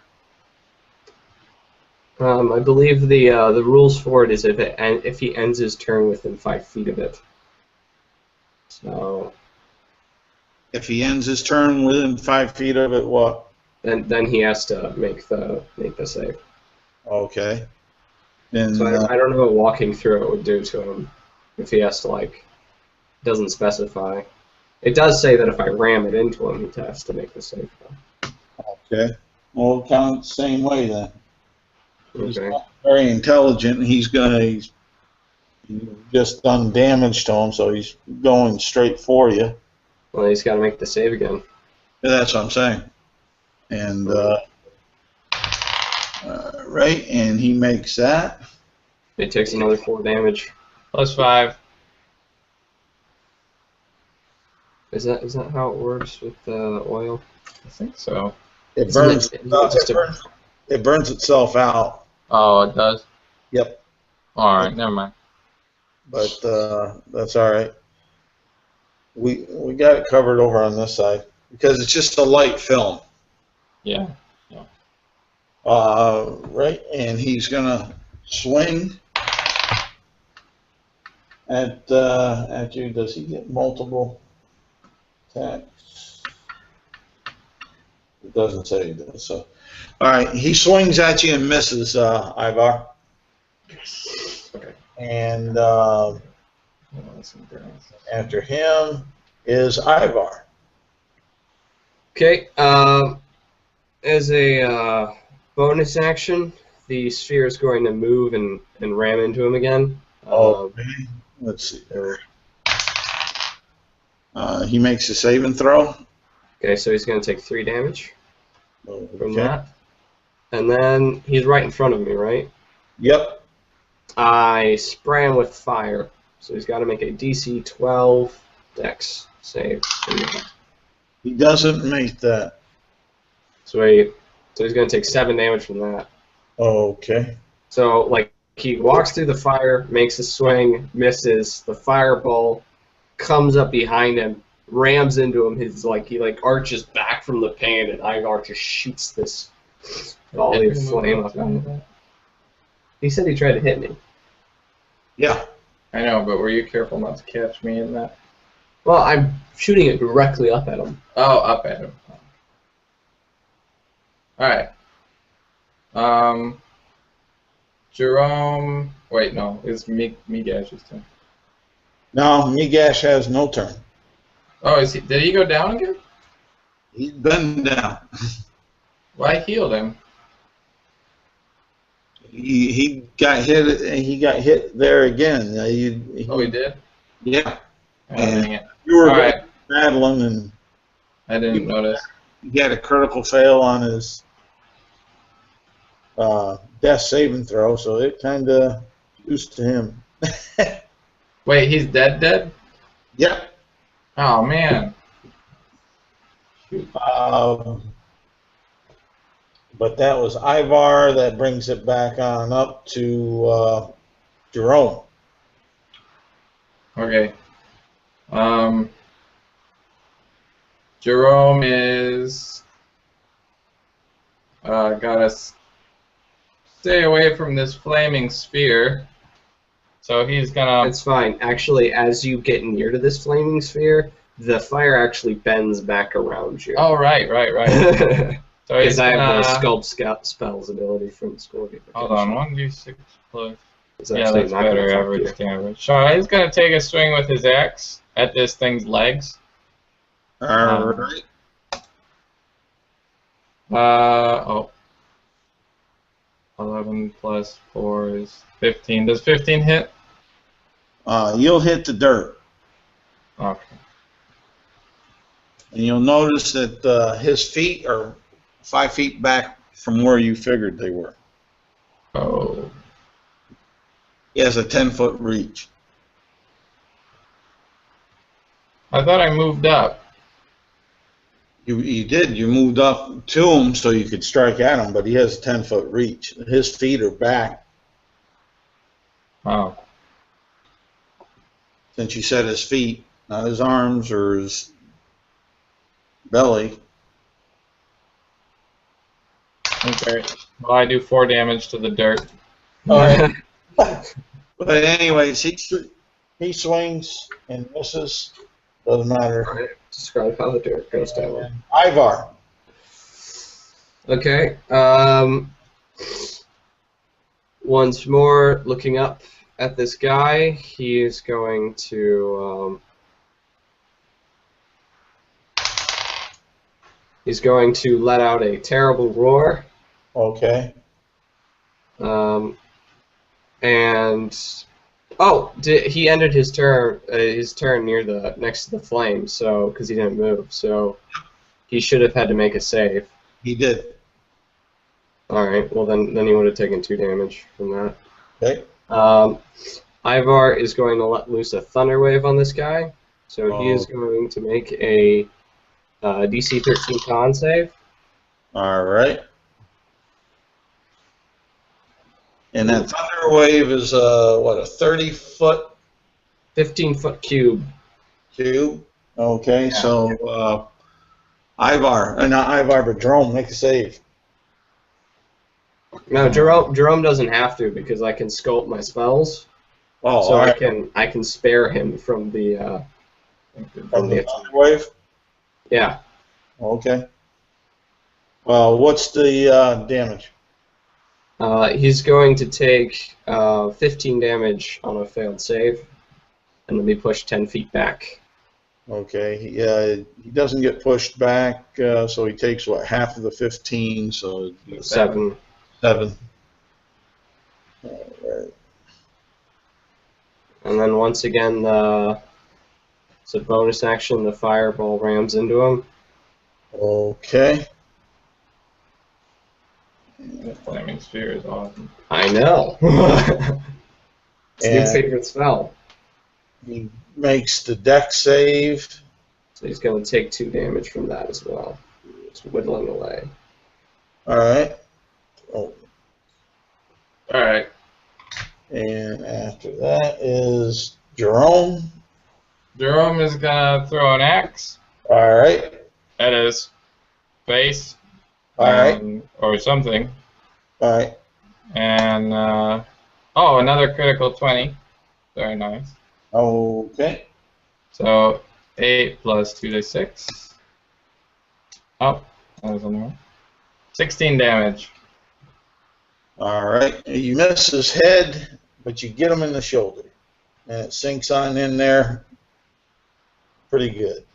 I believe the rules for it is if he ends his turn within 5 feet of it. So If he ends his turn within 5 feet of it, what? then he has to make the save. Okay. And So I don't know what walking through it would do to him if he has to, like, doesn't specify. It does say that if I ram it into him, he has to make the save, though. okay. Well, count the same way then. He's Okay. not very intelligent. He's just done damage to him, so he's going straight for you. Well, he's got to make the save again. That's what I'm saying. And right, and he makes that. He takes another 4 damage. +5. Is that how it works with the oil? I think so. It Isn't burns. it just a- It burns itself out. Oh, it does? Yep. Alright, never mind. But that's all right. We got it covered over on this side because it's just a light film. Yeah. Right, and he's gonna swing at you. Does he get multiple attacks? It doesn't say he does. So, all right, he swings at you and misses, Ivar. Okay. And after him is Ivar. Okay. As a bonus action, the sphere is going to move and ram into him again. Okay. Let's see. He makes a save and throw. Okay, so he's going to take 3 damage from Okay. that. And then he's right in front of me, right? Yep. I spray him with fire. So he's got to make a DC 12 Dex save. He doesn't make that. So he's going to take 7 damage from that. Okay. So, like, he walks through the fire, makes a swing, misses. The fireball comes up behind him, rams into him. He arches back from the pan, and Ivar just shoots this volley of flame up at him. He said he tried to hit me. Yeah. I know, but were you careful not to catch me in that? Well, I'm shooting it directly up at him. Oh, up at him. Alright. Jerome... Wait, no. It's Migash's turn. No, Migash has no turn. Oh, did he go down again? He's been down. Well, I healed him. He got hit. He got hit there again. Oh, he did? Yeah. Oh, dang it. You were Alright. battling, and I didn't notice. he had a critical fail on his death saving throw, so it kind of used to him. Wait, he's dead? Yep. Oh, man. But that was Ivar. That brings it back on up to Jerome. Okay. Jerome is got a stay away from this flaming sphere. So he's gonna... It's fine. Actually, as you get near to this flaming sphere, the fire actually bends back around you. Oh, right. So Because I have the Sculpt Spells ability from School. Hold on, 1d6 plus... It's Yeah, actually that's not gonna better affect average you. damage. So he's gonna take a swing with his axe at this thing's legs. Alright. Oh. 11 plus 4 is 15. Does 15 hit? You'll hit the dirt. Okay. And you'll notice that his feet are 5 feet back from where you figured they were. Oh. He has a 10-foot reach. I thought I moved up. You did. You moved up to him so you could strike at him, but he has a 10-foot reach. His feet are back. Oh. Since you said his feet, not his arms or his belly. Okay. Well, I do 4 damage to the dirt. Alright. But anyways, he swings and misses. Doesn't matter. Describe how the dirt goes down. Ivar. Okay. Once more, looking up at this guy, he is going to let out a terrible roar. Okay. And he ended his turn near the next to the flame, so because he didn't move, so he should have had to make a save. He did. All right. Well, then he would have taken 2 damage from that. Okay. Ivar is going to let loose a thunder wave on this guy, so he is going to make a DC 13 con save. All right. And that thunder wave is what, a 30-foot? 15-foot cube. Cube. Okay. Yeah. So Ivar, not Ivar, but Jerome, make a save. No, Jerome doesn't have to because I can sculpt my spells. Oh, so right. I can spare him from the thunder wave. Yeah. Okay. What's the damage? He's going to take 15 damage on a failed save, and then be pushed 10 feet back. Okay. He doesn't get pushed back, so he takes what, half of the 15? So 7. 7. All right. And then once again, it's a bonus action. The fireball rams into him. Okay. The flaming sphere is awesome. I know. It's your favorite spell. He makes the dex save. So he's going to take 2 damage from that as well. It's whittling away. All right. Oh. All right. And after that is Jerome. Jerome is gonna throw an axe. All right. At his face. All right. Or something. All right. And another critical 20. Very nice. Okay. So 8 plus 2d6. Oh, that was another. 16 damage. All right. You miss his head, but you get him in the shoulder, and it sinks on in there pretty good.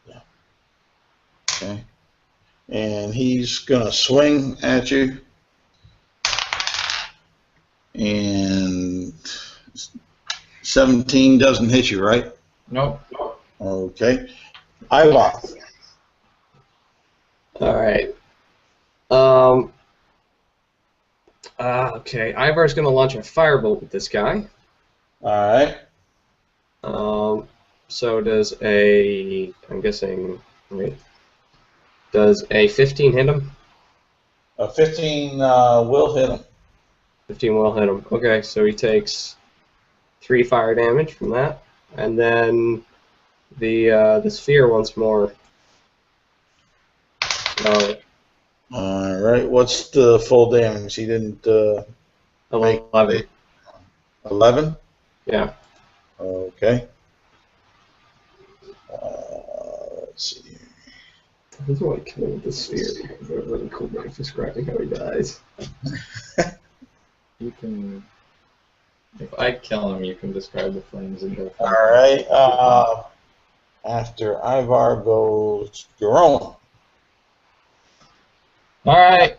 Yeah. Okay. And he's gonna swing at you, and 17 doesn't hit you, right? Nope. Okay. Ivar. All right. Okay. Ivar's going to launch a firebolt with this guy. All right. So does I'm guessing, wait, does a 15 hit him? A 15 will hit him. 15 will hit him. Okay, so he takes 3 fire damage from that, and then the sphere once more Oh, All right. What's the full damage? He didn't make 11. 11. Yeah. Okay. Let's see. I just want to kill him with the sphere because they're a really cool way of describing how he dies. You can. If I kill him, you can describe the flames and go. All right. After Ivar goes Jerome. Alright,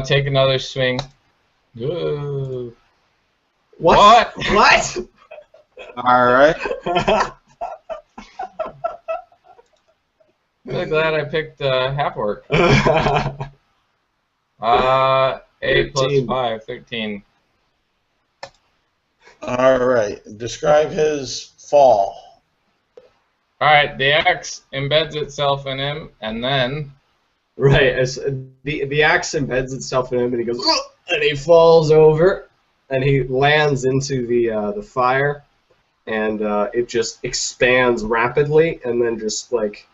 take another swing. Whoa. What? What? All right. I'm really glad I picked half orc. 8 plus 13. 5, 13. All right. Describe his fall. Alright, the axe embeds itself in him, and then. Right, as the axe embeds itself in him, and he goes, "Ugh!" And he falls over, and he lands into the fire, and it just expands rapidly, and then just like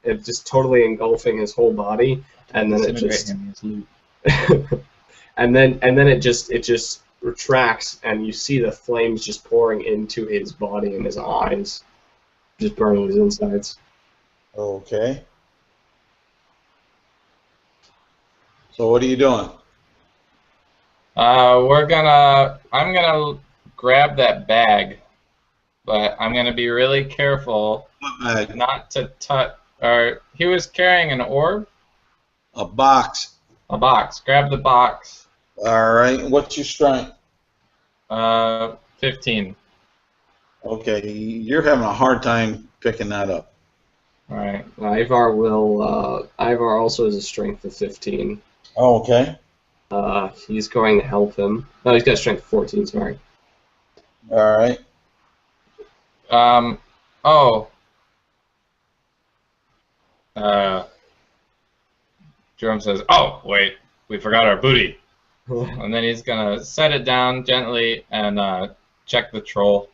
it just totally engulfing his whole body, and then it just and then it just retracts, and you see the flames just pouring into his body and his eyes, just burning his insides. Okay. So what are you doing? I'm gonna grab that bag, but I'm gonna be really careful not to touch. Or he was carrying an orb. A box. A box. Grab the box. All right. What's your strength? 15. Okay. You're having a hard time picking that up. All right. Ivar also has a strength of 15. Oh, okay. He's going to help him. No, he's got a strength of 14, sorry. All right. Jerome says, "Oh, wait, we forgot our booty." And then he's gonna set it down gently and check the troll.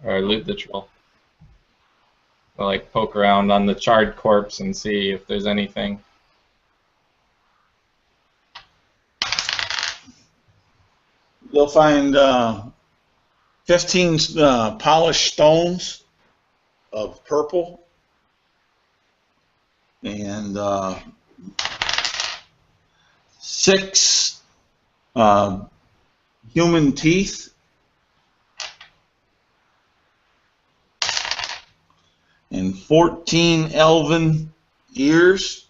Or loot the troll. I'll, like, poke around on the charred corpse and see if there's anything. You'll find 15 polished stones of purple and 6 human teeth and 14 elven ears.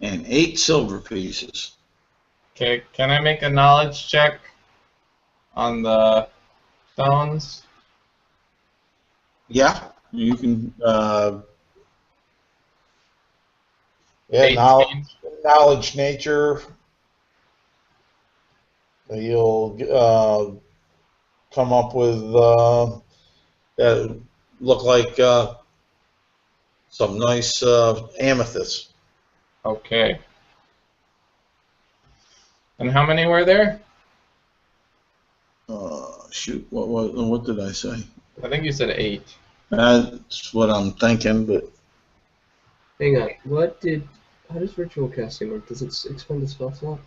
And 8 silver pieces. Okay, can I make a knowledge check on the stones? Yeah, you can. Knowledge nature. You'll come up with that look like some nice amethyst. Okay. And how many were there? Shoot, what did I say? I think you said 8. That's what I'm thinking, but Hang on, how does ritual casting work? Does it expend a spell slot?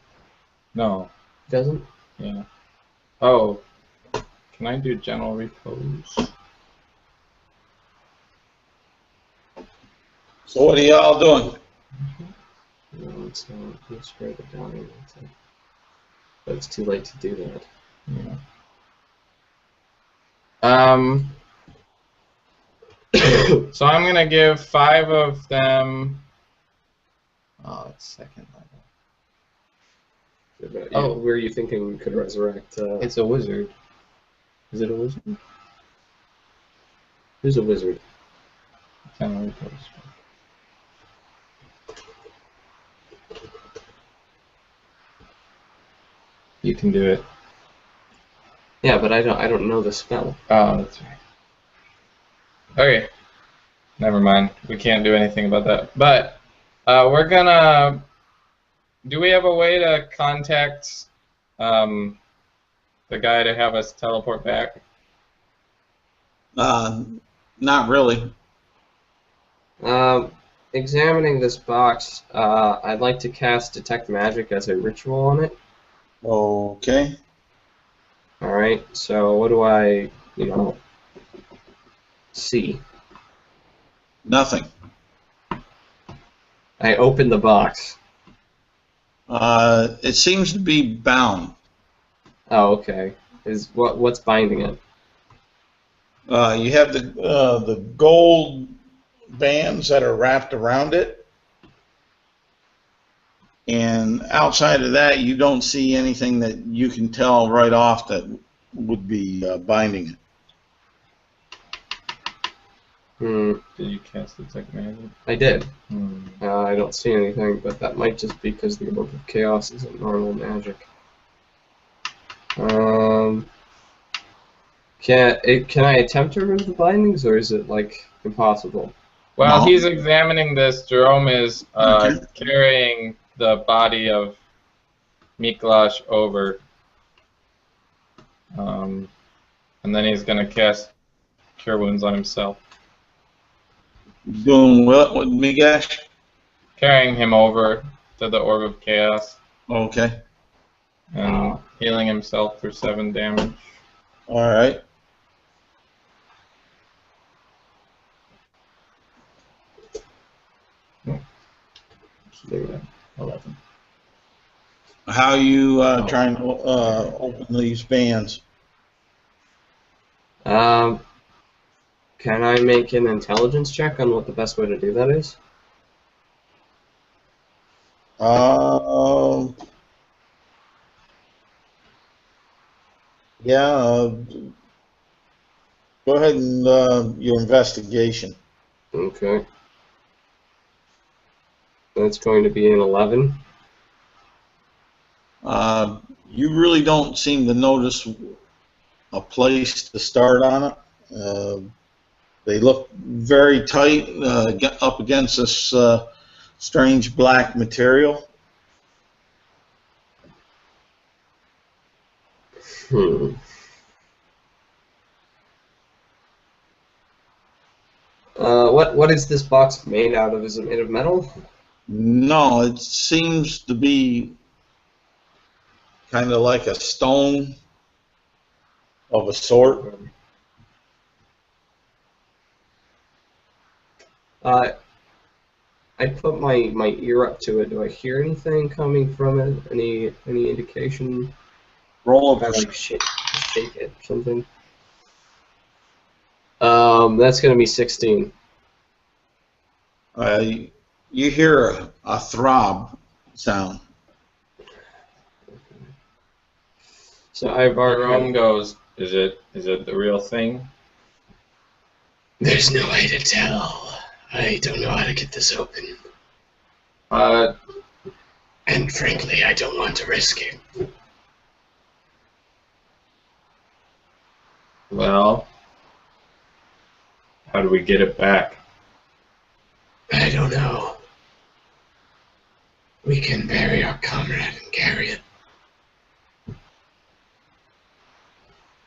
No. It doesn't? Yeah. Oh. Can I do general repose? So what are y'all doing? No, it's not. Let's spread it down. But it's too late to do that. Yeah. So I'm gonna give 5 of them. Oh, it's second level. Oh, where are you thinking we could resurrect? It's a wizard. Is it a wizard? Who's a wizard? General repose. You can do it. Yeah, but I don't know the spell. Oh, that's right. Okay. Never mind. We can't do anything about that. But we're gonna. Do we have a way to contact the guy to have us teleport back? Not really. Examining this box, I'd like to cast Detect Magic as a ritual on it. Okay. Alright, so what do I, see? Nothing. I open the box. It seems to be bound. Oh, okay. What's binding it? You have the gold bands that are wrapped around it, and outside of that, you don't see anything that you can tell right off that would be binding it. Did you cast Detect Magic? I did. I don't see anything, but that might just be because the Orb of Chaos isn't normal magic. Can I attempt to remove the bindings, or is it like impossible? While he's examining this, Jerome is carrying the body of Miklos over, and then he's gonna cast Cure Wounds on himself. Doing what with Migash? Carrying him over to the Orb of Chaos. Okay. And healing himself for 7 damage. All right. Leave 11. How are you trying to open these bands? Can I make an intelligence check on what the best way to do that is? Yeah. Go ahead and your investigation. Okay. That's going to be an 11. You really don't seem to notice a place to start on it. They look very tight up against this strange black material. What is this box made out of? Is it made of metal? No, it seems to be kind of like a stone of a sort. I put my ear up to it. Do I hear anything coming from it? Any indication? Roll of like shake it or something. That's gonna be 16. You hear a throb sound. So Jerome goes, is it the real thing? There's no way to tell. I don't know how to get this open. And frankly, I don't want to risk it. Well, how do we get it back? I don't know. We can bury our comrade and carry it.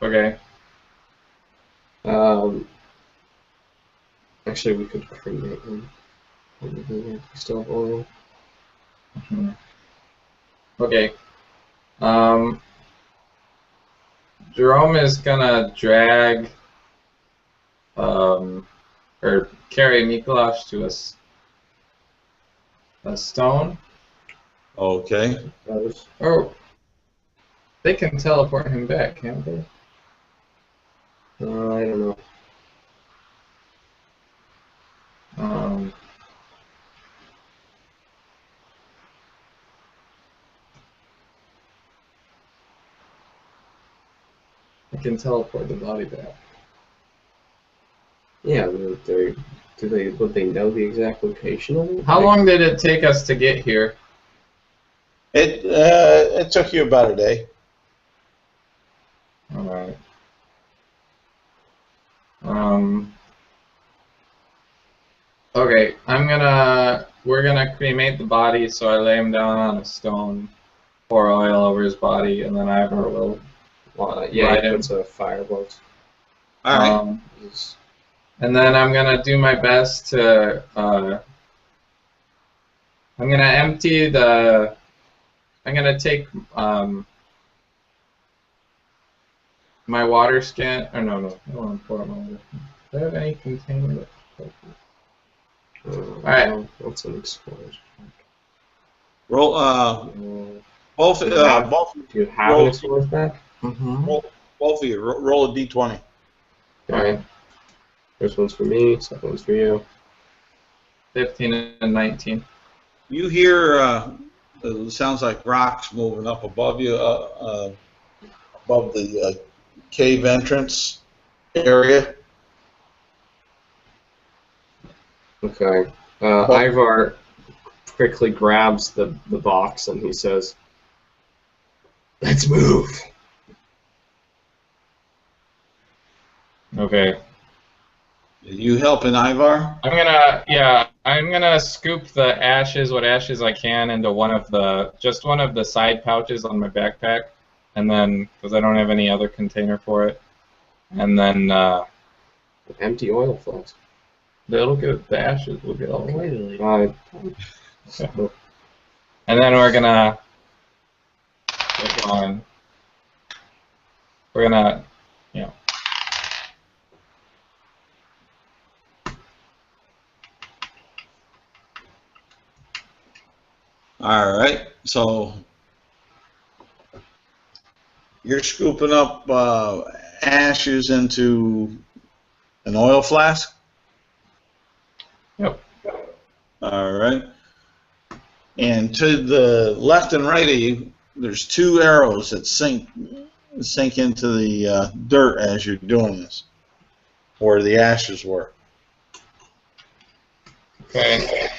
Okay. Actually, we could cremate him. We still have oil. Okay. Jerome is gonna drag or carry Miklos to a stone. Okay. Oh, they can teleport him back, can't they? I don't know. I can teleport the body back. Yeah, would they know the exact location of it? How long did it take us to get here? It took you about a day. All right. Okay, we're gonna cremate the body, so I lay him down on a stone, pour oil over his body, and then Ivor will yeah, he puts a firebolt. All right. And then I'm gonna do my best to. I'm gonna empty the. I'm gonna take my water skin. Oh no, I don't want to pour out my water. Do I have any container? All right. What's an explosion? Roll. Both. Do you have roll, an explosion back? both of you. Roll a d20. Alright. First one's for me, second one's for you. 15 and 19. You hear it sounds like rocks moving up above you, above the cave entrance area. Okay. Ivar quickly grabs the box and he says, "Let's move." Okay. You helping Ivar? I'm gonna scoop the ashes, what ashes I can, into one of the side pouches on my backpack, and then because I don't have any other container for it, and then empty oil flask. The ashes will get all oily. Fine. And then we're gonna get going. We're gonna, All right, so you're scooping up ashes into an oil flask? Yep. All right. And to the left and right of you, there's 2 arrows that sink into the dirt as you're doing this, where the ashes were. Okay.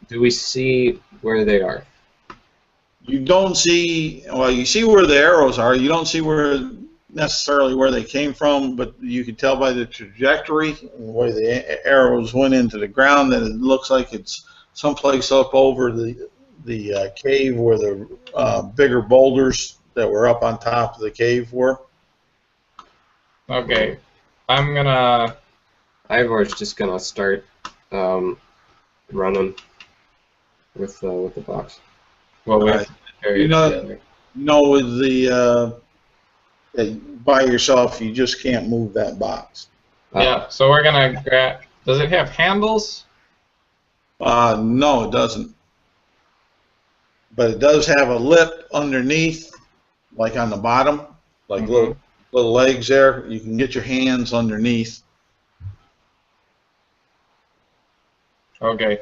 Do we see where they are? You don't see, well, you see where the arrows are. You don't see necessarily where they came from, but you can tell by the trajectory and where the arrows went into the ground that it looks like it's someplace up over the cave where the bigger boulders that were up on top of the cave were. Okay. Ivar's just gonna start running with the box. Well, with the by yourself, you just can't move that box. Yeah, so we're gonna grab. Does it have handles? No, it doesn't. But it does have a lip underneath, like on the bottom, like little legs there. You can get your hands underneath. Okay.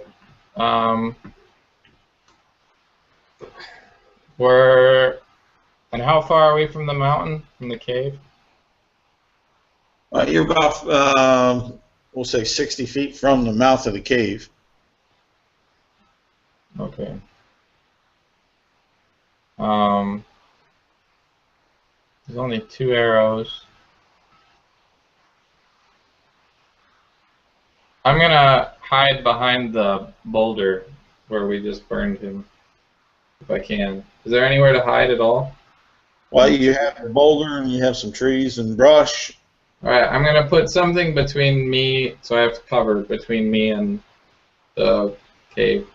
And how far are we from the mountain, from the cave? You're about, we'll say 60 feet from the mouth of the cave. Okay. There's only 2 arrows. I'm gonna hide behind the boulder where we just burned him, if I can. Is there anywhere to hide at all? Well, you have a boulder and you have some trees and brush. Alright, I'm gonna put something between me, so I have cover between me and the cave.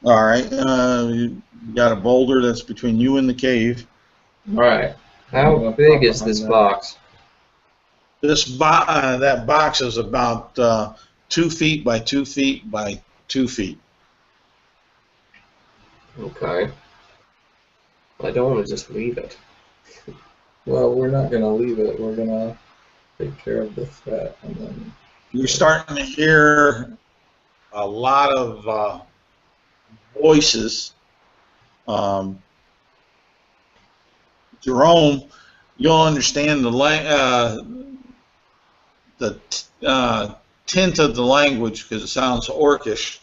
Alright, you got a boulder that's between you and the cave. Alright. How big is this box? That box is about 2 feet by 2 feet by 2 feet. Okay. I don't want to just leave it. Well, we're not gonna leave it. We're gonna take care of the threat, and then you're starting to hear a lot of voices. Jerome, you'll understand the tint of the language because it sounds orcish.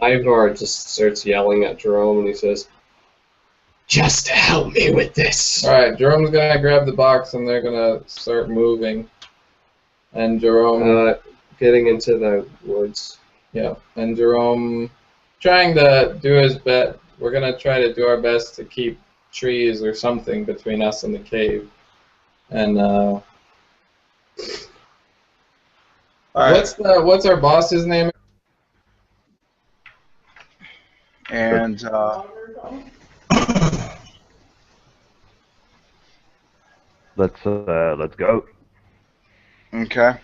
Ivar just starts yelling at Jerome and he says, "Just help me with this." Alright, Jerome's gonna grab the box and they're gonna start moving. And Jerome... getting into the woods. Yeah, and Jerome trying to do his best. We're gonna try to do our best to keep trees or something between us and the cave. And what's our boss's name? And let's go. Okay.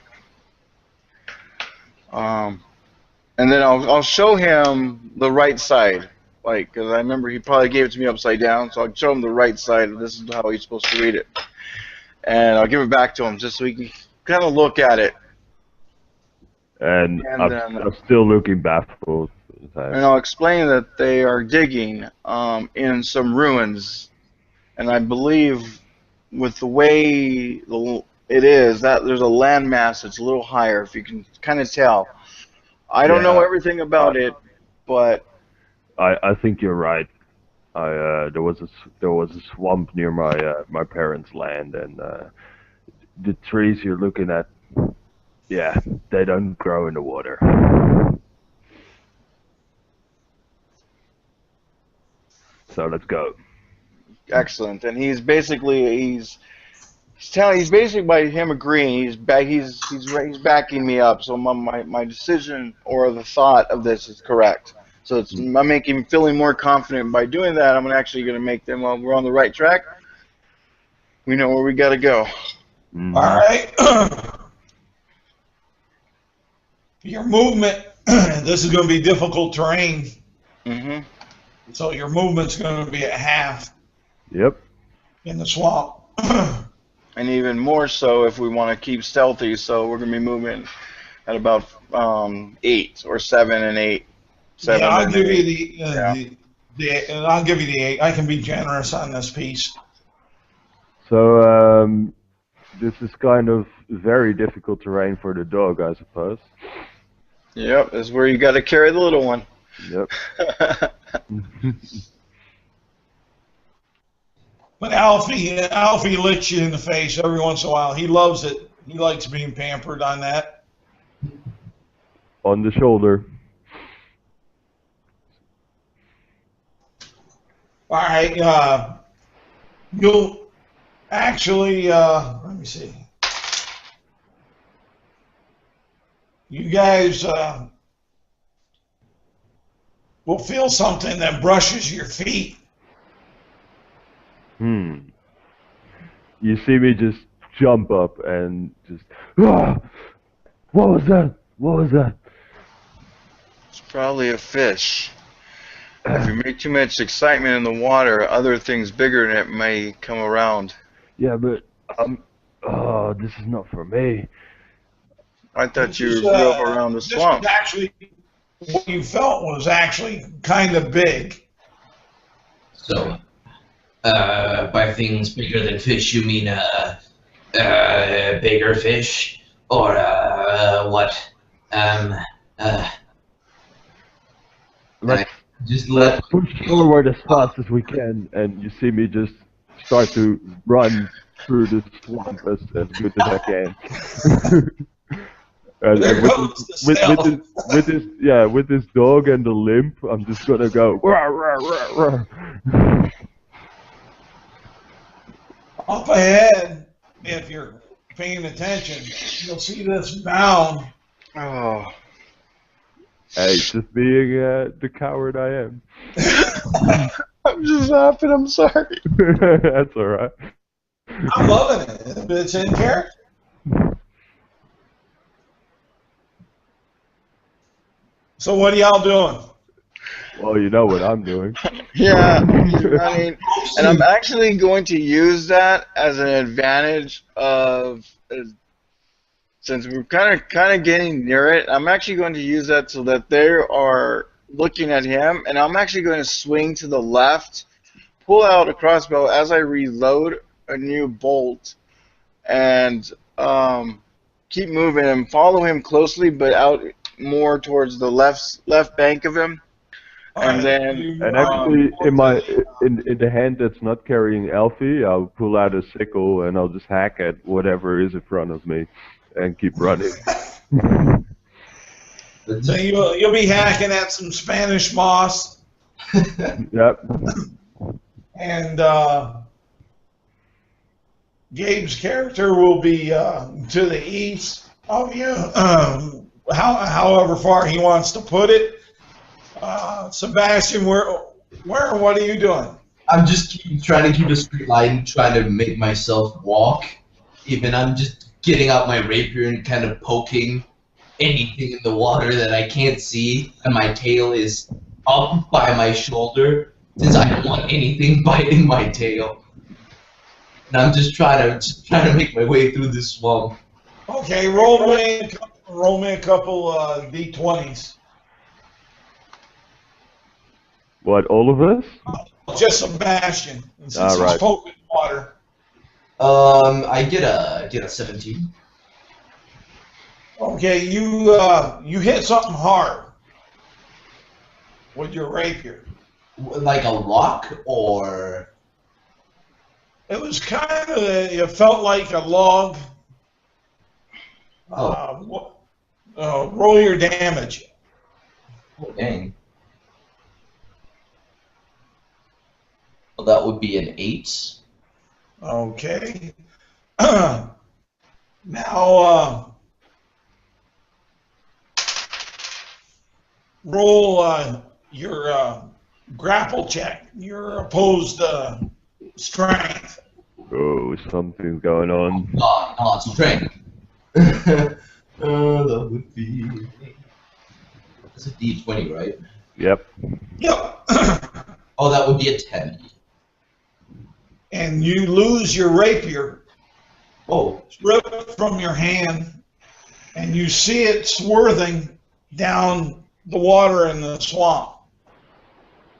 And then I'll show him the right side, like, because I remember he probably gave it to me upside down, so I'll show him the right side, and this is how he's supposed to read it. And I'll give it back to him just so he can kind of look at it. And I'm still looking baffled. And I'll explain that they are digging in some ruins, and I believe with the way it is, that there's a landmass that's a little higher, if you can kind of tell. I don't know everything about it, but I think you're right. There was a swamp near my parents' land, and the trees you're looking at, yeah, they don't grow in the water. So let's go. Excellent. And he's basically by him agreeing, he's backing me up. So my decision or the thought of this is correct. So I'm making him feeling more confident. By doing that, I'm actually going to make them, well, we're on the right track. We know where we got to go. All right. Your movement, this is going to be difficult terrain. Mm-hmm. So your movement's going to be at half. Yep. In the swamp. And even more so if we want to keep stealthy, so we're going to be moving at about 8 or 7 and 8. 7 yeah, I'll and give 8. you I'll give you the 8. I can be generous on this piece. So this is kind of very difficult terrain for the dog, I suppose. Yep, that's where you got to carry the little one. Yep. But Alfie licks you in the face every once in a while. He loves it. He likes being pampered on that. On the shoulder. All right. You'll actually, let me see. You guys will feel something that brushes your feet. You see me just jump up and just, ah! What was that? What was that? It's probably a fish. If you make too much excitement in the water, other things bigger than it may come around. Yeah, but oh, this is not for me. I thought you grew up around the swamp. This was actually, what you felt was actually kind of big. So, by things bigger than fish, you mean bigger fish, or what? Let's push forward as fast as we can, and you see me just start to run through the swamp as good as I can. And with this dog and the limp, I'm just gonna go. Rah, rah, rah, rah. Up ahead, if you're paying attention, you'll see this mound. Oh. Hey, just being the coward I am. I'm just laughing. I'm sorry. That's all right. I'm loving it, but it's in character. So what are y'all doing? Well, you know what I'm doing. Yeah, I mean, and I'm actually going to use that as an advantage of, since we're kind of getting near it, I'm actually going to use that so that they are looking at him, and I'm actually going to swing to the left, pull out a crossbow as I reload a new bolt, and keep moving and follow him closely, but out more towards the left bank of him. And then, actually, in the hand that's not carrying Alfie, I'll pull out a sickle and I'll just hack at whatever is in front of me, and keep running. So you'll be hacking at some Spanish moss. Yep. And Gabe's character will be to the east of you, however far he wants to put it. Sebastian, what are you doing? I'm just trying to keep a straight line, trying to make myself walk. Even I'm just getting out my rapier and kind of poking anything in the water that I can't see, and my tail is up by my shoulder, since I don't want anything biting my tail. And I'm just trying to make my way through this swamp. Okay, roll me a couple d20s. What, all of us? Just Sebastian, since All he's right. poking water. I get a 17. Okay, you hit something hard with your rapier. Like a rock, or? It was kind of, it felt like a log. Oh. Roll your damage. Oh, dang. Well, that would be an 8. Okay. Now, roll your grapple check, your opposed strength. Oh, something's going on. Not strength. That would be. That's a D20, right? Yep. Oh, that would be a 10. And you lose your rapier. Oh. It's ripped from your hand, and you see it swerving down the water in the swamp.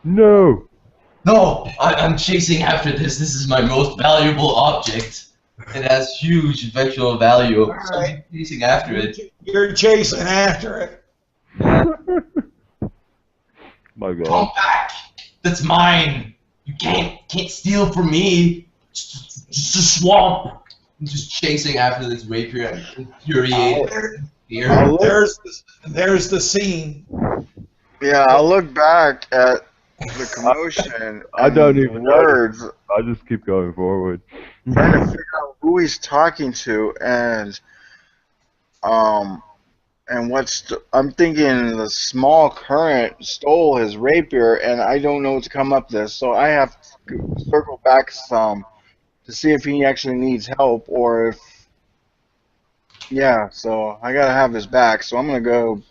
No. No, I'm chasing after this. This is my most valuable object. It has huge affectional value. So I'm chasing after it. You're chasing after it. My God. Come back. That's mine. You can't steal from me. Just a swamp. I'm just chasing after this rapier. I'm infuriated. There's the scene. Yeah, I'll look back at the commotion. I don't even words. know. I just keep going forward. Trying to figure out who he's talking to, and I'm thinking the small current stole his rapier, and I don't know what to come up this, so I have to circle back some to see if he actually needs help, or if, yeah, so I gotta have his back, so I'm gonna go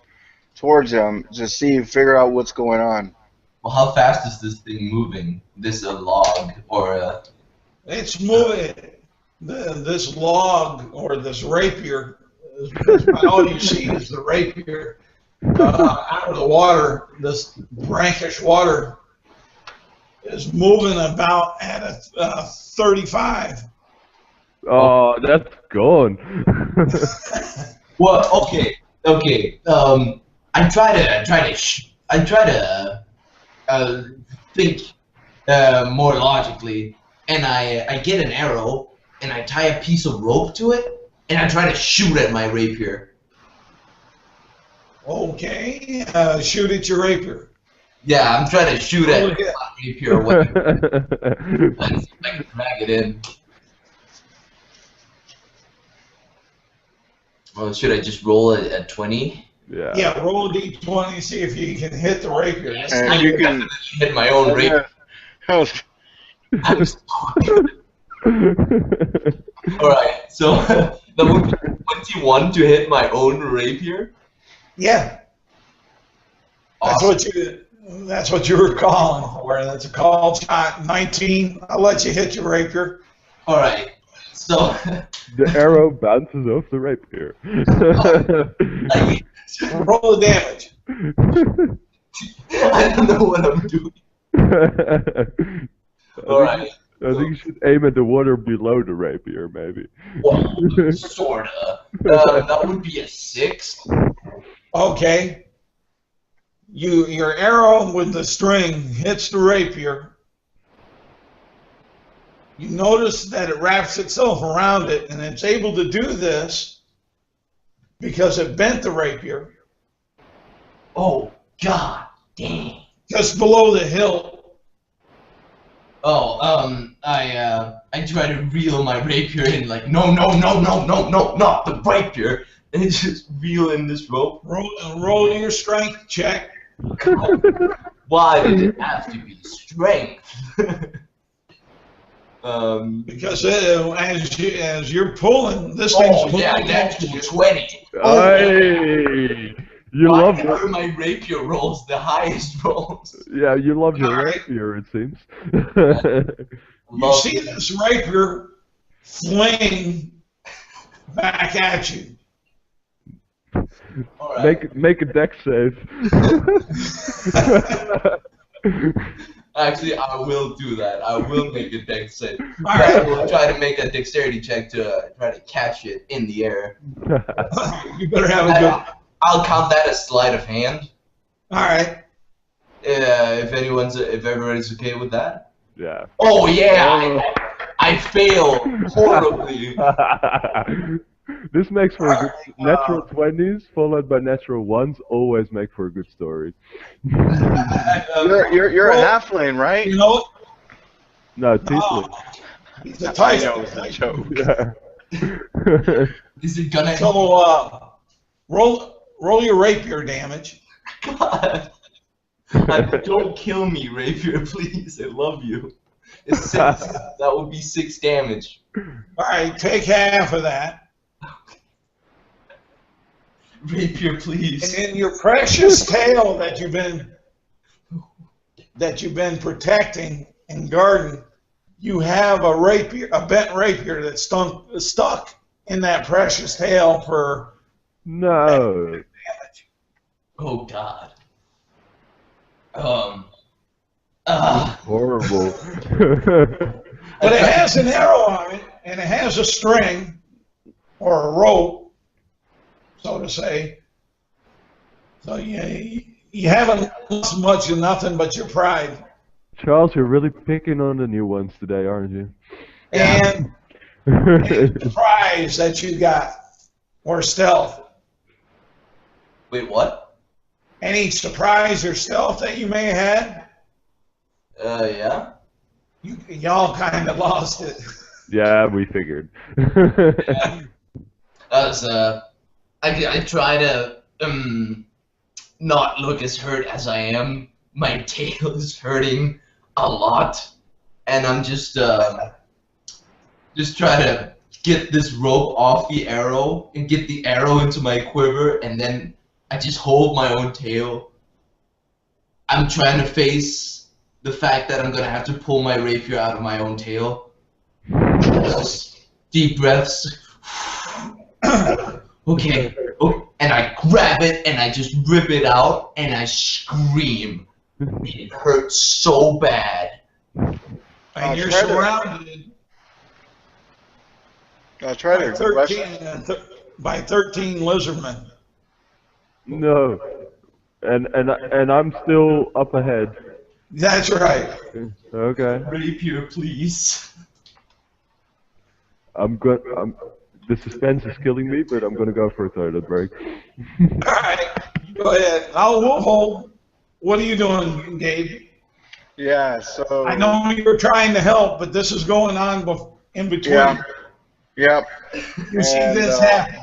towards him to figure out what's going on. Well, how fast is this thing moving? This a log or a... It's moving. This log or this rapier, because all you see is the rapier out of the water. This brackish water is moving about at a 35. Oh, that's gone. Well, okay. I try to think more logically, and I get an arrow and I tie a piece of rope to it, and I try to shoot at my rapier. Okay, shoot at your rapier. Yeah, I'm trying to shoot at my rapier. Let's see if I can drag it in. Oh, should I just roll it at 20? Yeah. Yeah, roll a d20, see if you can hit the rapier. And you can hit my own rapier. Alright, so that would be 21 to hit my own rapier? Yeah. Awesome. That's what you were calling for. That's a call shot. 19. I'll let you hit your rapier. Alright. So the arrow bounces off the rapier. Roll the damage. I don't know what I'm doing. Alright. I think you should aim at the water below the rapier, maybe. Well, sorta. That would be a 6. Okay. Your arrow with the string hits the rapier. You notice that it wraps itself around it, and it's able to do this because it bent the rapier. Oh, God dang. Just below the hilt. I try to reel my rapier in, like, no, not the rapier, and just reel in this rope. Roll your strength check. Why does it have to be strength? Because as you're pulling, this thing's pulling. Yeah, natural 20. Hey, you Why love are it. my rapier rolls the highest rolls? Yeah, you love your Alright. rapier, it seems. You see this rapier fling back at you. Alright. Make a dex save. Actually, I will do that. I will make a dex save. Alright. I will try to make a dexterity check to try to catch it in the air. You better have a good. I'll count that as sleight of hand. Alright. If everybody's okay with that. Yeah. Oh yeah, I fail horribly. This makes for a good natural 20s followed by natural 1s always make for a good story. You're a halfling, right? You know what? No, tiefling. He's a Tyson. It's a joke. Yeah. Is it gonna? So roll your rapier damage. God. Don't kill me, rapier, please. I love you. It's 6. That would be 6 damage. Alright, take half of that. Rapier, please. And in your precious tail that you've been protecting and guarding, you have a bent rapier that's stuck in that precious tail for No. damage. Oh God. Horrible. But it has an arrow on it, and it has a string or a rope, so to say. So you haven't lost much of nothing but your pride. Charles, you're really picking on the new ones today, aren't you? And the prize that you got, or stealth. Wait, what? Any surprise or stealth that you may have had? Yeah. Y'all kind of lost it. Yeah, we figured. I try to not look as hurt as I am. My tail is hurting a lot, and I'm just try to get this rope off the arrow and get the arrow into my quiver, and then I just hold my own tail. I'm trying to face the fact that I'm gonna have to pull my rapier out of my own tail. Just deep breaths. Okay. Oh, and I grab it and I just rip it out and I scream. It hurts so bad. And you're surrounded I'll try to by 13 lizardmen. No. And I'm still up ahead. That's right. Okay. Rapier, please. The suspense is killing me, but I'm gonna go for a toilet break. Alright, go ahead. We'll hold. What are you doing, Gabe? Yeah, so... I know you were trying to help, but this is going on in between. Yeah. Yep. You see this happen.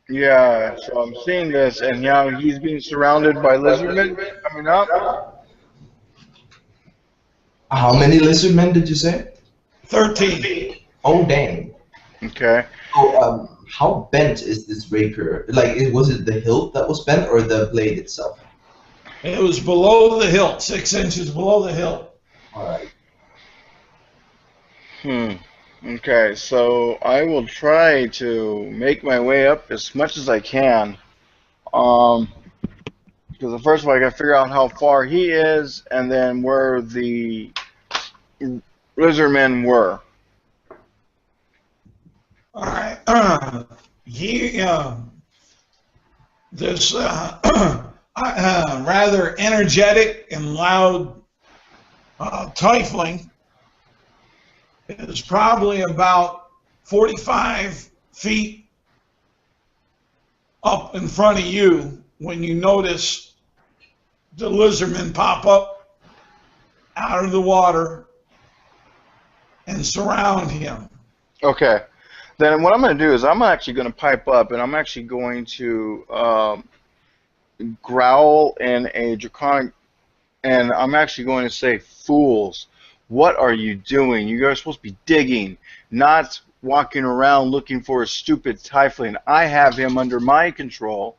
Yeah, so I'm seeing this, and now he's being surrounded by lizardmen coming up. How many lizardmen did you say? 13. Oh, dang. Okay. Oh, how bent is this rapier? Like, was it the hilt that was bent or the blade itself? It was below the hilt, 6 inches below the hilt. Alright. Okay, so I will try to make my way up as much as I can. Because first of all, I gotta figure out how far he is, and then where the lizardmen were. All right. This rather energetic and loud tiefling is probably about 45 feet up in front of you when you notice the lizardmen pop up out of the water and surround him. Okay. Then what I'm going to do is I'm actually going to pipe up, and I'm actually going to growl in a draconic, and I'm actually going to say, "Fools, what are you doing? You guys are supposed to be digging, not walking around looking for a stupid tiefling. I have him under my control.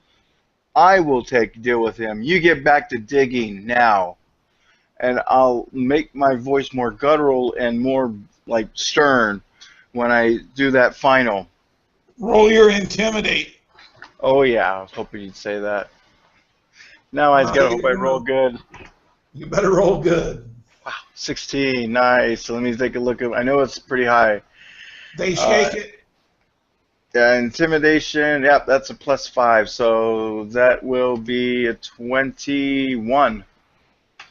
I will deal with him. You get back to digging now." And I'll make my voice more guttural and more like stern when I do that final. Roll your intimidate. Oh yeah, I was hoping you'd say that. Now I just gotta hope I roll good. You better roll good. Wow, 16, nice. So let me take a look at. I know it's pretty high. They shake it. Yeah, intimidation. Yep, that's a +5. So that will be a 21.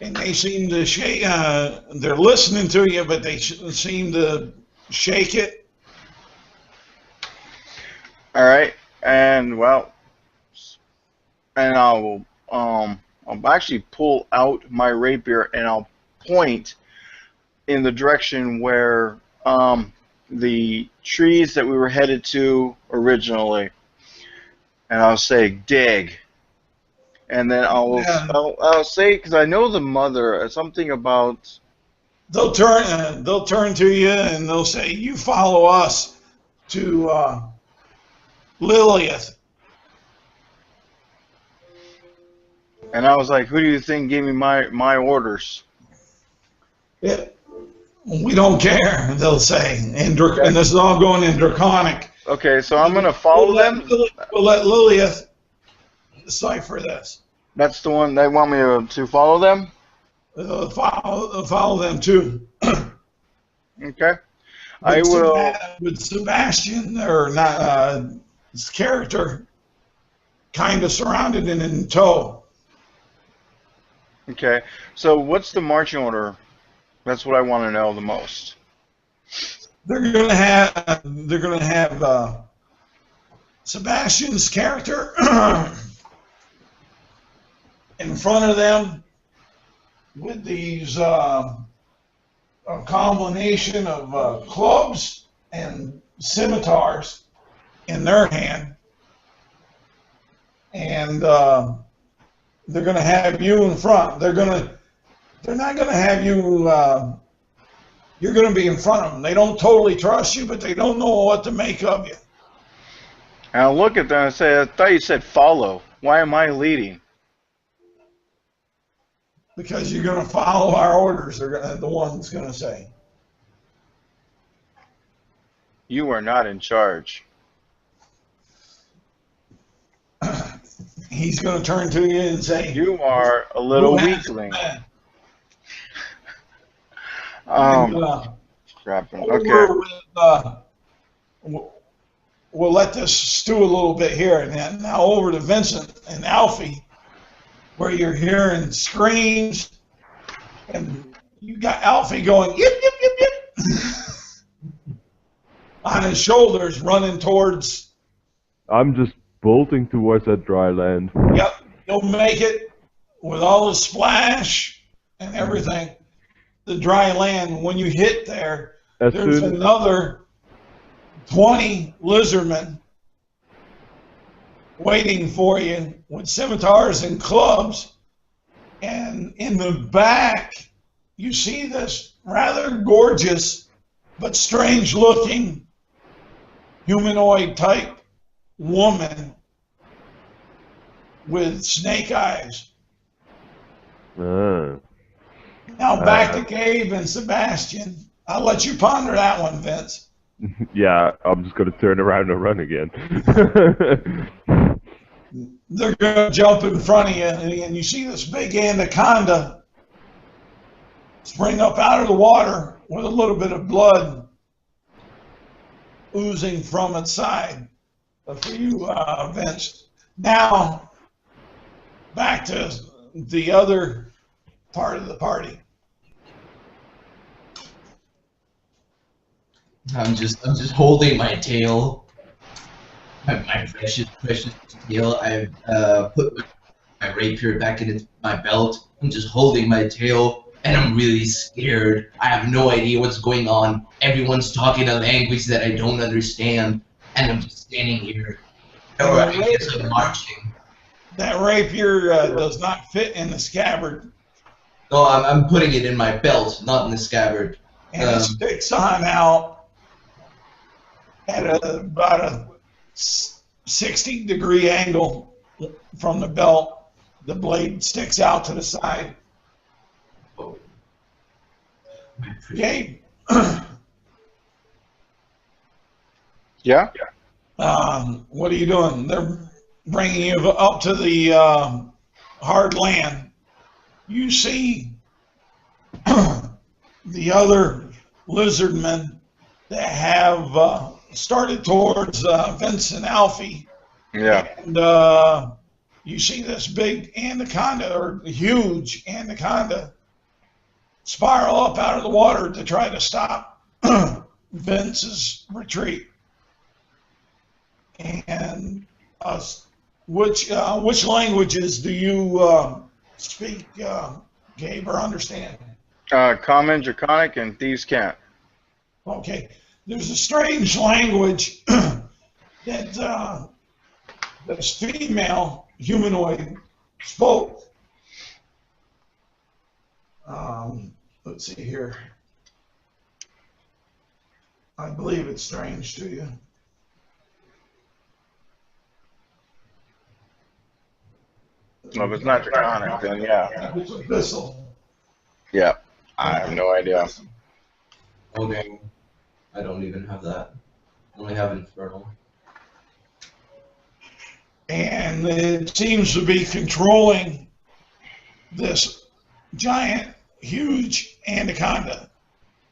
And they seem to shake. They're listening to you, but they seem to shake it. All right, and well, and I'll actually pull out my rapier and I'll point in the direction where the trees that we were headed to originally, and I'll say dig. And then I'll say, because I know the mother, something about. They'll turn to you and they'll say, "You follow us to Lilith." And I was like, "Who do you think gave me my orders?" Yeah, we don't care. They'll say, and this is all going in Draconic. Okay, so I'm gonna follow them. We'll let Lilith decipher this. That's the one they want me to follow them? Follow them too. Okay. I will. With Sebastian, or not, his character, kind of surrounded and in tow. Okay. So what's the marching order? That's what I want to know the most. They're gonna have Sebastian's character in front of them with these a combination of clubs and scimitars in their hand, and they're going to have you in front. They're not going to have you. You're going to be in front of them. They don't totally trust you, but they don't know what to make of you. And I'll look at them and say, "I thought you said follow. Why am I leading?" Because you're going to follow our orders. The one's going to say. You are not in charge. He's going to turn to you and say, "You are a little weakling." Okay. We'll let this stew a little bit here, and then now over to Vincent and Alfie, where you're hearing screams, and you got Alfie going yip yip yip yip on his shoulders, running towards. I'm just bolting towards that dry land. Yep, you'll make it with all the splash and everything. The dry land. When you hit there, there's another 20 lizardmen waiting for you with scimitars and clubs, and in the back you see this rather gorgeous but strange looking humanoid type woman with snake eyes. Now back to Gabe and Sebastian. I'll let you ponder that one, Vince. Yeah, I'm just going to turn around and run again. They're going to jump in front of you, and you see this big anaconda spring up out of the water with a little bit of blood oozing from its side. For you, Vince. Now, back to the other part of the party. I'm just holding my tail, my precious tail. I put my rapier back in my belt. I'm just holding my tail, and I'm really scared. I have no idea what's going on. Everyone's talking a language that I don't understand, and I'm just standing here. Or I guess I'm marching. That rapier does not fit in the scabbard. No, I'm putting it in my belt, not in the scabbard. And it sticks on out at about a 60-degree angle from the belt. The blade sticks out to the side. Gabe. Yeah? What are you doing? They're bringing you up to the hard land. You see the other lizardmen that have started towards Vince and Alfie. Yeah. And you see this big anaconda, or huge anaconda, spiral up out of the water to try to stop Vince's retreat. And which languages do you speak, Gabe, or understand? Common, Draconic, and Thieves' Cant. Okay. There's a strange language that this female humanoid spoke. Let's see here. I believe it's strange to you. Well, if it's not Draconic, then yeah. It's abyssal. Yeah, I have no idea. Okay. I don't even have that. I only have Infernal. And it seems to be controlling this giant, huge anaconda.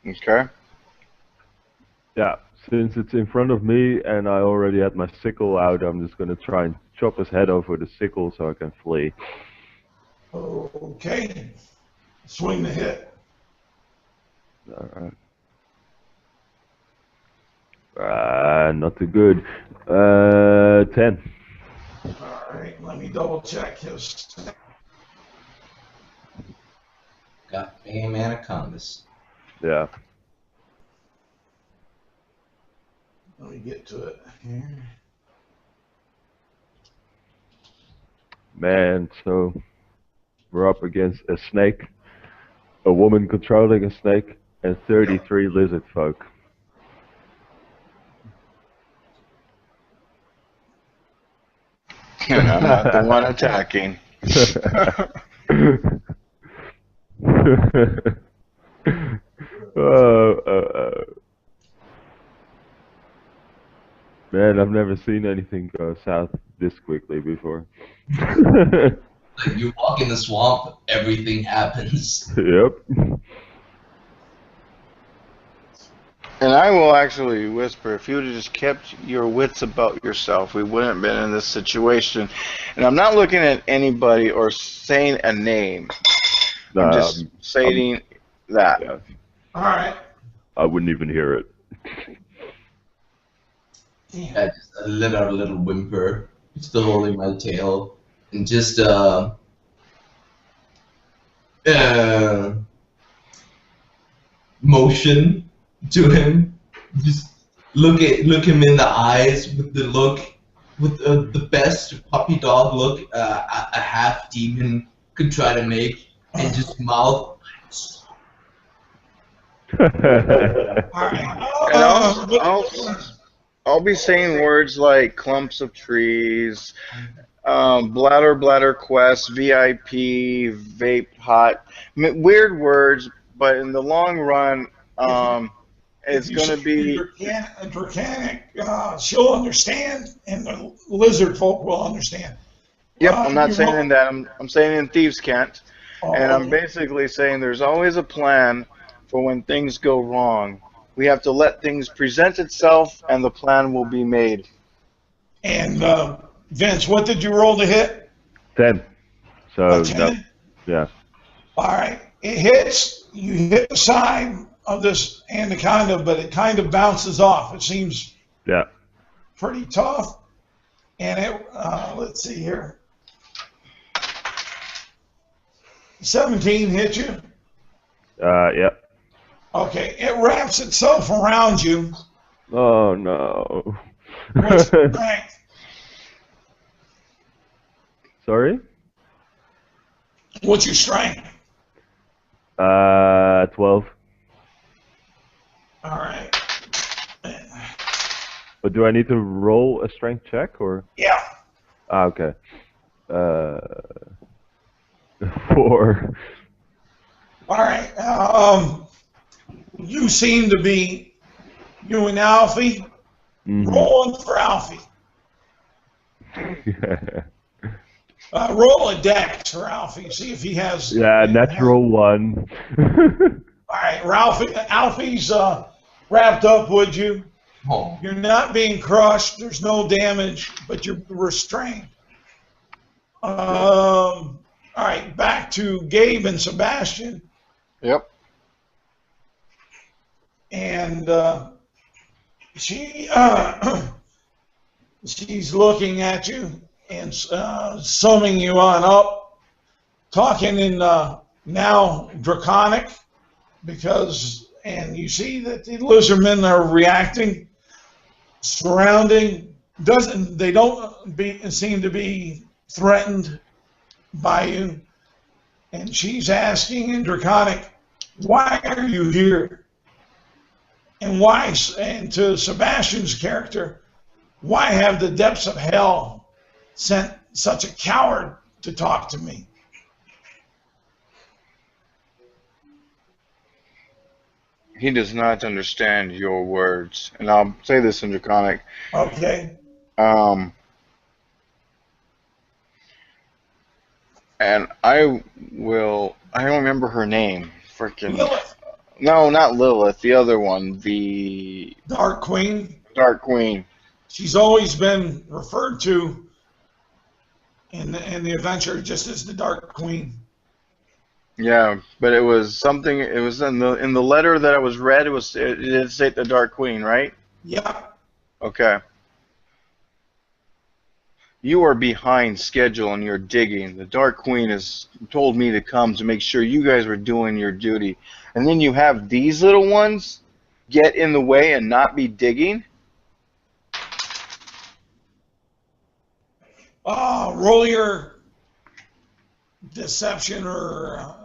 Okay. Yeah, since it's in front of me and I already had my sickle out, I'm just going to try and chop his head off with the sickle so I can flee. Okay. Swing the hit. Alright. Not too good. 10. Alright, let me double check his. Got damn anacondas. Yeah. Let me get to it here. Man, so we're up against a snake, a woman controlling a snake, and 33 lizard folk. And I'm not the one attacking. Man, I've never seen anything go south this quickly before. Like you walk in the swamp, everything happens. Yep. And I will actually whisper, if you would have just kept your wits about yourself, we wouldn't have been in this situation. And I'm not looking at anybody or saying a name. I'm just saying that. Yeah. All right. I wouldn't even hear it. I just let out a little whimper, still holding my tail, and just motion to him. Just look him in the eyes with the look, with the best puppy dog look a half demon could try to make, and just mouth. I'll be saying words like clumps of trees, bladder quest, VIP, vape hot, weird words, but in the long run, it's going to be Draconic. She'll understand, and the lizard folk will understand. Yep, I'm not saying that. I'm saying in Thieves' Cant, and I'm basically saying there's always a plan for when things go wrong. We have to let things present itself, and the plan will be made. And Vince, what did you roll to hit? 10. So 10? Yeah. All right, it hits. You hit the side of this anaconda, but it kind of bounces off. It seems pretty tough. And it, let's see here. 17 hit you. Yep. Okay, it wraps itself around you. Oh no. What's your strength? Sorry? What's your strength? 12. All right. But do I need to roll a strength check or? Yeah. Ah, okay. 4. All right. You seem to be, you and Alfie, rolling for Alfie. Roll a dex for Alfie. See if he has. Yeah, natural 1. All right, Alfie's wrapped up with you. Oh. You're not being crushed. There's no damage, but you're restrained. All right, back to Gabe and Sebastian. Yep. And she's looking at you and summing you on up, talking in now Draconic, and you see that the lizardmen are reacting, surrounding. They don't seem to be threatened by you, and she's asking in Draconic, "Why are you here?" And why? And to Sebastian's character, why have the depths of hell sent such a coward to talk to me? He does not understand your words, and I'll say this in Draconic. Okay. And I don't remember her name. Freaking. Lilith. No, not Lilith. The other one, the Dark Queen. Dark Queen. She's always been referred to in the adventure just as the Dark Queen. Yeah, but it was something. It was in the letter that I was read. It did say the Dark Queen, right? Yeah. Okay. You are behind schedule on your digging. The Dark Queen has told me to come to make sure you guys were doing your duty. And then you have these little ones get in the way and not be digging? Roll your deception or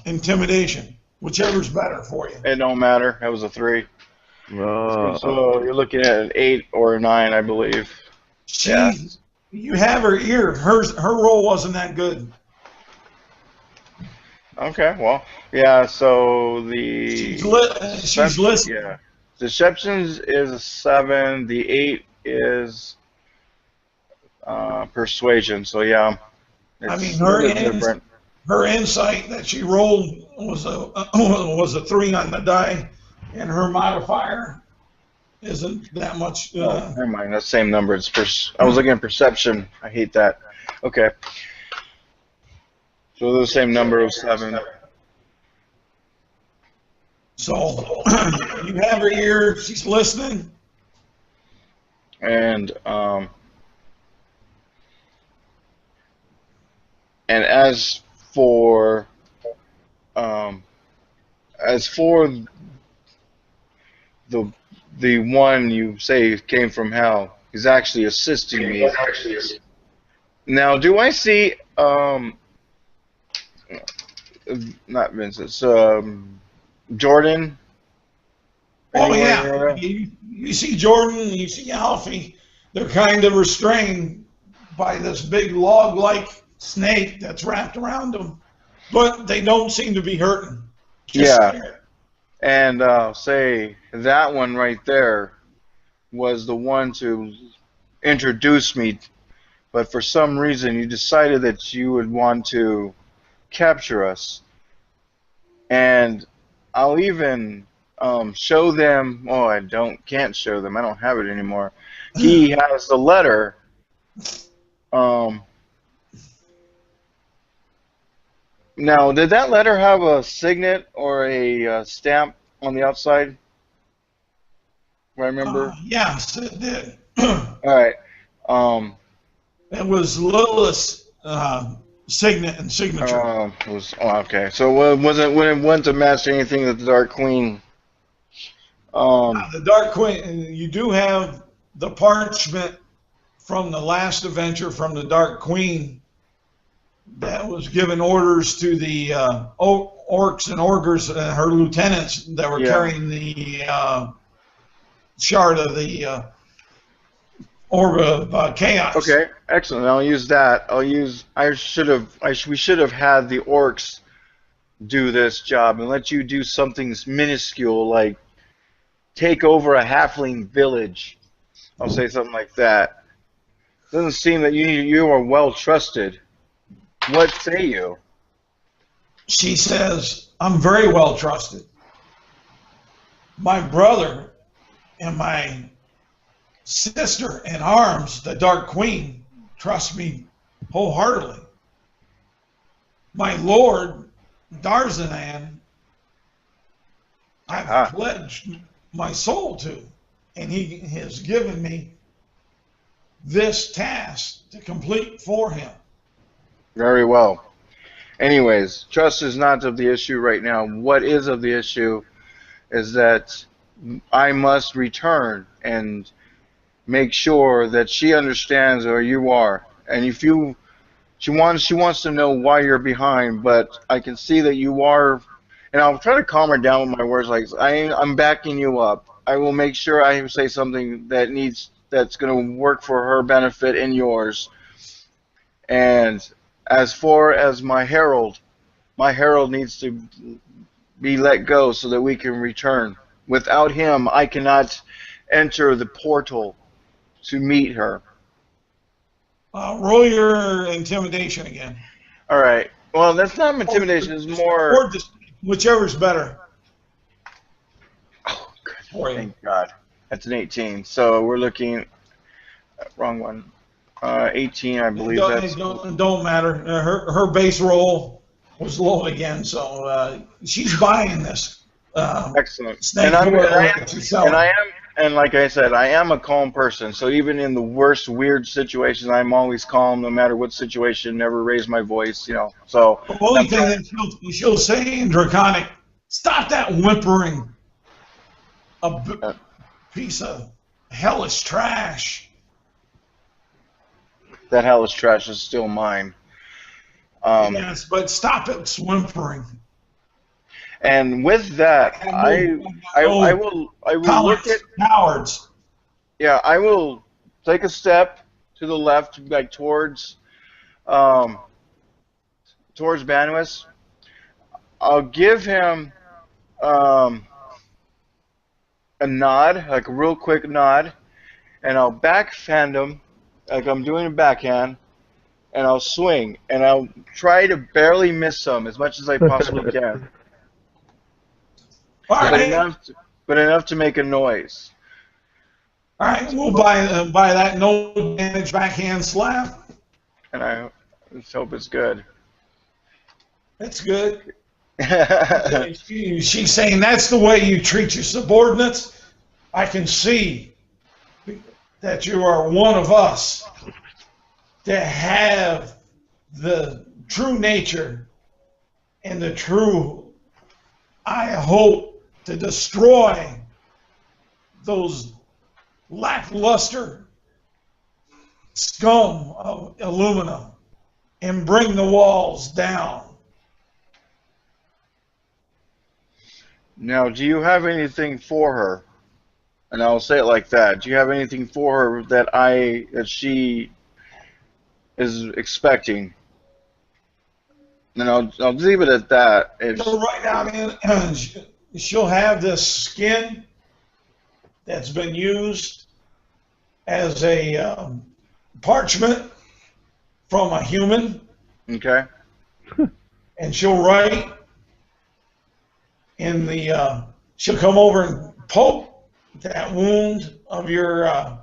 intimidation, whichever's better for you. It don't matter. That was a 3. So you're looking at an 8 or a 9, I believe. You have her ear. Her roll wasn't that good. Okay, well, yeah. So the she's listening. Yeah, deceptions is a 7. The 8 is persuasion. So yeah, I mean her insight that she rolled was a 3 on the die, and her modifier isn't that much. Never mind. That same number. I was looking at perception. I hate that. Okay. So the same number of 7. So you have her ear. She's listening. And as for the one you say came from hell, he's actually assisting me. Now, do I see not Vincent, Jordan? Oh yeah, you see Jordan, you see Alfie. They're kind of restrained by this big log-like snake that's wrapped around them, but they don't seem to be hurting. Scared. And say that one right there was the one to introduce me, but for some reason you decided that you would want to capture us. And I'll even show them. Oh, I can't show them. I don't have it anymore. He has the letter. Now, did that letter have a signet or a stamp on the outside? Do I remember? Yes, it did. All right. It was Lilith's signet and signature. Okay. So when it went to match anything that the Dark Queen. The Dark Queen. You do have the parchment from the last adventure from the Dark Queen that was giving orders to the orcs and ogres and her lieutenants that were carrying the shard of the orb of CAIUS. Okay, excellent. I'll use that. We should have had the orcs do this job and let you do something minuscule like take over a halfling village. I'll say something like that. Doesn't seem that you are well trusted. What say you? She says, I'm very well trusted. My brother and my sister in arms, the Dark Queen, trust me wholeheartedly. My lord, Darzanan, I've pledged my soul to, and he has given me this task to complete for him. Very well. Anyways, trust is not of the issue right now. What is of the issue is that I must return and make sure that she understands where you are. And if she wants to know why you're behind, but I can see that you are, and I'll try to calm her down with my words like, I'm backing you up. I will make sure I say something that's going to work for her benefit and yours. And as far as my herald needs to be let go so that we can return. Without him, I cannot enter the portal to meet her. Roll your intimidation again. All right. Well, that's not intimidation. It's more... Or just whichever's better. Oh, good. Thank God. That's an 18. So we're looking... Wrong one. 18, I believe. Don't matter. Her base roll was low again, so she's buying this. Excellent. Snake and like I said, I am a calm person. So even in the worst weird situations, I'm always calm, no matter what situation. Never raise my voice, you know. So the only thing that she'll say in Draconic, stop that whimpering, a piece of hellish trash. That hellish trash is still mine. Yes, but stop it whimpering. And with that, I will look at cowards. Yeah, I will take a step to the left, like towards Banwis. I'll give him a nod, like a real quick nod, and I'll backhand him, like I'm doing a backhand, and I'll swing, and I'll try to barely miss him as much as I possibly can. But enough to make a noise. All right, we'll buy that no damage backhand slap. And I just hope it's good. That's good. She's saying that's the way you treat your subordinates. I can see that you are one of us, to have the true nature and the true, I hope, to destroy those lackluster scum of Illumina and bring the walls down. Now, do you have anything for her? And I'll say it like that. Do you have anything for her that she is expecting? And I'll leave it at that. So right now, man, she'll have this skin that's been used as a parchment from a human. Okay. And she'll write in the, she'll come over and poke that wound of your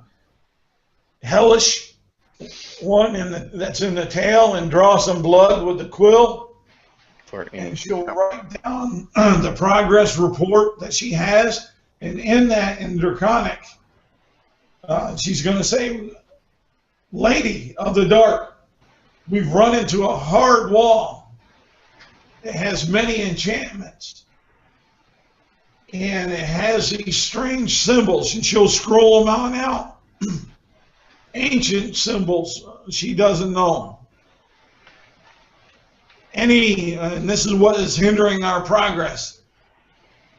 hellish one that's in the tail and draw some blood with the quill. And she'll write down the progress report that she has, and in that, in Draconic, she's going to say, Lady of the Dark, we've run into a hard wall. It has many enchantments. And it has these strange symbols, and she'll scroll them on out. Ancient symbols she doesn't know. And this is what is hindering our progress.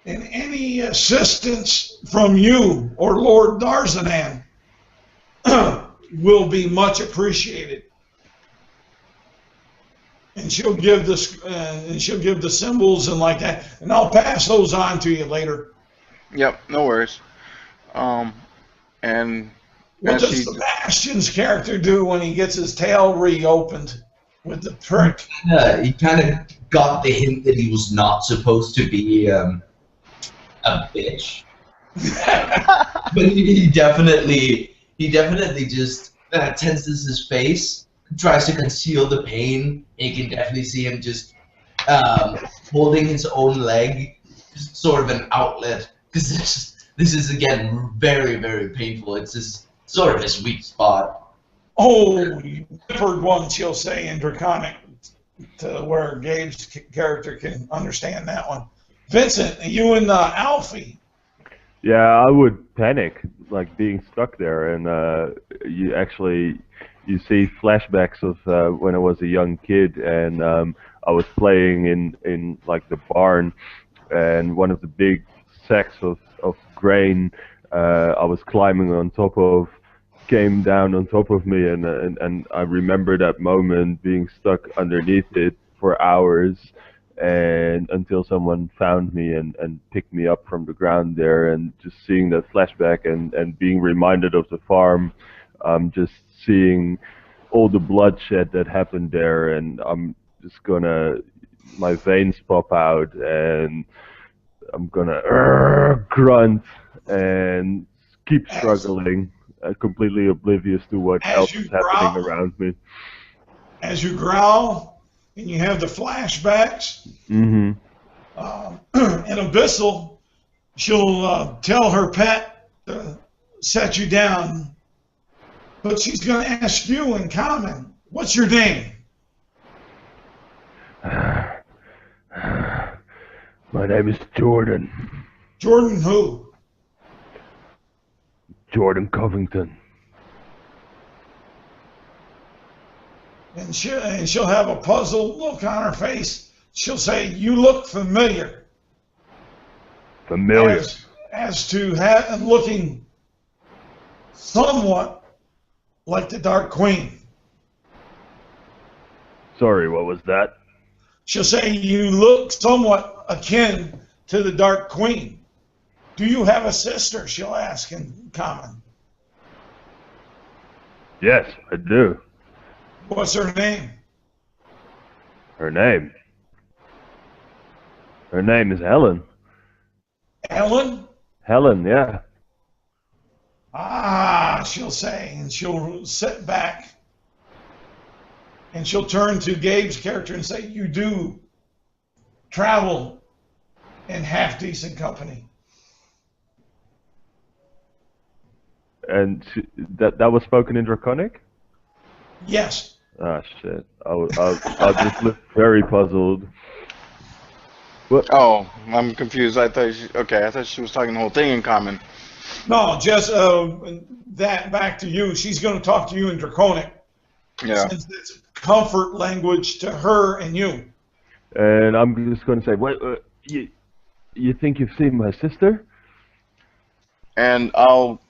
And any assistance from you or Lord Darzanan will be much appreciated. And she'll give this, and she'll give the symbols and like that, and I'll pass those on to you later. Yep, no worries. And what does Sebastian's character do when he gets his tail reopened with the prick? He kind of got the hint that he was not supposed to be a bitch, but he definitely just tenses his face, tries to conceal the pain. You can definitely see him just holding his own leg, just sort of an outlet, because this is again very, very painful. It's just sort of his weak spot. Oh, you heard one, she'll say in Draconic, to where Gabe's character can understand that one. Vincent, you and Alfie. Yeah, I would panic, like being stuck there, and you see flashbacks of when I was a young kid, and I was playing in like the barn, and one of the big sacks of grain I was climbing on top of came down on top of me, and I remember that moment being stuck underneath it for hours, and until someone found me and picked me up from the ground there, and just seeing that flashback and being reminded of the farm, just seeing all the bloodshed that happened there, and I'm just gonna, my veins pop out, and I'm gonna grunt and keep struggling, completely oblivious to what else is happening around me. As you growl and you have the flashbacks, Mm-hmm. and Abyssal, she'll tell her pet to set you down, but she's going to ask you in common, what's your name? My name is Jordan. Jordan who? Jordan Covington. And she'll have a puzzled look on her face. She'll say, you look familiar. Familiar. As to looking somewhat like the Dark Queen. Sorry, what was that? She'll say, you look somewhat akin to the Dark Queen. Do you have a sister? She'll ask in common. Yes, I do. What's her name? Her name is Helen. Helen? Helen, yeah. Ah, she'll say, and she'll sit back, and she'll turn to Gabe's character and say, you do travel in half-decent company. And that was spoken in Draconic? Yes. Ah, shit. I'll just look very puzzled. What? Oh, I'm confused. I thought she was talking the whole thing in common. No, just that back to you. She's going to talk to you in Draconic. Yeah. Since it's comfort language to her and you. And I'm just going to say, wait, you think you've seen my sister? And I'll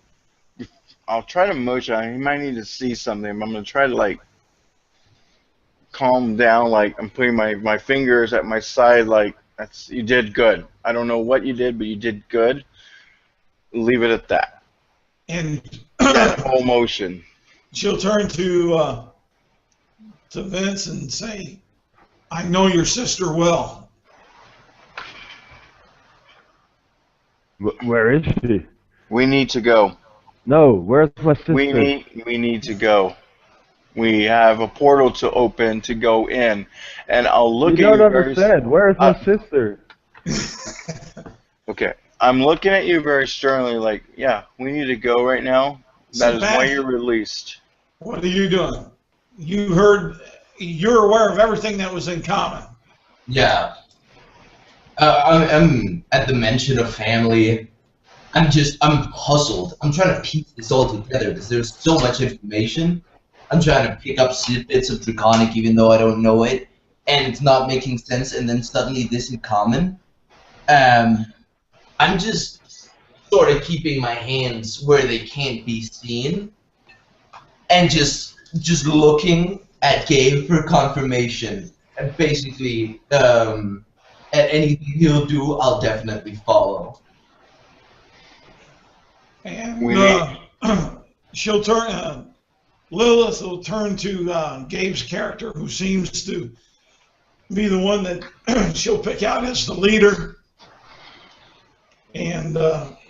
try to motion. He might need to see something. I'm going to try to like calm down. Like I'm putting my fingers at my side. Like you did good. I don't know what you did, but you did good. Leave it at that. And that whole motion. She'll turn to Vince and say, I know your sister well. Where is she? We need to go. No, where's my sister? We need to go. We have a portal to open to go in, and I'll look at you. You don't understand. Where's my sister? Okay, I'm looking at you very sternly, like, yeah, we need to go right now. That is why you're released. What are you doing? You heard you're aware of everything that was in common. Yeah. I'm at the mention of family. I'm puzzled. I'm trying to piece this all together because there's so much information. I'm trying to pick up snippets of Draconic even though I don't know it, and it's not making sense, and then suddenly this in common. I'm just sort of keeping my hands where they can't be seen, and just looking at Gabe for confirmation. And basically, at anything he'll do, I'll definitely follow. And she'll turn. Lilith will turn to Gabe's character, who seems to be the one that she'll pick out as the leader, and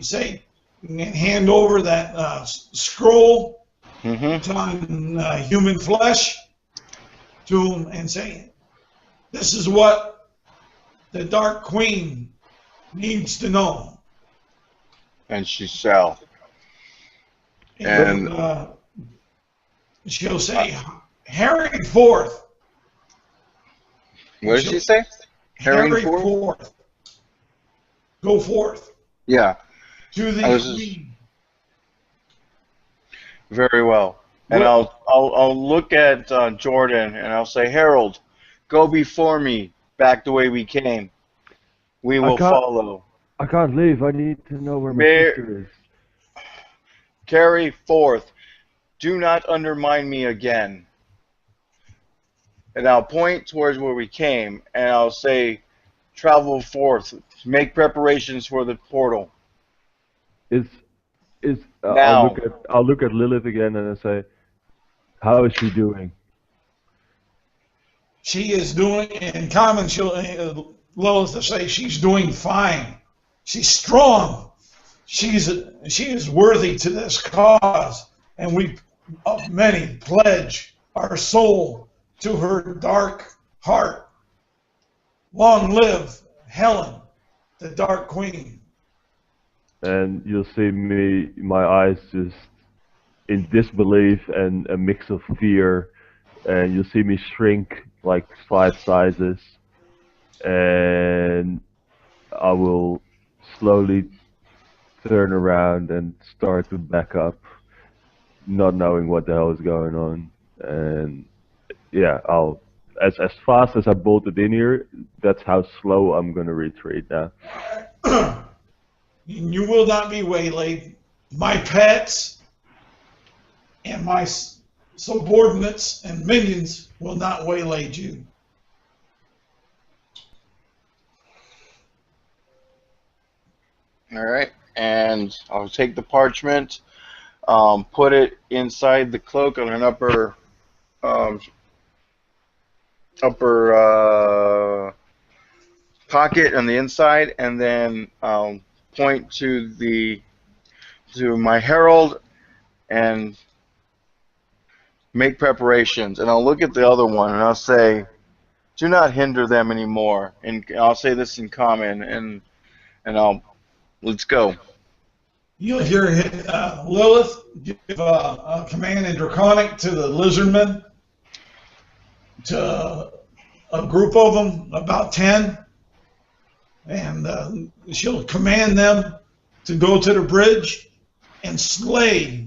say, and hand over that scroll on human flesh to him, and say, "This is what the Dark Queen needs to know." And she shall. And she'll say, "Harry forth." What did she say? Harry forth. Go forth. Yeah. To the queen. Very well. And I'll look at Jordan and I'll say, Harold, go before me, back the way we came. We will follow. I can't leave. I need to know where my sister is. Carry forth. Do not undermine me again. And I'll point towards where we came, and I'll say, travel forth. Make preparations for the portal. Now. I'll look at Lilith again and I say, how is she doing? She is doing, in common, Lilith will say she's doing fine. She's strong. She is worthy to this cause, and we of many pledge our soul to her dark heart. Long live Helen, the Dark Queen. And you'll see my eyes just in disbelief and a mix of fear, and you'll see me shrink like 5 sizes, and I will slowly turn around and start to back up, not knowing what the hell is going on. And yeah, I'll as fast as I bolted in here, that's how slow I'm gonna retreat now. You will not be waylaid. My pets and my subordinates and minions will not waylay you. All right, and I'll take the parchment, put it inside the cloak on an upper pocket on the inside, and then point to my herald and make preparations. And I'll look at the other one and I'll say, do not hinder them anymore. And I'll say this in common, and let's go. You'll hear Lilith give a command in Draconic to the lizardmen, to a group of them, about 10, and she'll command them to go to the bridge and slay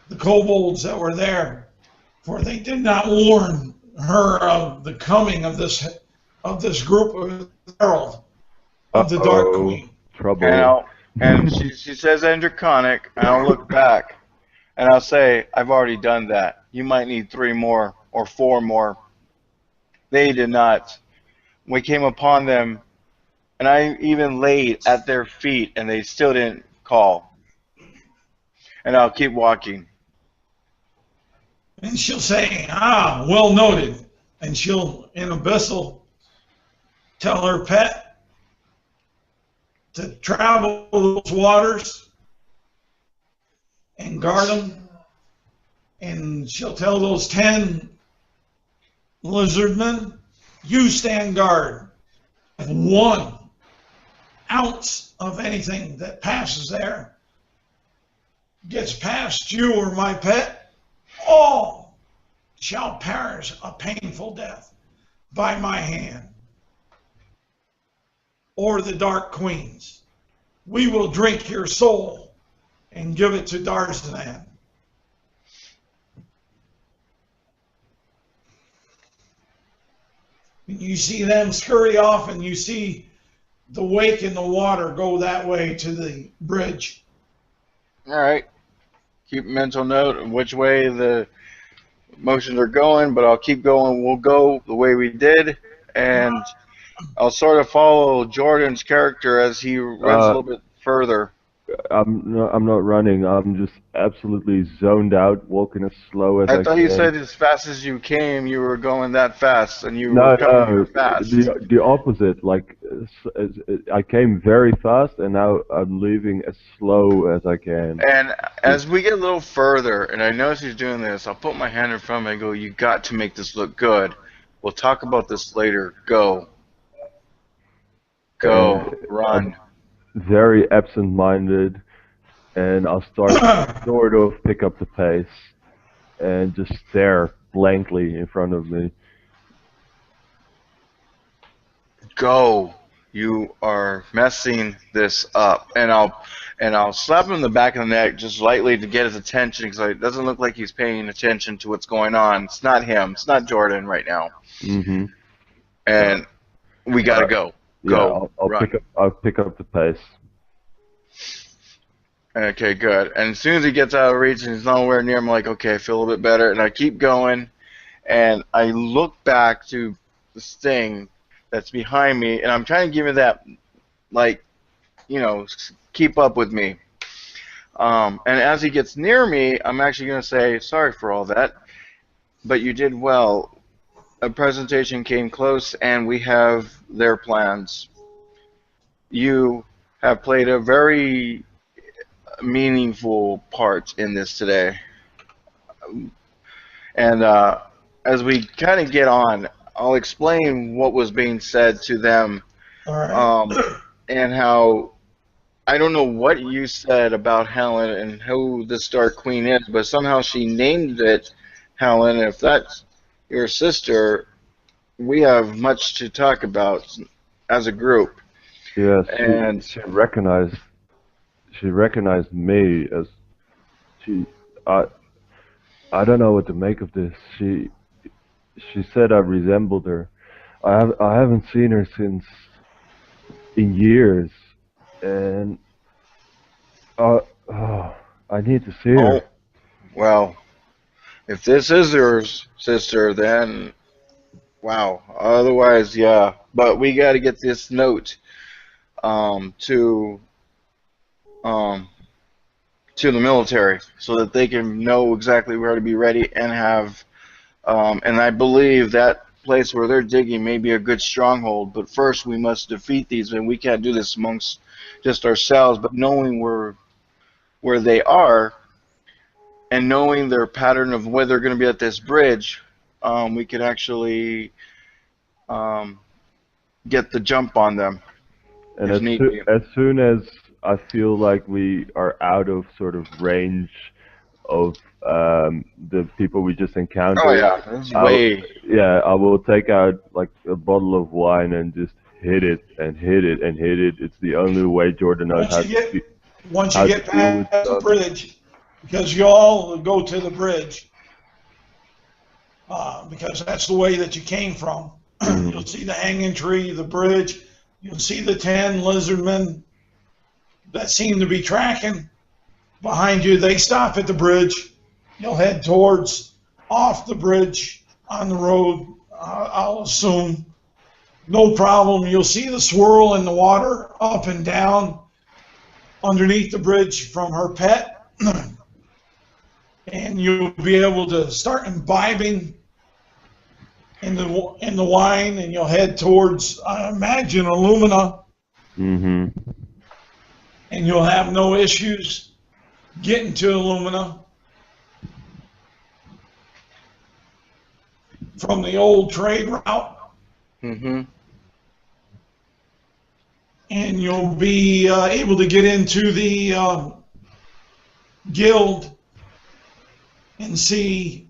the kobolds that were there, for they did not warn her of the coming of this group of herald of the Dark Queen. Trouble. And she says in Draconic, and I'll look back, and I'll say, I've already done that. You might need 3 more or 4 more. They did not. We came upon them, and I even laid at their feet, and they still didn't call. And I'll keep walking. And she'll say, well noted. And she'll, in Abyssal, tell her pet to travel those waters and guard them. And she'll tell those 10 lizardmen, you stand guard. If 1 ounce of anything that passes there gets past you or my pet, all shall perish a painful death by my hand, or the Dark Queen's. We will drink your soul and give it to Darzan. You see them scurry off, and you see the wake in the water go that way to the bridge. All right. Keep mental note of which way the motions are going, but I'll keep going. We'll go the way we did, and I'll sort of follow Jordan's character as he runs a little bit further. I'm not running. I'm just absolutely zoned out, walking as slow as I can. I thought you said as fast as you came, you were going that fast, and you No, were coming fast. the opposite. Like I came very fast, and now I'm leaving as slow as I can. And as we get a little further, and I notice he's doing this, I'll put my hand in front of him and go, "You got to make this look good. We'll talk about this later. Go. Run." Very absent-minded, and I'll start sort of pick up the pace and just stare blankly in front of me. Go. You are messing this up. And I'll slap him in the back of the neck just lightly to get his attention, because it doesn't look like he's paying attention to what's going on. It's not him. It's not Jordan right now. Mm-hmm. And we gotta go. Go. Yeah, I'll pick up the pace. Okay, good. And as soon as he gets out of reach and he's nowhere near, I'm like, okay, I feel a little bit better. And I keep going, and I look back to this thing that's behind me, and I'm trying to give him that, like, you know, keep up with me. And as he gets near me, I'm actually going to say, sorry for all that, but you did well. A presentation came close, and we have their plans. You have played a very meaningful part in this today. And as we kind of get on, I'll explain what was being said to them. All right. And how, I don't know what you said about Helen and who this Dark Queen is, but somehow she named it Helen. If that's your sister, we have much to talk about as a group. Yes, and she recognized me as I don't know what to make of this. She said I resembled her. I haven't seen her in years, and I need to see her. Oh, well, if this is your sister, then wow. Otherwise, yeah. But we got to get this note to the military so that they can know exactly where to be ready and have. And I believe that place where they're digging may be a good stronghold. But first, we must defeat these, and we can't do this amongst just ourselves. But knowing where they are, and knowing their pattern of where they're going to be at this bridge, we could actually get the jump on them. And as soon as I feel like we are out of sort of range of the people we just encountered, I will take out like a bottle of wine and just hit it and hit it and hit it. It's the only way Jordan knows how to. Once you get past the bridge, because you all go to the bridge, because that's the way that you came from. You'll see the hanging tree, the bridge. You'll see the 10 lizardmen that seem to be tracking behind you. They stop at the bridge. You'll head towards off the bridge on the road, I'll assume. No problem. You'll see the swirl in the water up and down underneath the bridge from her pet. And you'll be able to start imbibing in the wine, and you'll head towards, I imagine, Illumina. Mm-hmm. And you'll have no issues getting to Illumina from the old trade route. Mm-hmm. And you'll be able to get into the guild and see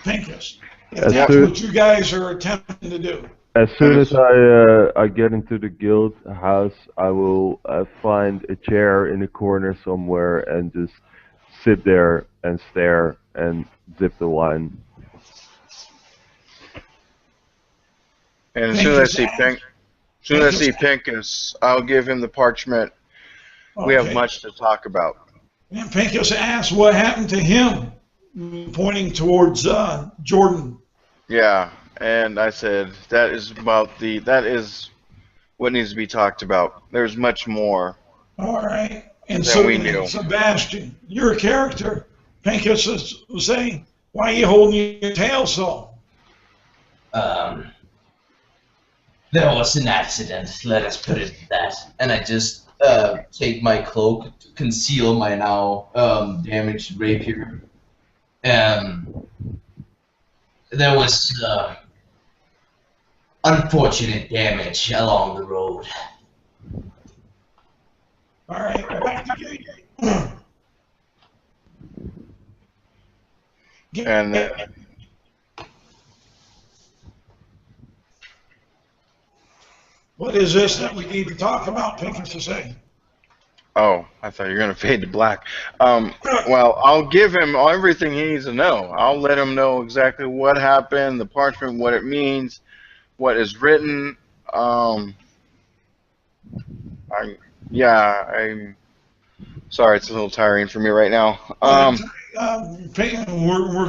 Pincus. If As that's soon- what you guys are attempting to do. As soon as I get into the guild house, I will find a chair in a corner somewhere and just sit there and stare and zip the wine. And as soon as I see Pincus, I'll give him the parchment. We have much to talk about. And Pincus asked what happened to him, pointing towards Jordan. Yeah, and I said that is what needs to be talked about. There's much more. All right. And than so, we knew. Sebastian, your character, Pincus was saying, why are you holding your tail so? There was an accident, let us put it at that. And I just take my cloak to conceal my now damaged rapier. There was unfortunate damage along the road. All right, back to you. And what is this that we need to talk about, Pincus is saying? oh, I thought you were gonna fade to black. Well, I'll give him everything he needs to know. I'll let him know exactly what happened, the parchment, what it means, what is written. I'm sorry, it's a little tiring for me right now. We're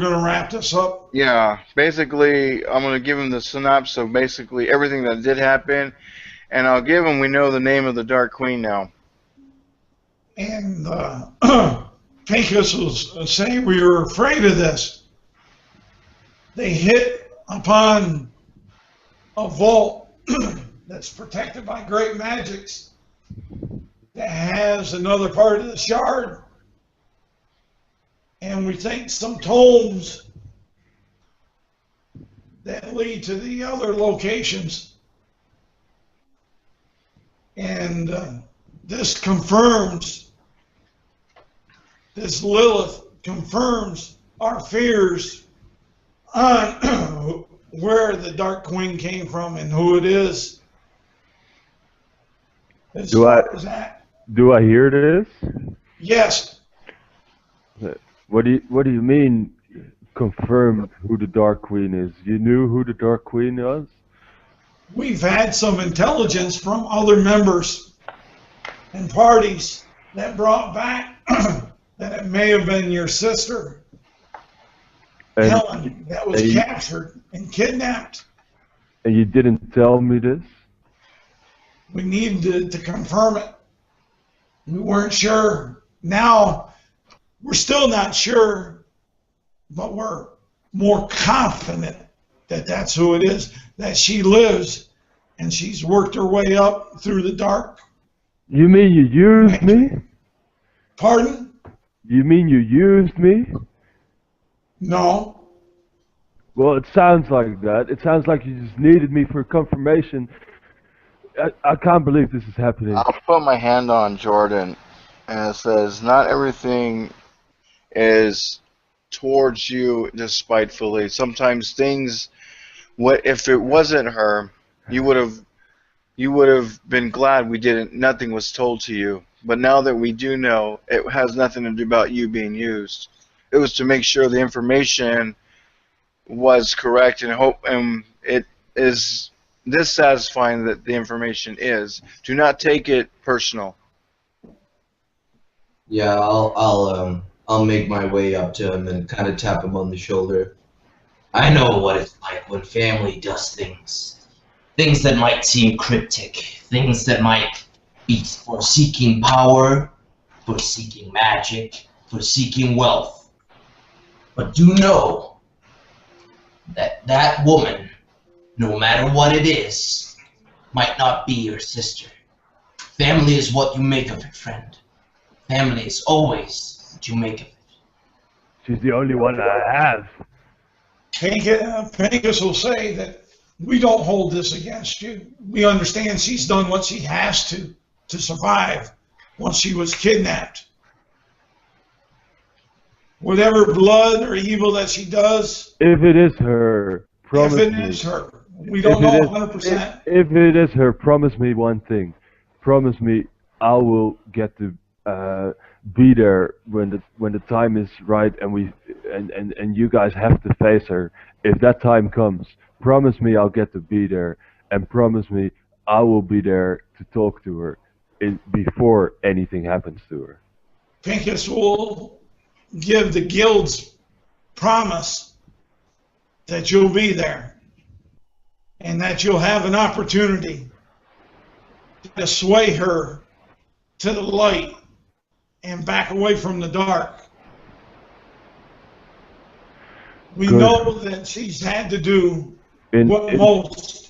going to wrap this up. Yeah, basically, I'm going to give him the synopsis of basically everything that did happen, and I'll give him, we know the name of the Dark Queen now. And Pincus was saying we were afraid of this. They hit upon a vault that's protected by great magics that has another part of the shard. And we think some tomes that lead to the other locations. And this Lilith confirms our fears on where the Dark Queen came from and who it is. Do I hear this? Yes. What do you mean confirmed who the Dark Queen is? You knew who the Dark Queen was? We've had some intelligence from other members and parties that brought back that it may have been your sister, Helen, that was captured and kidnapped. And you didn't tell me this? We needed to confirm it. We weren't sure. Now, we're still not sure, but we're more confident that that's who it is, that she lives, and she's worked her way up through the dark. You mean you used me? Pardon? You mean you used me? No. Well, it sounds like that. It sounds like you just needed me for confirmation. I can't believe this is happening. I'll put my hand on Jordan, and it says, not everything is towards you despitefully. Sometimes things, if it wasn't her, you would have been glad nothing was told to you. But now that we do know, it has nothing to do about you being used. It was to make sure the information was correct, and it is dissatisfying that the information is. Do not take it personal. Yeah, I'll make my way up to him and kind of tap him on the shoulder. I know what it's like when family does things. Things that might seem cryptic. Things that might be for seeking power, for seeking magic, for seeking wealth. But do know that that woman, no matter what it is, might not be your sister. Family is what you make of it, friend. Family is always what you make of it. She's the only one I have. Pincus will say that we don't hold this against you. We understand she's done what she has to survive once she was kidnapped. whatever blood or evil that she does, If it is her, promise if it me. is her, we don't know 100%. If it is her, promise me one thing. Promise me I will get to be there when the time is right, and you guys have to face her. If that time comes, promise me I'll get to be there, and promise me I will be there to talk to her before anything happens to her. Pincus will give the guild's promise that you'll be there and that you'll have an opportunity to sway her to the light and back away from the dark. We Good. know that she's had to do what most